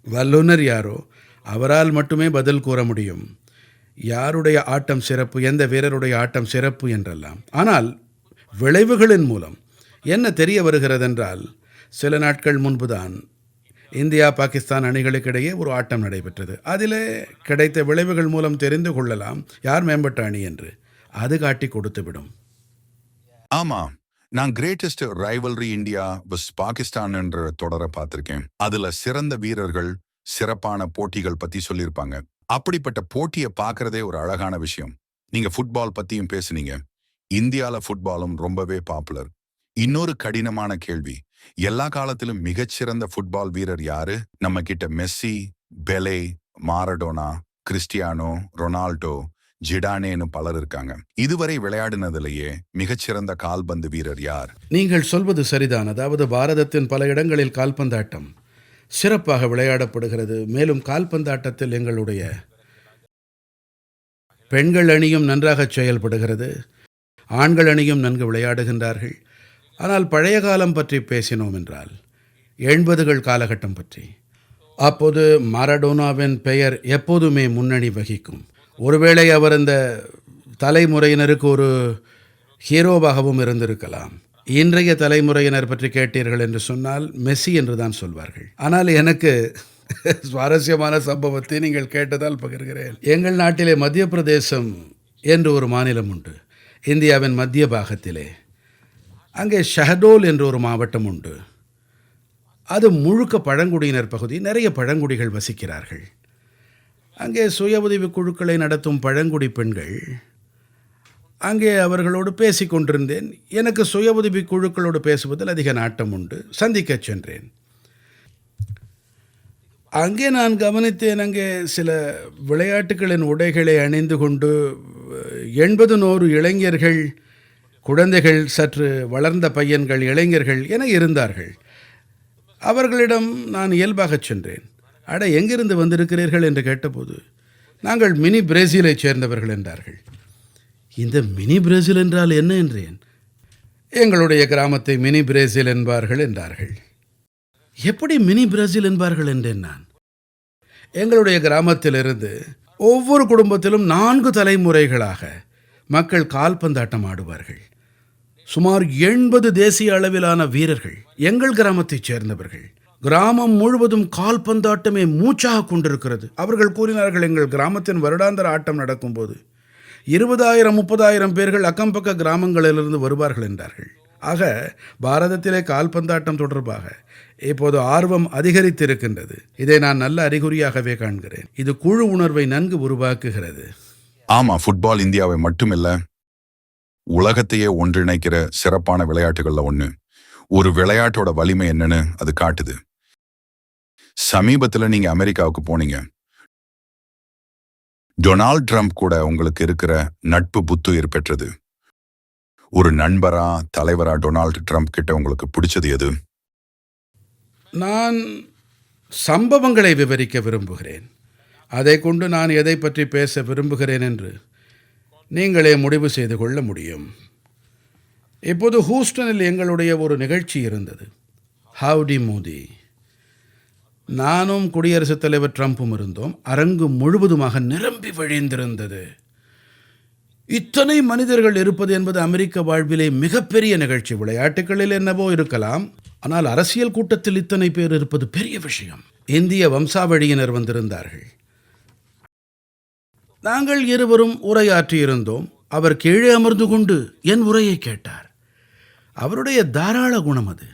வல்லுனர் யாரோ அவரால் மட்டுமே பதில் கூற முடியும். யாருடைய ஆட்டம் சிறப்பு, எந்த வீரருடைய ஆட்டம் சிறப்பு என்றெல்லாம். ஆனால் விளைவுகளின் மூலம் என்ன தெரிய வருகிறதென்றால், சில நாட்கள் முன்புதான் இந்தியா பாகிஸ்தான் அணிகளுக்கிடையே ஒரு ஆட்டம் நடைபெற்றது. அதிலே கிடைத்த விளைவுகள் மூலம் தெரிந்து கொள்ளலாம் யார் மேம்பட்ட அணி என்று. அது காட்டி கொடுத்துவிடும். ஆமா, நான் கிரேட்டஸ்ட் ரைவல்ரி இந்தியா வஸ் பாகிஸ்தான் என்ற தொடரை பார்த்திருக்கேன். அதுல சிறந்த வீரர்கள், சிறப்பான போட்டிகள் பத்தி சொல்லியிருப்பாங்க. அப்படிப்பட்ட போட்டியை பார்க்கறதே ஒரு அழகான விஷயம். நீங்க ஃபுட்பால் பத்தியும் பேசுனீங்க. இந்தியால ஃபுட்பாலும் ரொம்பவே பாப்புலர். இன்னொரு கடினமான கேள்வி, எல்லா காலத்திலும் மிகச்சிறந்த ஃபுட்பால் வீரர் யாரு? நம்ம கிட்ட மெஸ்ஸி, பெலே, மாரடோனா, கிறிஸ்டியானோ ரொனால்டோ, ஜிடானேன்னு பலர் இருக்காங்க. இதுவரை விளையாடினதிலேயே மிகச்சிறந்த கால்பந்து வீரர் யார்? நீங்கள் சொல்வது சரிதான். அதாவது பாரதத்தின் பல இடங்களில் கால்பந்தாட்டம் சிறப்பாக விளையாடப்படுகிறது. மேலும் கால்பந்தாட்டத்தில் எங்களுடைய பெண்கள் அணியும் நன்றாக செயல்படுகிறது. ஆண்கள் அணியும் நன்கு விளையாடுகின்றார்கள். ஆனால் பழைய காலம் பற்றி பேசினோம் என்றால் 80கள் காலகட்டம் பற்றி, அப்போது மாரடோனாவின் பெயர் எப்போதுமே முன்னணி வகிக்கும். ஒருவேளை அவர் இந்த தலைமுறையினருக்கு ஒரு ஹீரோவாகவும் இருந்திருக்கலாம். இன்றைய தலைமுறையினர் பற்றி கேட்டீர்கள் என்று சொன்னால் மெஸ்ஸி என்று தான் சொல்வார்கள். ஆனால் எனக்கு சுவாரஸ்யமான சம்பவத்தை நீங்கள் கேட்டதால் பகிர்கிறேன். எங்கள் நாட்டிலே மத்திய பிரதேசம் என்று ஒரு மாநிலம் உண்டு. இந்தியாவின் மத்திய பாகத்திலே. அங்கே ஷஹடோல் என்ற ஒரு மாவட்டம் உண்டு. அது முழுக்க பழங்குடியினர் பகுதி. நிறைய பழங்குடிகள் வசிக்கிறார்கள். அங்கே சுய உதவிக் குழுக்களை நடத்தும் பழங்குடி பெண்கள், அங்கே அவர்களோடு பேசிக் கொண்டிருந்தேன். எனக்கு சுய உதவிக் குழுக்களோடு பேசுவதில் அதிக நாட்டம் உண்டு. சந்திக்கச் சென்றேன். அங்கே நான் கவனித்தேன், அங்கே சில விளையாட்டுகளின் உடைகளை அணிந்து கொண்டு 80-100 இளைஞர்கள், குழந்தைகள், சற்று வளர்ந்த பையன்கள், இளைஞர்கள் என இருந்தார்கள். அவர்களிடம் நான் இயல்பாகச் சென்றேன். அட, எங்கிருந்து வந்திருக்கிறீர்கள் என்று கேட்டபோது, நாங்கள் மினி பிரேசிலைச் சேர்ந்தவர்கள் என்றார்கள். இந்த மினி பிரேசில் என்றால் என்ன என்றேன். எங்களுடைய கிராமத்தை மினி பிரேசில் என்பார்கள் என்றார்கள். எப்படி மினி பிரேசில் என்பார்கள் என்றேன் நான். எங்களுடைய கிராமத்திலிருந்து ஒவ்வொரு குடும்பத்திலும் 4 தலைமுறைகளாக மக்கள் கால்பந்தாட்டம் ஆடுவார்கள். சுமார் 80 தேசிய அளவிலான வீரர்கள் எங்கள் கிராமத்தைச் சேர்ந்தவர்கள். கிராமம் முழுவதும் கால்பந்தாட்டமே மூச்சாக கொண்டிருக்கிறது. அவர்கள் கூறினார்கள், எங்கள் கிராமத்தின் வருடாந்திர ஆட்டம் நடக்கும்போது 20,000-30,000 பேர்கள் அக்கம்பக்க கிராமங்களிலிருந்து வருவார்கள் என்றார்கள். ஆக பாரதத்திலே கால்பந்தாட்டம் தொடர்பாக இப்போது ஆர்வம் அதிகரித்திருக்கின்றது. இதை நான் நல்ல அறிகுறியாகவே காண்கிறேன். இது குழு உணர்வை நன்கு உருவாக்குகிறது. ஆமா, ஃபுட்பால் இந்தியாவை மட்டுமில்ல, உலகத்தையே ஒன்றிணைக்கிற சிறப்பான விளையாட்டுகள்ல ஒண்ணு. ஒரு விளையாட்டோட வலிமை என்னன்னு அது காட்டுது. சமீபத்துல நீங்க அமெரிக்காவுக்கு போனீங்க. டொனால்ட் ட்ரம்ப் கூட உங்களுக்கு இருக்கிற நட்பு புத்துயிர் பெற்றது. ஒரு நண்பரா, தலைவரா டொனால்ட் ட்ரம்ப் கிட்ட உங்களுக்கு பிடிச்சது எது? நான் சம்பவங்களை விவரிக்க விரும்புகிறேன். அதை கொண்டு நான் எதை பற்றி பேச விரும்புகிறேன் என்று நீங்களே முடிவு செய்து கொள்ள முடியும். இப்போது ஹூஸ்டனில் எங்களுடைய ஒரு நிகழ்ச்சி இருந்தது, ஹவுடி மோடி. நானும் குடியரசுத் தலைவர் ட்ரம்ப்பும் இருந்தோம். அரங்கு முழுவதுமாக நிரம்பி வழிந்திருந்தது. இத்தனை மனிதர்கள் இருப்பது என்பது அமெரிக்க வாழ்விலே மிகப்பெரிய நிகழ்ச்சி. விளையாட்டுகளில் என்னவோ இருக்கலாம், ஆனால் அரசியல் கூட்டத்தில் இத்தனை பேர் இருப்பது பெரிய விஷயம். இந்திய வம்சாவழியினர் வந்திருந்தார்கள். நாங்கள் இருவரும் உரையாற்றியிருந்தோம். அவர் கீழே அமர்ந்து கொண்டு என் உரையை கேட்டார். அவருடைய தாராள குணம் அது.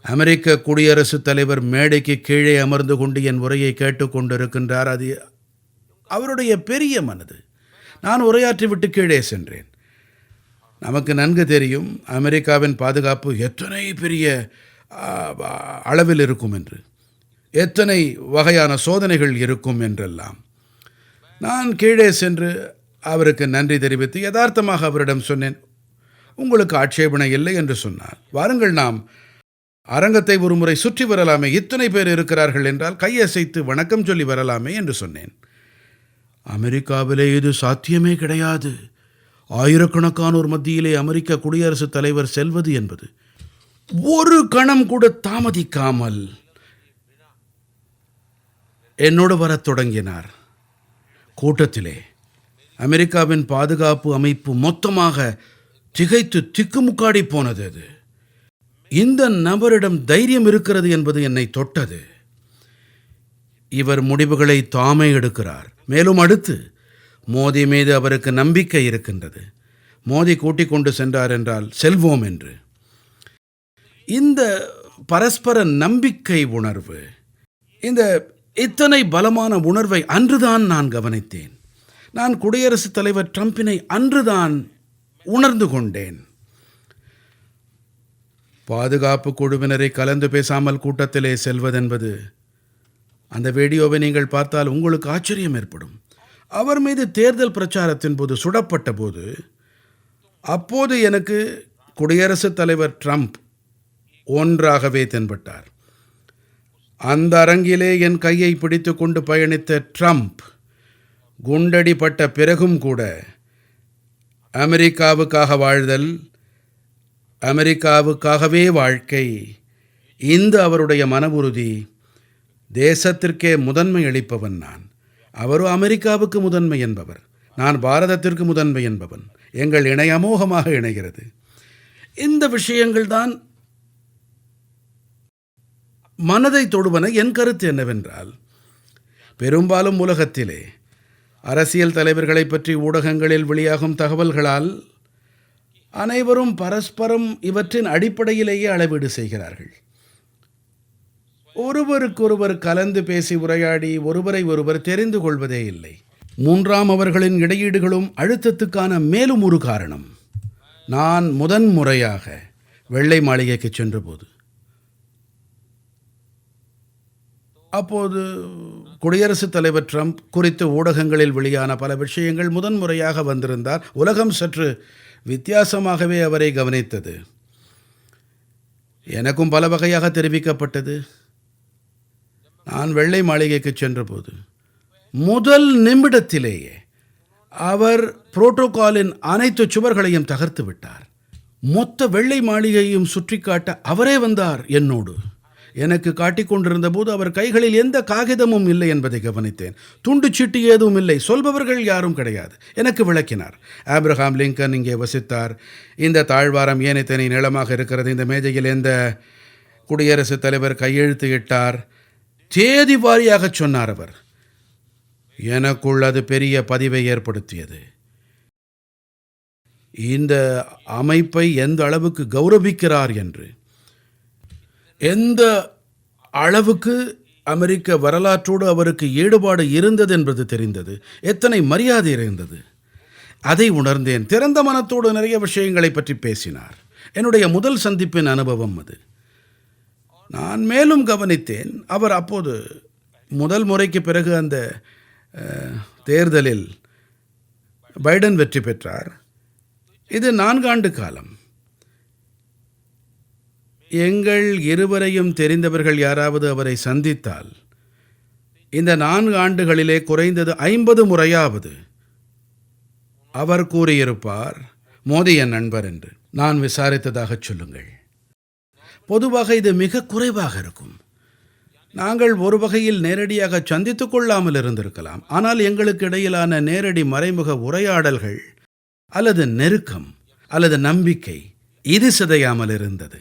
அமெரிக்க குடியரசுத் தலைவர் மேடைக்கு கீழே அமர்ந்து கொண்டு என் உரையை கேட்டுக்கொண்டிருக்கின்றார். அது அவருடைய பெரிய மனது. நான் உரையாற்றிவிட்டு கீழே சென்றேன். நமக்கு நன்கு தெரியும் அமெரிக்காவின் பாதுகாப்பு எத்தனை பெரிய அளவில் இருக்கும் என்று, எத்தனை வகையான சோதனைகள் இருக்கும் என்றெல்லாம். நான் கீழே சென்று அவருக்கு நன்றி தெரிவித்து யதார்த்தமாக அவரிடம் சொன்னேன், உங்களுக்கு ஆட்சேபனை இல்லை என்று சொன்னார். வாருங்கள், நாம் அரங்கத்தை ஒருமுறை சுற்றி வரலாமே, இத்தனை பேர் இருக்கிறார்கள் என்றால் கையசைத்து வணக்கம் சொல்லி வரலாமே என்று சொன்னேன். அமெரிக்காவிலே இது சாத்தியமே கிடையாது. ஆயிரக்கணக்கானோர் மத்தியிலே அமெரிக்க குடியரசுத் தலைவர் செல்வது என்பது. ஒரு கணம் கூட தாமதிக்காமல் என்னோடு வரத் தொடங்கினார். கூட்டத்திலே அமெரிக்காவின் பாதுகாப்பு அமைப்பு மொத்தமாக திகைத்து திக்குமுக்காடி போனது. அது இந்த நபரிடம் தைரியம் இருக்கிறது என்பது என்னை தொட்டது. இவர் முடிவுகளை தாமே எடுக்கிறார். மேலும் அடுத்து மோடி மீது அவருக்கு நம்பிக்கை இருக்கின்றது. மோடி கூட்டிக் கொண்டு சென்றார் என்றால் செல்வோம் என்று. இந்த பரஸ்பர நம்பிக்கை உணர்வு, இந்த இத்தனை பலமான உணர்வை அன்றுதான் நான் கவனித்தேன். நான் குடியரசுத் தலைவர் ட்ரம்பினை அன்றுதான் உணர்ந்து கொண்டேன். பாதுகாப்பு குழுவினரை கலந்து பேசாமல் கூட்டத்திலே செல்வதென்பது, அந்த வீடியோவை நீங்கள் பார்த்தால் உங்களுக்கு ஆச்சரியம் ஏற்படும். அவர் மீது தேர்தல் பிரச்சாரத்தின் போது சுடப்பட்ட போது, அப்போது எனக்கு குடியரசுத் தலைவர் ட்ரம்ப் ஒன்றாகவே தென்பட்டார். அந்த அரங்கிலே என் கையை பிடித்து கொண்டு பயணித்த ட்ரம்ப் குண்டடிப்பட்ட பிறகும் கூட அமெரிக்காவுக்காக வாழ்தல், அமெரிக்காவுக்காகவே வாழ்க்கை, இந்த அவருடைய மன உறுதி, தேசத்திற்கே முதன்மை அளிப்பவன் நான். அவரோ அமெரிக்காவுக்கு முதன்மை என்பவர், நான் பாரதத்திற்கு முதன்மை என்பவன். எங்கள் இணை அமோகமாக இணைகிறது. இந்த விஷயங்கள் தான் மனதை தொடுவன. என் கருத்து என்னவென்றால், பெரும்பாலும் உலகத்திலே அரசியல் தலைவர்களை பற்றி ஊடகங்களில் வெளியாகும் தகவல்களால் அனைவரும் பரஸ்பரம் இவற்றின் அடிப்படையிலேயே அளவீடு செய்கிறார்கள். ஒருவருக்கொருவர் கலந்து பேசி உரையாடி ஒருவரை ஒருவர் தெரிந்து கொள்வதே இல்லை. மூன்றாம் அவர்களின் இடையீடுகளும் அழுத்தத்துக்கான மேலும் ஒரு காரணம். நான் முதன்முறையாக வெள்ளை மாளிகைக்கு சென்றபோது, அப்போது குடியரசுத் தலைவர் ட்ரம்ப் குறித்து ஊடகங்களில் வெளியான பல விஷயங்கள் முதன்முறையாக வந்திருந்தார். உலகம் சற்று வித்தியாசமாகவே அவரை கவனித்தது. எனக்கும் பல வகையாக தெரிவிக்கப்பட்டது. நான் வெள்ளை மாளிகைக்கு சென்றபோது முதல் நிமிடத்திலேயே அவர் புரோட்டோகாலின் அனைத்து சுவர்களையும் தகர்த்து விட்டார். மொத்த வெள்ளை மாளிகையையும் சுற்றி காட்ட அவரே வந்தார். என்னோடு எனக்கு காட்டிக் கொண்டிருந்த போது அவர் கைகளில் எந்த காகிதமும் இல்லை என்பதை கவனித்தேன். துண்டு சீட்டு ஏதும் இல்லை, சொல்பவர்கள் யாரும் கிடையாது. எனக்கு விளக்கினார். ஆப்ரஹாம் லிங்கன் இங்கே வசித்தார். இந்த தாழ்வாரம் ஏன் இத்தனை நீளமாக இருக்கிறது, இந்த மேஜையில் எந்த குடியரசுத் தலைவர் கையெழுத்து இட்டார், தேதி வாரியாக சொன்னார் அவர். எனக்குள் அது பெரிய பதிவை ஏற்படுத்தியது. இந்த அமைப்பை எந்த அளவுக்கு கௌரவிக்கிறார் என்று, எந்த அளவுக்கு அமெரிக்க வரலாற்றோடு அவருக்கு ஈடுபாடு இருந்தது என்பது தெரிந்தது. எத்தனை மரியாதை இருந்தது அதை உணர்ந்தேன். திறந்த மனத்தோடு நிறைய விஷயங்களை பற்றி பேசினார். என்னுடைய முதல் சந்திப்பின் அனுபவம் அது. நான் மேலும் கவனித்தேன், அவர் அப்போது முதல் முறைக்கு பிறகு அந்த தேர்தலில் பைடன் வெற்றி பெற்றார். இது 4 ஆண்டு காலம். எங்கள் இருவரையும் தெரிந்தவர்கள் யாராவது அவரை சந்தித்தால் இந்த 4 ஆண்டுகளிலே குறைந்தது 50 முறையாவது அவர் கூறியிருப்பார், மோடி என் நண்பர் என்று. நான் விசாரித்ததாக சொல்லுங்கள். பொதுவாக இது மிக குறைவாக இருக்கும். நாங்கள் ஒரு வகையில் நேரடியாக சந்தித்துக் கொள்ளாமல் இருந்திருக்கலாம். ஆனால் எங்களுக்கு இடையிலான நேரடி மறைமுக உரையாடல்கள் அல்லது நெருக்கம் அல்லது நம்பிக்கை இது சிதையாமல் இருந்தது.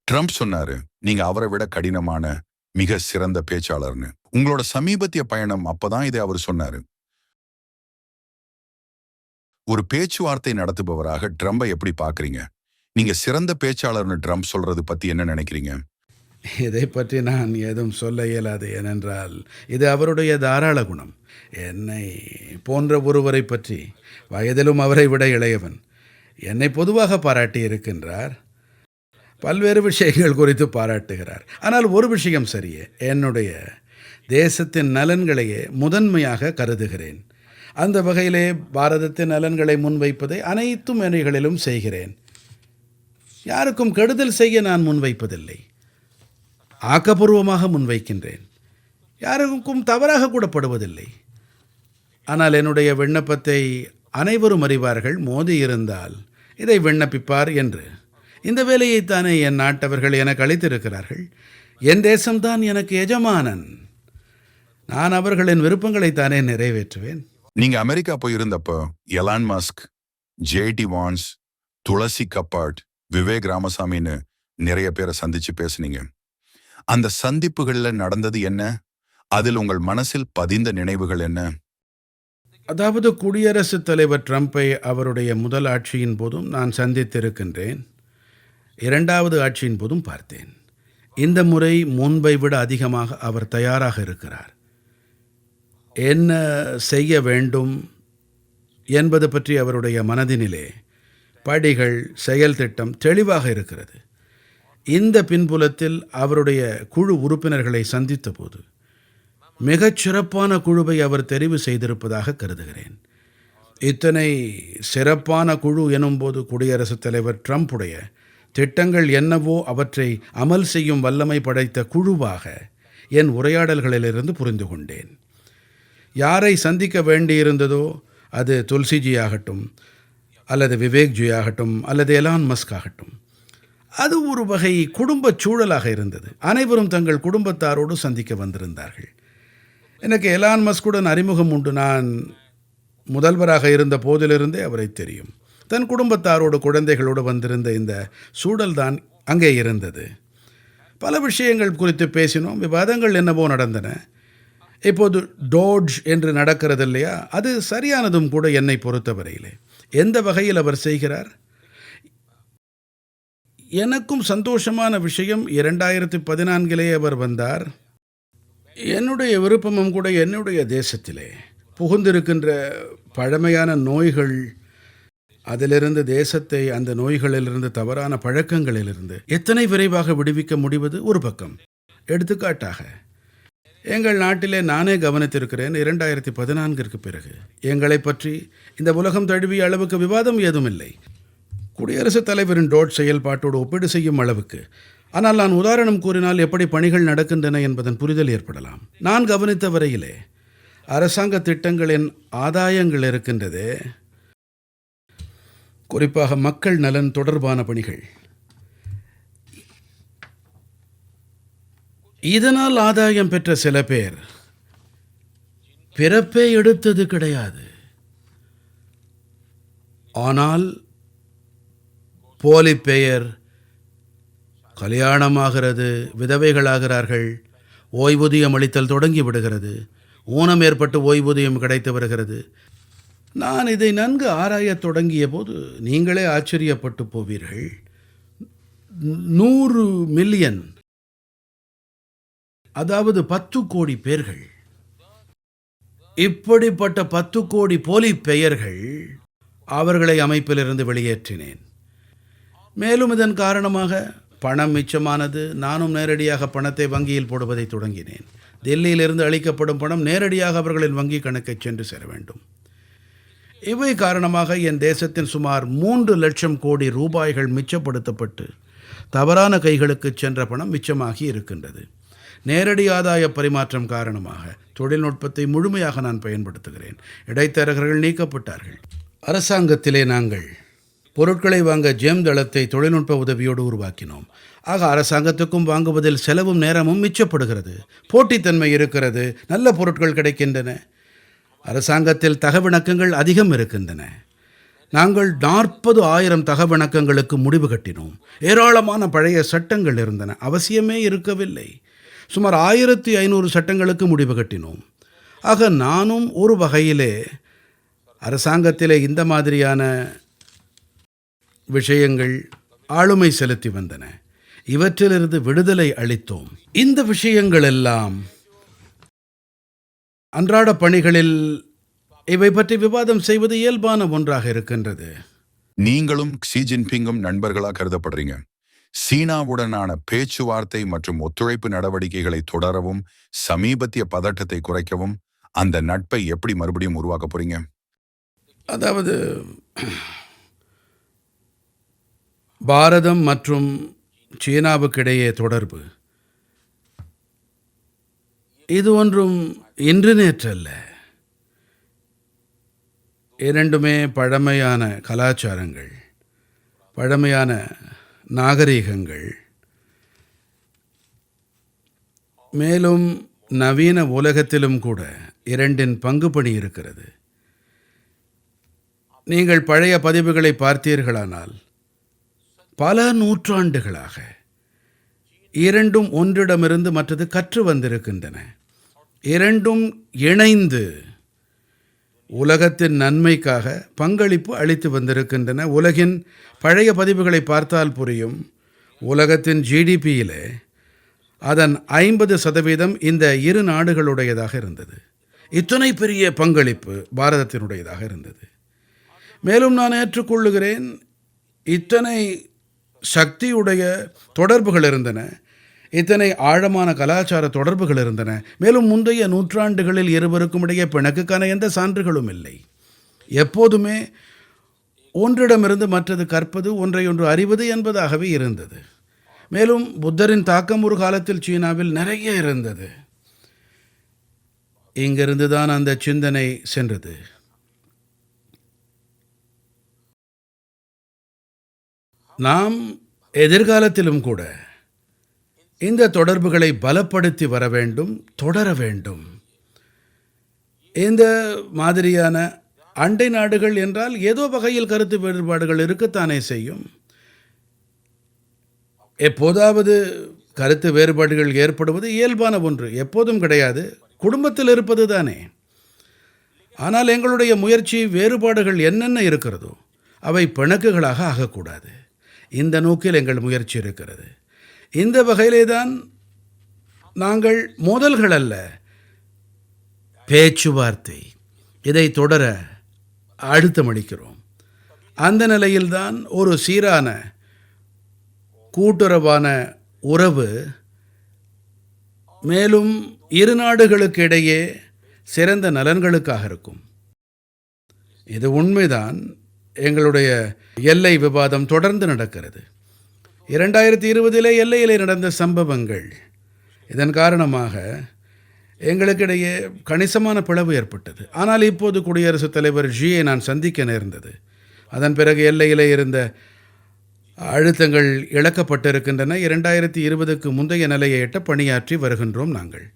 ட்ரம்ப் சொன்னாரு, நீங்க அவரை விட கடினமான மிக சிறந்த பேச்சாளர்னு. உங்களோட சமீபத்திய பயணம் அப்பதான் இதை அவர் சொன்னாரு. ஒரு பேச்சுவார்த்தை நடத்துபவராக ட்ரம்பை எப்படி பாக்குறீங்க? நீங்க சிறந்த பேச்சாளர்னு ட்ரம்ப் சொல்றது பத்தி என்ன நினைக்கிறீங்க? இதை பற்றி நான் ஏதும் சொல்ல இயலாது. ஏனென்றால் இது அவருடைய தாராள குணம். என்னை போன்ற ஒருவரை பற்றி, வயதிலும் அவரை விட இளையவன், என்னை பொதுவாக பாராட்டி இருக்கின்றார். பல்வேறு விஷயங்கள் குறித்து பாராட்டுகிறார். ஆனால் ஒரு விஷயம் சரியே, என்னுடைய தேசத்தின் நலன்களையே முதன்மையாக கருதுகிறேன். அந்த வகையிலே பாரதத்தின் நலன்களை முன்வைப்பதை அனைத்து மேடைகளிலும் செய்கிறேன். யாருக்கும் கெடுதல் செய்ய நான் முன்வைப்பதில்லை, ஆக்கப்பூர்வமாக முன்வைக்கின்றேன். யாருக்கும் தவறாக கூட படுவதில்லை. ஆனால் என்னுடைய விண்ணப்பத்தை அனைவரும் அறிவார்கள். மோதி இருந்தால் இதை விண்ணப்பிப்பார் என்று. இந்த வேலையைத்தானே என் நாட்டவர்கள் எனக்கு அளித்திருக்கிறார்கள். என் தேசம்தான் எனக்கு எஜமானன். நான் அவர்களின் விருப்பங்களைத்தானே நிறைவேற்றுவேன். நீங்க அமெரிக்கா போயிருந்தப்போ எலான் மஸ்க், ஜேடி வான்ஸ், துளசி கப்பாட், விவேக் ராமசாமின்னு நிறைய பேரை சந்திச்சு பேசுனீங்க. அந்த சந்திப்புகள்ல நடந்தது என்ன? அதில் உங்கள் மனசில் பதிந்த நினைவுகள் என்ன? அதாவது குடியரசுத் தலைவர் ட்ரம்பை அவருடைய முதல் ஆட்சியின் போதும் நான் சந்தித்திருக்கின்றேன். இரண்டாவது ஆட்சியின் போதும் பார்த்தேன். இந்த முறை முன்பை விட அதிகமாக அவர் தயாராக இருக்கிறார். என்ன செய்ய வேண்டும் என்பது பற்றி அவருடைய மனதினிலே படிகள், செயல் திட்டம் தெளிவாக இருக்கிறது. இந்த பின்புலத்தில் அவருடைய குழு உறுப்பினர்களை சந்தித்த போது மிகச் சிறப்பான குழுவை அவர் தெரிவு செய்திருப்பதாக கருதுகிறேன். இத்தனை சிறப்பான குழு எனும்போது குடியரசுத் தலைவர் ட்ரம்புடைய திட்டங்கள் என்னவோ அவற்றை அமல் செய்யும் வல்லமை படைத்த குழுவாக என் உரையாடல்களிலிருந்து புரிந்து கொண்டேன். யாரை சந்திக்க வேண்டியிருந்ததோ, அது துல்சிஜி ஆகட்டும், அல்லது விவேக்ஜி ஆகட்டும், அல்லது எலான் மஸ்க் ஆகட்டும், அது ஒரு வகை குடும்பச் சூழலாக இருந்தது. அனைவரும் தங்கள் குடும்பத்தாரோடு சந்திக்க வந்திருந்தார்கள். எனக்கு எலான் மஸ்குடன் அறிமுகம் உண்டு. நான் முதல்வராக இருந்த போதிலிருந்தே அவரை தெரியும். தன் குடும்பத்தாரோடு, குழந்தைகளோடு வந்திருந்த இந்த சூழல்தான் அங்கே இருந்தது. பல விஷயங்கள் குறித்து பேசினோம். விவாதங்கள் என்னவோ நடந்தன. இப்போது டோட்ஜ் என்று நடக்கிறது இல்லையா, அது சரியானதும் கூட என்னை பொறுத்தவரையிலே. எந்த வகையில் அவர் செய்கிறார்? எனக்கும் சந்தோஷமான விஷயம், 2014 அவர் வந்தார். என்னுடைய விருப்பமும் கூட என்னுடைய தேசத்திலே புகுந்திருக்கின்ற பழமையான நோய்கள், அதிலிருந்து தேசத்தை அந்த நோய்களிலிருந்து, தவறான பழக்கங்களிலிருந்து எத்தனை விரைவாக விடுவிக்க முடிவது ஒரு பக்கம். எடுத்துக்காட்டாக எங்கள் நாட்டிலே நானே கவனித்திருக்கிறேன், 2014 பிறகு எங்களை பற்றி இந்த உலகம் தழுவிய அளவுக்கு விவாதம் ஏதும் இல்லை, குடியரசுத் தலைவரின் டோட் செயல்பாட்டோடு ஒப்பீடு செய்யும் அளவுக்கு. ஆனால் நான் உதாரணம் கூறினால் எப்படி பணிகள் நடக்கின்றன என்பதன் புரிதல் ஏற்படலாம். நான் கவனித்த வரையிலே அரசாங்க திட்டங்களின் ஆதாயங்கள் இருக்கின்றதே, குறிப்பாக மக்கள் நலன் தொடர்பான பணிகள், இதனால் ஆதாயம் பெற்ற சில பேர் பிறப்பே எடுத்தது கிடையாது. ஆனால் போலி பெயர், கல்யாணமாகிறது, விதவைகளாகிறார்கள், ஓய்வூதியம் அளித்தல் தொடங்கி விடுகிறது, ஊனம் ஏற்பட்டு ஓய்வூதியம் கிடைத்து வருகிறது. நான் இதை நன்கு ஆராயத் தொடங்கிய போது நீங்களே ஆச்சரியப்பட்டு போவீர்கள். 100 மில்லியன், அதாவது 10 கோடி பேர்கள், இப்படிப்பட்ட 10 கோடி போலி பெயர்கள், அவர்களை அமைப்பிலிருந்து வெளியேற்றினேன். மேலும் இதன் காரணமாக பணம் மிச்சமானது. நானும் நேரடியாக பணத்தை வங்கியில் போடுவதை தொடங்கினேன். டெல்லியிலிருந்து அளிக்கப்படும் பணம் நேரடியாக அவர்களின் வங்கி கணக்கை சென்று சேர வேண்டும். இவை காரணமாக என் தேசத்தின் சுமார் 3 லட்சம் கோடி ரூபாய்கள் மிச்சப்படுத்தப்பட்டு தவறான கைகளுக்கு சென்ற பணம் மிச்சமாகி இருக்கின்றது. நேரடி ஆதாய பரிமாற்றம் காரணமாக தொழில்நுட்பத்தை முழுமையாக நான் பயன்படுத்துகிறேன். இடைத்தரகர்கள் நீக்கப்பட்டார்கள். அரசாங்கத்திலே நாங்கள் பொருட்களை வாங்க ஜெம் தளத்தை தொழில்நுட்ப உதவியோடு உருவாக்கினோம். ஆக அரசாங்கத்துக்கும் வாங்குவதில் செலவும் நேரமும் மிச்சப்படுகிறது. போட்டித்தன்மை இருக்கிறது, நல்ல பொருட்கள் கிடைக்கின்றன. அரசாங்கத்தில் தகவிணக்கங்கள் அதிகம் இருக்கின்றன. நாங்கள் 40,000 தகவணக்கங்களுக்கு முடிவு கட்டினோம். ஏராளமான பழைய சட்டங்கள் இருந்தன, அவசியமே இருக்கவில்லை. சுமார் 1500 சட்டங்களுக்கு முடிவு கட்டினோம். ஆக நானும் ஒரு வகையிலே அரசாங்கத்திலே இந்த மாதிரியான விஷயங்கள் ஆளுமை செலுத்தி வந்தன. இவற்றிலிருந்து விடுதலை அளித்தோம். இந்த விஷயங்கள் எல்லாம் அன்றாட பணிகளில் இவை பற்றி விவாதம் செய்வது இயல்பான ஒன்றாக இருக்கின்றது. நீங்களும் ஷி ஜின்பிங்கும் நண்பர்களா கருதப்படுறீங்க. சீனாவுடனான பேச்சுவார்த்தை மற்றும் ஒத்துழைப்பு நடவடிக்கைகளை தொடரவும் சமீபத்திய பதட்டத்தை குறைக்கவும் அந்த நட்பை எப்படி மறுபடியும் உருவாக்க போறீங்க? அதாவது பாரதம் மற்றும் சீனாவுக்கிடையே தொடர்பு இது ஒன்றும் இன்று நேற்றல்ல. இரண்டுமே பழமையான கலாச்சாரங்கள், பழமையான நாகரிகங்கள். மேலும் நவீன உலகத்திலும் கூட இரண்டின் பங்குபணி இருக்கிறது. நீங்கள் பழைய பதிவுகளை பார்த்தீர்களானால் பல நூற்றாண்டுகளாக இரண்டும் ஒன்றிடமிருந்து மற்றது கற்று வந்திருக்கின்றன. இரண்டும் இணைந்து உலகத்தின் நன்மைக்காக பங்களிப்பு அளித்து வந்திருக்கின்றன. உலகின் பழைய பதிவுகளை பார்த்தால் புரியும். உலகத்தின் ஜிடிபியிலே அதன் 50% இந்த இரு நாடுகளுடையதாக இருந்தது. இத்தனை பெரிய பங்களிப்பு பாரதத்தினுடையதாக இருந்தது. மேலும் நான் ஏற்றுக்கொள்ளுகிறேன், இத்தனை சக்தியுடைய தொடர்புகள் இருந்தன, இத்தனை ஆழமான கலாச்சார தொடர்புகள் இருந்தன. மேலும் முந்தைய நூற்றாண்டுகளில் இருவருக்கும் இடையே பிணக்குக்கான எந்த சான்றுகளும் இல்லை. எப்போதுமே ஒன்றிடமிருந்து மற்றது கற்பது, ஒன்றையொன்று அறிவது என்பதாகவே இருந்தது. மேலும் புத்தரின் தாக்கம் ஒரு காலத்தில் சீனாவில் நிறைய இருந்தது. இங்கிருந்து தான் அந்த சிந்தனை சென்றது. நாம் எதிர்காலத்திலும் கூட இந்த தொடர்புகளை பலப்படுத்தி வர வேண்டும், தொடர வேண்டும். இந்த மாதிரியான அண்டை நாடுகள் என்றால் ஏதோ வகையில் கருத்து வேறுபாடுகள் இருக்கத்தானே செய்யும். எப்போதாவது கருத்து வேறுபாடுகள் ஏற்படுவது இயல்பான ஒன்று, எப்போதும் கிடையாது, குடும்பத்தில் இருப்பது தானே. ஆனால் எங்களுடைய முயற்சி வேறுபாடுகள் என்னென்ன இருக்கிறதோ அவை பிணக்குகளாக ஆகக்கூடாது. இந்த நோக்கில் எங்கள் முயற்சி இருக்கிறது. இந்த வகையிலே தான் நாங்கள் மோதல்கள் அல்ல, பேச்சுவார்த்தை, இதை தொடர அழுத்தமளிக்கிறோம். அந்த நிலையில்தான் ஒரு சீரான கூட்டுறவான உறவு, மேலும் இரு நாடுகளுக்கு இடையே சிறந்த நலன்களுக்காக இருக்கும். இது உண்மைதான். எங்களுடைய எல்லை விவாதம் தொடர்ந்து நடக்கிறது. 2020 எல்லையிலே நடந்த சம்பவங்கள், இதன் காரணமாக எங்களுக்கிடையே கணிசமான பிளவு ஏற்பட்டது. ஆனால் இப்போது குடியரசுத் தலைவர் ஜியை நான் சந்திக்க நேர்ந்தது. அதன் பிறகு எல்லையிலே இருந்த அழுத்தங்கள் இழக்கப்பட்டிருக்கின்றன. 2020க்கு முந்தைய நிலையை எட்ட பணியாற்றி வருகின்றோம். நாங்கள்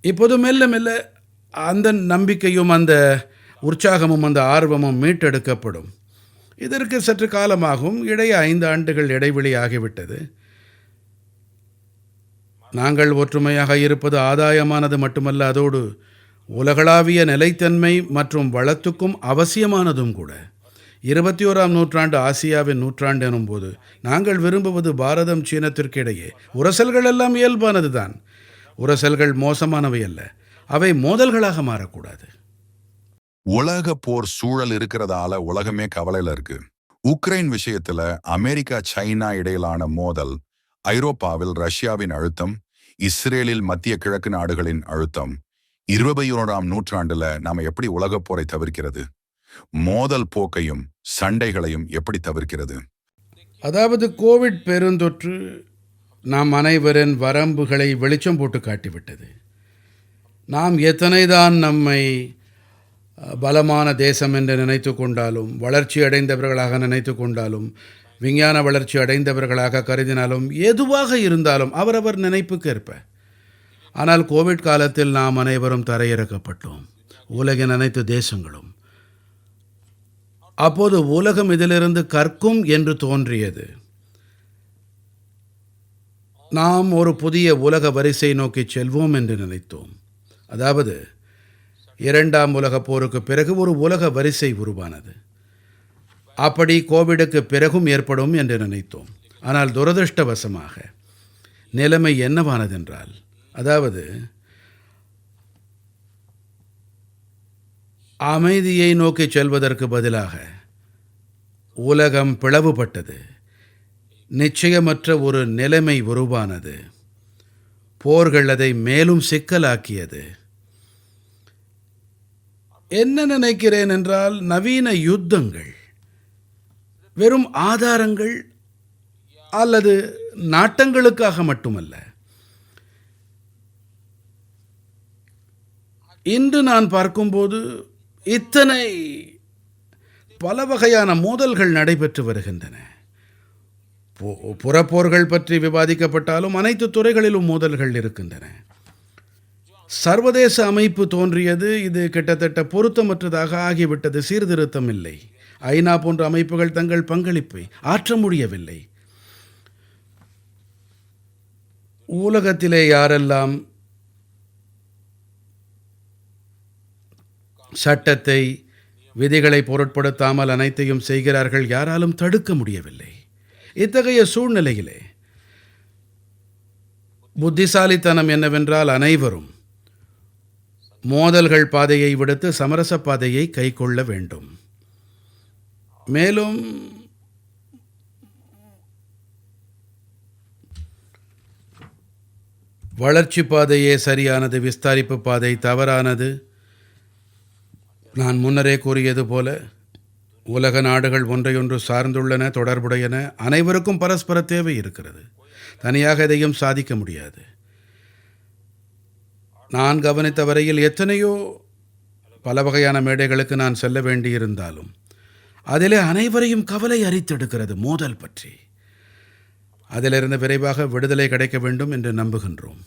இப்போது மெல்ல மெல்ல அந்த நம்பிக்கையும் அந்த உற்சாகமும் அந்த ஆர்வமும் மீட்டெடுக்கப்படும். இதற்கு சற்று காலமாகும். இடையே 5 ஆண்டுகள் இடைவெளி ஆகிவிட்டது. நாங்கள் ஒற்றுமையாக இருப்பது ஆதாயமானது மட்டுமல்ல, அதோடு உலகளாவிய நிலைத்தன்மை மற்றும் வளத்துக்கும் அவசியமானதும் கூட. 21ஆம் நூற்றாண்டு ஆசியாவின் நூற்றாண்டு எனும்போது நாங்கள் விரும்புவது பாரதம் சீனத்திற்கு இடையே உரசல்கள் எல்லாம் இயல்பானது தான். உரசல்கள் மோசமானவை அல்ல, அவை மோதல்களாக மாறக்கூடாது. உலக போர் சூழல் இருக்கிறதால உலகமே கவலையில இருக்கு. உக்ரைன் விஷயத்துல அமெரிக்கா சைனா இடையிலான மோதல், ஐரோப்பாவில் ரஷ்யாவின் அழுத்தம், இஸ்ரேலில் மத்திய கிழக்கு நாடுகளின் அழுத்தம். 21ஆம் நூற்றாண்டுல நாம எப்படி உலகப் போரை தவிர்க்கிறது? மோதல் போக்கையும் சண்டைகளையும் எப்படி தவிர்க்கிறது? அதாவது கோவிட் பெருந்தொற்று நாம் அனைவரின் வரம்புகளை வெளிச்சம் போட்டு காட்டிவிட்டது. நாம் எத்தனைதான் நம்மை பலமான தேசம் என்று நினைத்து கொண்டாலும், வளர்ச்சி அடைந்தவர்களாக நினைத்து கொண்டாலும், விஞ்ஞான வளர்ச்சி அடைந்தவர்களாக கருதினாலும், எதுவாக இருந்தாலும் அவரவர் நினைப்புக்கேற்ப. ஆனால் கோவிட் காலத்தில் நாம் அனைவரும் தரையிறக்கப்பட்டோம். உலகின் அனைத்து தேசங்களும் அப்போது உலகம் இதிலிருந்து கற்கும் என்று தோன்றியது. நாம் ஒரு புதிய உலக வரிசை நோக்கிச் செல்வோம் என்று நினைத்தோம். அதாவது 2ஆம் உலகப் போருக்குப் பிறகு ஒரு உலக வரிசை உருவானது. அப்படி கோவிடுக்கு பிறகும் ஏற்படும் என்று நினைத்தோம். ஆனால் துரதிர்ஷ்டவசமாக நிலைமை என்னவானதென்றால், அதாவது அமைதியை நோக்கிச் செல்வதற்கு பதிலாக உலகம் பிளவுபட்டது. நிச்சயமற்ற ஒரு நிலைமை உருவானது. போர்கள் அதை மேலும் சிக்கலாக்கியது. என்ன நினைக்கிறேன் என்றால், நவீன யுத்தங்கள் வெறும் ஆதாரங்கள் அல்லது நாட்டங்களுக்காக மட்டுமல்ல. இன்று நான் பார்க்கும்போது இத்தனை பல வகையான மோதல்கள் நடைபெற்று வருகின்றன. புறப்போர்கள் பற்றி விவாதிக்கப்பட்டாலும் அனைத்து துறைகளிலும் மோதல்கள் இருக்கின்றன. சர்வதேச அமைப்பு தோன்றியது. இது கிட்டத்தட்ட பொருத்தமற்றதாக ஆகிவிட்டது. சீர்திருத்தம் இல்லை. ஐநா போன்ற அமைப்புகள் தங்கள் பங்களிப்பை ஆற்ற முடியவில்லை. உலகத்திலே யாரெல்லாம் சட்டத்தை விதிகளை பொருட்படுத்தாமல் அனைத்தையும் செய்கிறார்கள், யாராலும் தடுக்க முடியவில்லை. இத்தகைய சூழ்நிலையிலே புத்திசாலித்தனம் என்னவென்றால், அனைவரும் மோதல்கள் பாதையை விடுத்து சமரச பாதையை கைக்கொள்ள வேண்டும். மேலும் வளர்ச்சி பாதையே சரியானது, விஸ்தாரிப்பு பாதை தவறானது. நான் முன்னரே கூறியது போல உலக நாடுகள் ஒன்றையொன்று சார்ந்துள்ளன, தொடர்புடையன. அனைவருக்கும் பரஸ்பர தேவை இருக்கிறது. தனியாக எதையும் சாதிக்க முடியாது. நான் கவனித்த வரையில் எத்தனையோ பல வகையான மேடைகளுக்கு நான் செல்ல வேண்டியிருந்தாலும் அதிலே அனைவரையும் கவலை அரித்தெடுக்கிறது மோதல் பற்றி. அதிலிருந்து விரைவாக விடுதலை கிடைக்க வேண்டும் என்று நம்புகின்றோம்.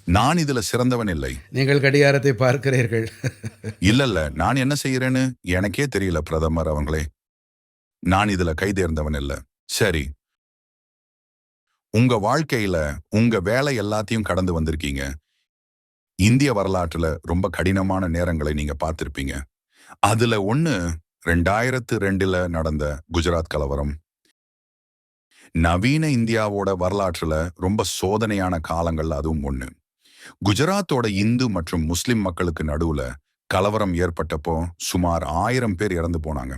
நான் இதுல சிறந்தவன் இல்லை. நீங்கள் கடிகாரத்தை பார்க்கிறீர்கள். இல்ல, நான் என்ன செய்யறேன்னு எனக்கே தெரியல பிரதமர் அவங்களே. நான் இதுல கைதேர்ந்தவன் இல்ல. சரி, உங்க வாழ்க்கையில உங்க வேலை எல்லாத்தையும் கடந்து வந்திருக்கீங்க. இந்திய வரலாற்றுல ரொம்ப கடினமான நேரங்களை நீங்க பார்த்திருப்பீங்க. அதுல ஒண்ணு 2002 நடந்த குஜராத் கலவரம். நவீன இந்தியாவோட வரலாற்றுல ரொம்ப சோதனையான காலங்கள் அதுவும் ஒண்ணு. குஜராத்தோட இந்து மற்றும் முஸ்லிம் மக்களுக்கு நடுவுல கலவரம் ஏற்பட்டப்போ சுமார் 1000 பேர் இறந்து போனாங்க.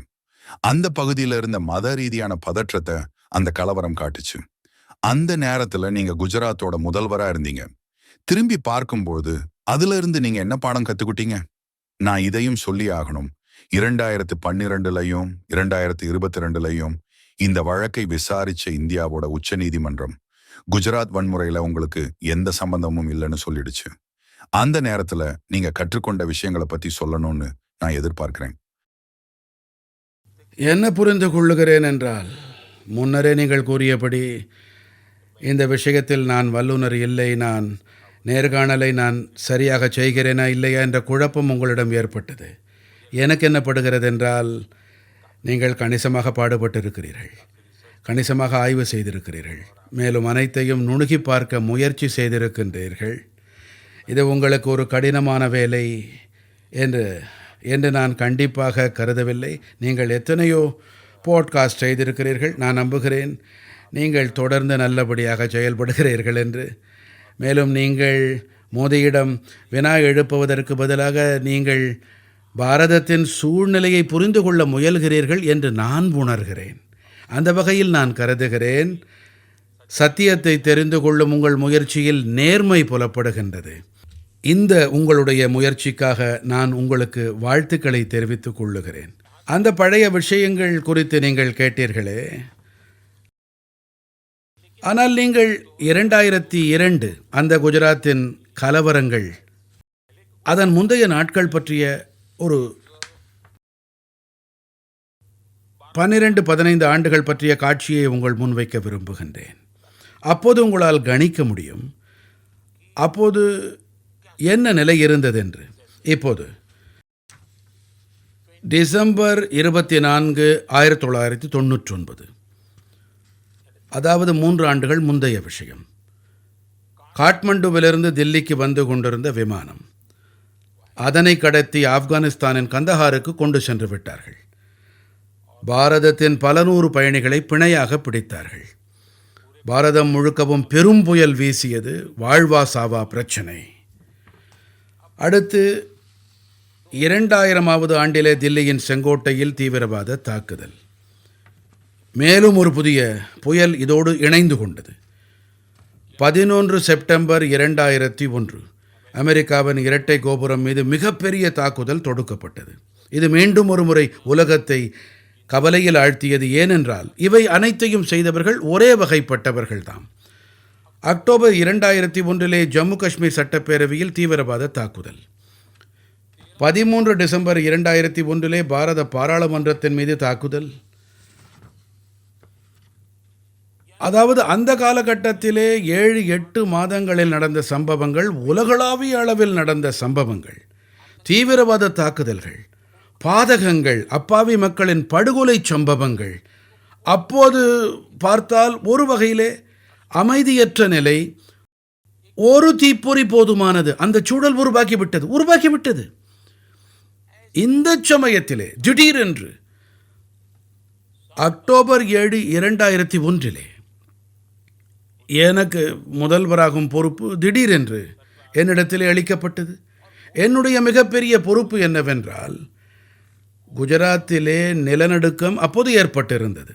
அந்த பகுதியில இருந்த மத ரீதியான பதற்றத்தை அந்த கலவரம் காட்டுச்சு. அந்த நேரத்துல நீங்க குஜராத்தோட முதல்வரா இருந்தீங்க. திரும்பி பார்க்கும்போது அதுல இருந்து நீங்க என்ன பாடம் கத்துக்கிட்டீங்க? நான் இதையும் சொல்லி ஆகணும். 2012லயும் 2022லயும் இந்த வழக்கை விசாரிச்ச இந்தியாவோட உச்ச நீதிமன்றம் குஜராத் வன்முறையில உங்களுக்கு எந்த சம்பந்தமும் இல்லைன்னு சொல்லிடுச்சு. அந்த நேரத்துல நீங்க கற்றுக்கொண்ட விஷயங்களை பத்தி சொல்லணும்னு நான் எதிர்பார்க்கிறேன். என்ன புரிந்து கொள்ளுகிறேன் என்றால், முன்னரே நீங்கள் கூறியபடி இந்த விஷயத்தில் நான் வல்லுநர் இல்லை. நான் நேர்காணலை நான் சரியாக செய்கிறேனா இல்லையா என்ற குழப்பம் உங்களிடம் ஏற்பட்டது. எனக்கு என்ன படுகிறது என்றால், நீங்கள் கணிசமாக பாடுபட்டிருக்கிறீர்கள், கணிசமாக ஆய்வு செய்திருக்கிறீர்கள், மேலும் அனைத்தையும் நுணுகி பார்க்க முயற்சி செய்திருக்கின்றீர்கள். இது உங்களுக்கு ஒரு கடினமான வேலை என்று நான் கண்டிப்பாக கருதவில்லை. நீங்கள் எத்தனையோ பாட்காஸ்ட் செய்திருக்கிறீர்கள். நான் நம்புகிறேன் நீங்கள் தொடர்ந்து நல்லபடியாக செயல்படுகிறீர்கள் என்று. மேலும் நீங்கள் மோடியிடம் வினா எழுப்புவதற்கு பதிலாக நீங்கள் பாரதத்தின் சூழ்நிலையை புரிந்து கொள்ள முயல்கிறீர்கள் என்று நான் உணர்கிறேன். அந்த வகையில் நான் கருதுகிறேன், சத்தியத்தை தெரிந்து கொள்ளும் உங்கள் முயற்சியில் நேர்மை புலப்படுகின்றது. இந்த உங்களுடைய முயற்சிக்காக நான் உங்களுக்கு வாழ்த்துக்களை தெரிவித்துக் கொள்ளுகிறேன். அந்த பழைய விஷயங்கள் குறித்து நீங்கள் கேட்டீர்களே, ஆனால் நீங்கள் 2002 அந்த குஜராத்தின் கலவரங்கள், அதன் முந்தைய நாட்கள் பற்றிய ஒரு 12-15 ஆண்டுகள் பற்றிய காட்சியை உங்கள் முன்வைக்க விரும்புகின்றேன். அப்போது உங்களால் கணிக்க முடியும் அப்போது என்ன நிலை இருந்ததென்று. இப்போது டிசம்பர் 24, 1999. அதாவது 3 ஆண்டுகள் முந்தைய விஷயம். காட்மண்டுவிலிருந்து தில்லிக்கு வந்து கொண்டிருந்த விமானம். அதனை கடத்தி ஆப்கானிஸ்தானின் கந்தஹாருக்கு கொண்டு சென்று விட்டார்கள். பாரதத்தின் பல நூறு பயணிகளை பிணையாக பிடித்தார்கள். பாரதம் முழுக்கவும் பெரும் புயல் வீசியது. வாழ்வா சாவா பிரச்சனை. அடுத்து 2000ஆவது ஆண்டிலே தில்லியின் செங்கோட்டையில் தீவிரவாத தாக்குதல். மேலும் ஒரு புதிய புயல் இதோடு இணைந்து கொண்டது. 11 செப்டம்பர் 2001 அமெரிக்காவின் இரட்டை கோபுரம் மீது மிகப்பெரிய தாக்குதல் தொடுக்கப்பட்டது. இது மீண்டும் ஒரு முறை உலகத்தை கவலையில் ஆழ்த்தியது. ஏனென்றால் இவை அனைத்தையும் செய்தவர்கள் ஒரே வகைப்பட்டவர்கள்தாம். அக்டோபர் 2001 ஜம்மு காஷ்மீர் சட்டப்பேரவையில் தீவிரவாத தாக்குதல். 13 டிசம்பர் 2001 பாரத பாராளுமன்றத்தின் மீது தாக்குதல். அதாவது அந்த காலகட்டத்திலே 7-8 மாதங்களில் நடந்த சம்பவங்கள் உலகளாவிய அளவில் நடந்த சம்பவங்கள். தீவிரவாத தாக்குதல்கள், பாதகங்கள், அப்பாவி மக்களின் படுகொலை சம்பவங்கள். அப்போது பார்த்தால் ஒரு வகையிலே அமைதியற்ற நிலை. ஒரு தீப்பொறி போதுமானது. அந்த சூழல் உருவாக்கிவிட்டது. இந்த சமயத்திலே திடீரென்று அக்டோபர் 7, 2001 எனக்கு முதல்வராகும் பொறுப்பு திடீரென்று என்னிடத்திலே அளிக்கப்பட்டது. என்னுடைய மிகப்பெரிய பொறுப்பு என்னவென்றால், குஜராத்திலே நிலநடுக்கம் அப்போது ஏற்பட்டிருந்தது.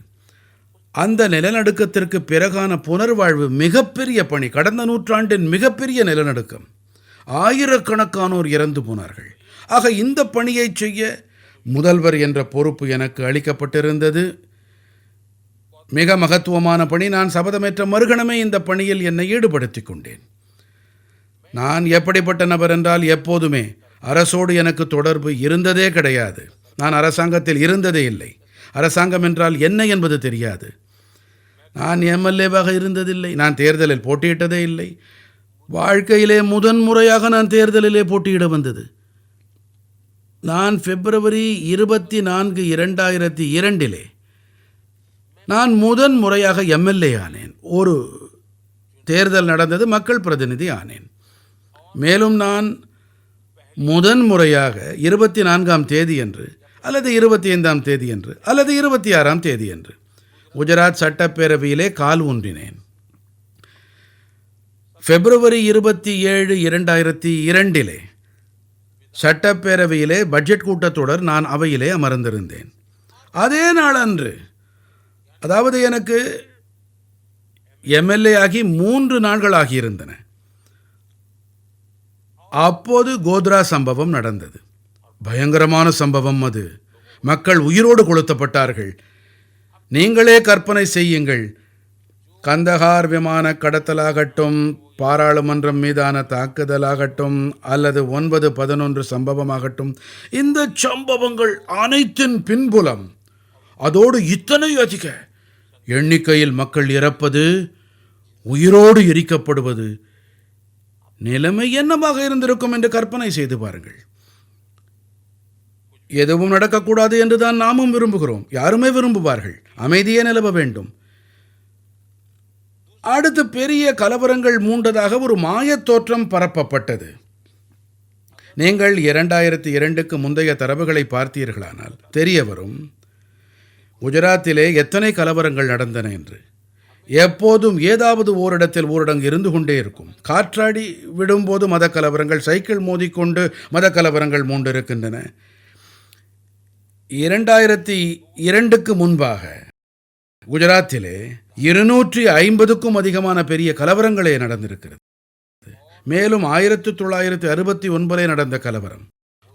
அந்த நிலநடுக்கத்திற்கு பிறகான புனர்வாழ்வு மிகப்பெரிய பணி. கடந்த நூற்றாண்டின் மிகப்பெரிய நிலநடுக்கம். ஆயிரக்கணக்கானோர் இறந்து போனார்கள். ஆக இந்த பணியை செய்ய முதல்வர் என்ற பொறுப்பு எனக்கு அளிக்கப்பட்டிருந்தது. மிக மகத்துவமான பணி. நான் சபதமேற்ற மறுகணமே இந்த பணியில் என்னை ஈடுபடுத்திக் கொண்டேன். நான் எப்படிப்பட்ட நபர் என்றால், எப்போதுமே அரசோடு எனக்கு தொடர்பு இருந்ததே கிடையாது. நான் அரசாங்கத்தில் இருந்ததே இல்லை. அரசாங்கம் என்றால் என்ன என்பது தெரியாது. நான் எம்எல்ஏவாக இருந்ததில்லை. நான் தேர்தலில் போட்டியிட்டதே இல்லை. வாழ்க்கையிலே முதன்முறையாக நான் தேர்தலிலே போட்டியிட வந்தது. நான் பிப்ரவரி 24, 2002 நான் முதன்முறையாக எம்எல்ஏ ஆனேன். ஒரு தேர்தல் நடந்தது, மக்கள் பிரதிநிதி ஆனேன். மேலும் நான் முதன்முறையாக 24ஆம் தேதியன்று அல்லது 25ஆம் தேதியன்று அல்லது 26ஆம் தேதியன்று குஜராத் சட்டப்பேரவையிலே கால் ஊன்றினேன். பிப்ரவரி 27, 2002 சட்டப்பேரவையிலே பட்ஜெட் கூட்டத்தொடர். நான் அவையிலே அமர்ந்திருந்தேன். அதே நாளன்று, அதாவது எனக்கு எம்எல்ஏ ஆகி 3 நாட்கள் ஆகியிருந்தன. அப்போது கோத்ரா சம்பவம் நடந்தது. பயங்கரமான சம்பவம் அது. மக்கள் உயிரோடு கொளுத்தப்பட்டார்கள். நீங்களே கற்பனை செய்யுங்கள். கந்தஹார் விமான கடத்தலாகட்டும், பாராளுமன்றம் மீதான தாக்குதலாகட்டும், அல்லது 9/11 சம்பவமாகட்டும், இந்த சம்பவங்கள் அனைத்தின் பின்புலம், அதோடு இத்தனை அதிக எண்ணிக்கையில் மக்கள் இறப்பது, உயிரோடு எரிக்கப்படுவது, நிலைமை என்னவாக இருந்திருக்கும் என்று கற்பனை செய்து பாருங்கள். எதுவும் நடக்கக்கூடாது என்றுதான் நாமும் விரும்புகிறோம். யாருமே விரும்புவார்கள். அமைதியே நிலவ வேண்டும். அடுத்து பெரிய கலவரங்கள் மூண்டதாக ஒரு மாயத் தோற்றம் பரப்பப்பட்டது. நீங்கள் 2002க்கு முந்தைய தரவுகளை பார்த்தீர்களானால் தெரிய வரும், குஜராத்திலே எத்தனை கலவரங்கள் நடந்தன என்று. எப்போதும் ஏதாவது ஓரிடத்தில் ஊரடங்கு இருந்து கொண்டே இருக்கும். காற்றாடி விடும்போது மத கலவரங்கள், சைக்கிள் மோதிக்கொண்டு மத கலவரங்கள் மூண்டிருக்கின்றன. 2002க்கு முன்பாக குஜராத்திலே 250க்கும் அதிகமான பெரிய கலவரங்களே நடந்திருக்கிறது. மேலும் 1969 நடந்த கலவரம்,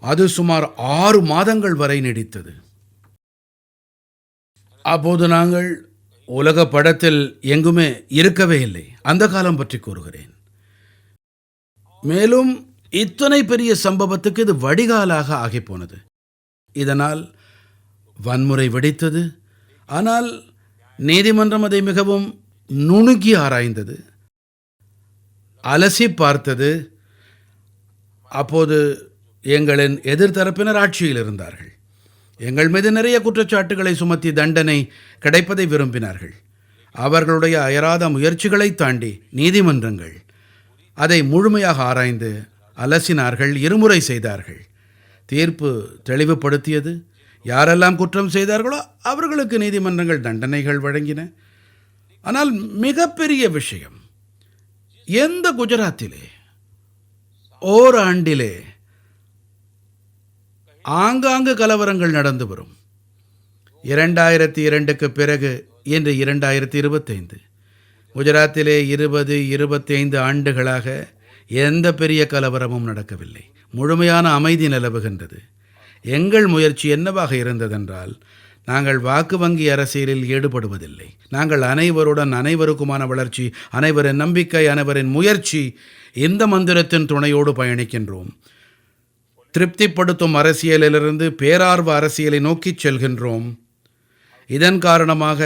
அது சுமார் 6 மாதங்கள் வரை நீடித்தது. அப்போது நாங்கள் உலக படத்தில் எங்குமே இருக்கவே இல்லை. அந்த காலம் பற்றி கூறுகிறேன். மேலும் இத்தனை பெரிய சம்பவத்துக்கு இது வடிகாலாக ஆகிப்போனது. இதனால் வன்முறை வெடித்தது. ஆனால் நீதிமன்றம் அதை மிகவும் நுணுகி ஆராய்ந்தது, அலசி பார்த்தது. அப்போது எங்களின் எதிர்த்தரப்பினர் ஆட்சியில் இருந்தார்கள். எங்கள் மீது நிறைய குற்றச்சாட்டுகளை சுமத்தி தண்டனை கிடைப்பதை விரும்பினார்கள். அவர்களுடைய அயராத முயற்சிகளைத் தாண்டி நீதிமன்றங்கள் அதை முழுமையாக ஆராய்ந்து அலசினார்கள், இருமுறை செய்தார்கள். தீர்ப்பு தெளிவுபடுத்தியது. யாரெல்லாம் குற்றம் செய்தார்களோ அவர்களுக்கு நீதிமன்றங்கள் தண்டனைகள் வழங்கின. ஆனால் மிகப்பெரிய விஷயம், எந்த குஜராத்திலே ஓராண்டிலே ஆங்காங்கு கலவரங்கள் நடந்து வரும். 2002க்கு பிறகு இன்று 2025, குஜராத்திலே 20-25 ஆண்டுகளாக எந்த பெரிய கலவரமும் நடக்கவில்லை. முழுமையான அமைதி நிலவுகின்றது. எங்கள் முயற்சி என்னவாக இருந்ததென்றால், நாங்கள் வாக்கு வங்கி அரசியலில் ஈடுபடுவதில்லை. நாங்கள் அனைவருடன் அனைவருக்குமான வளர்ச்சி, அனைவரின் நம்பிக்கை, அனைவரின் முயற்சி, இந்த மந்திரத்தின் துணையோடு பயணிக்கின்றோம். திருப்திப்படுத்தும் அரசியலிலிருந்து பேரார்வ அரசியலை நோக்கிச் செல்கின்றோம். இதன் காரணமாக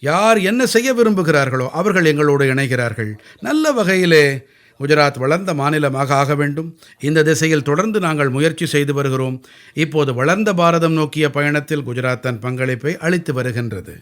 யார் என்ன செய்ய விரும்புகிறார்களோ அவர்கள் எங்களோடு இணைகிறார்கள். நல்ல வகையிலே குஜராத் வளர்ந்த மாநிலமாக ஆக வேண்டும். இந்த திசையில் தொடர்ந்து நாங்கள் முயற்சி செய்து வருகிறோம். இப்போது வளர்ந்த பாரதம் நோக்கிய பயணத்தில் குஜராத் தன் பங்களிப்பை அளித்து வருகின்றது.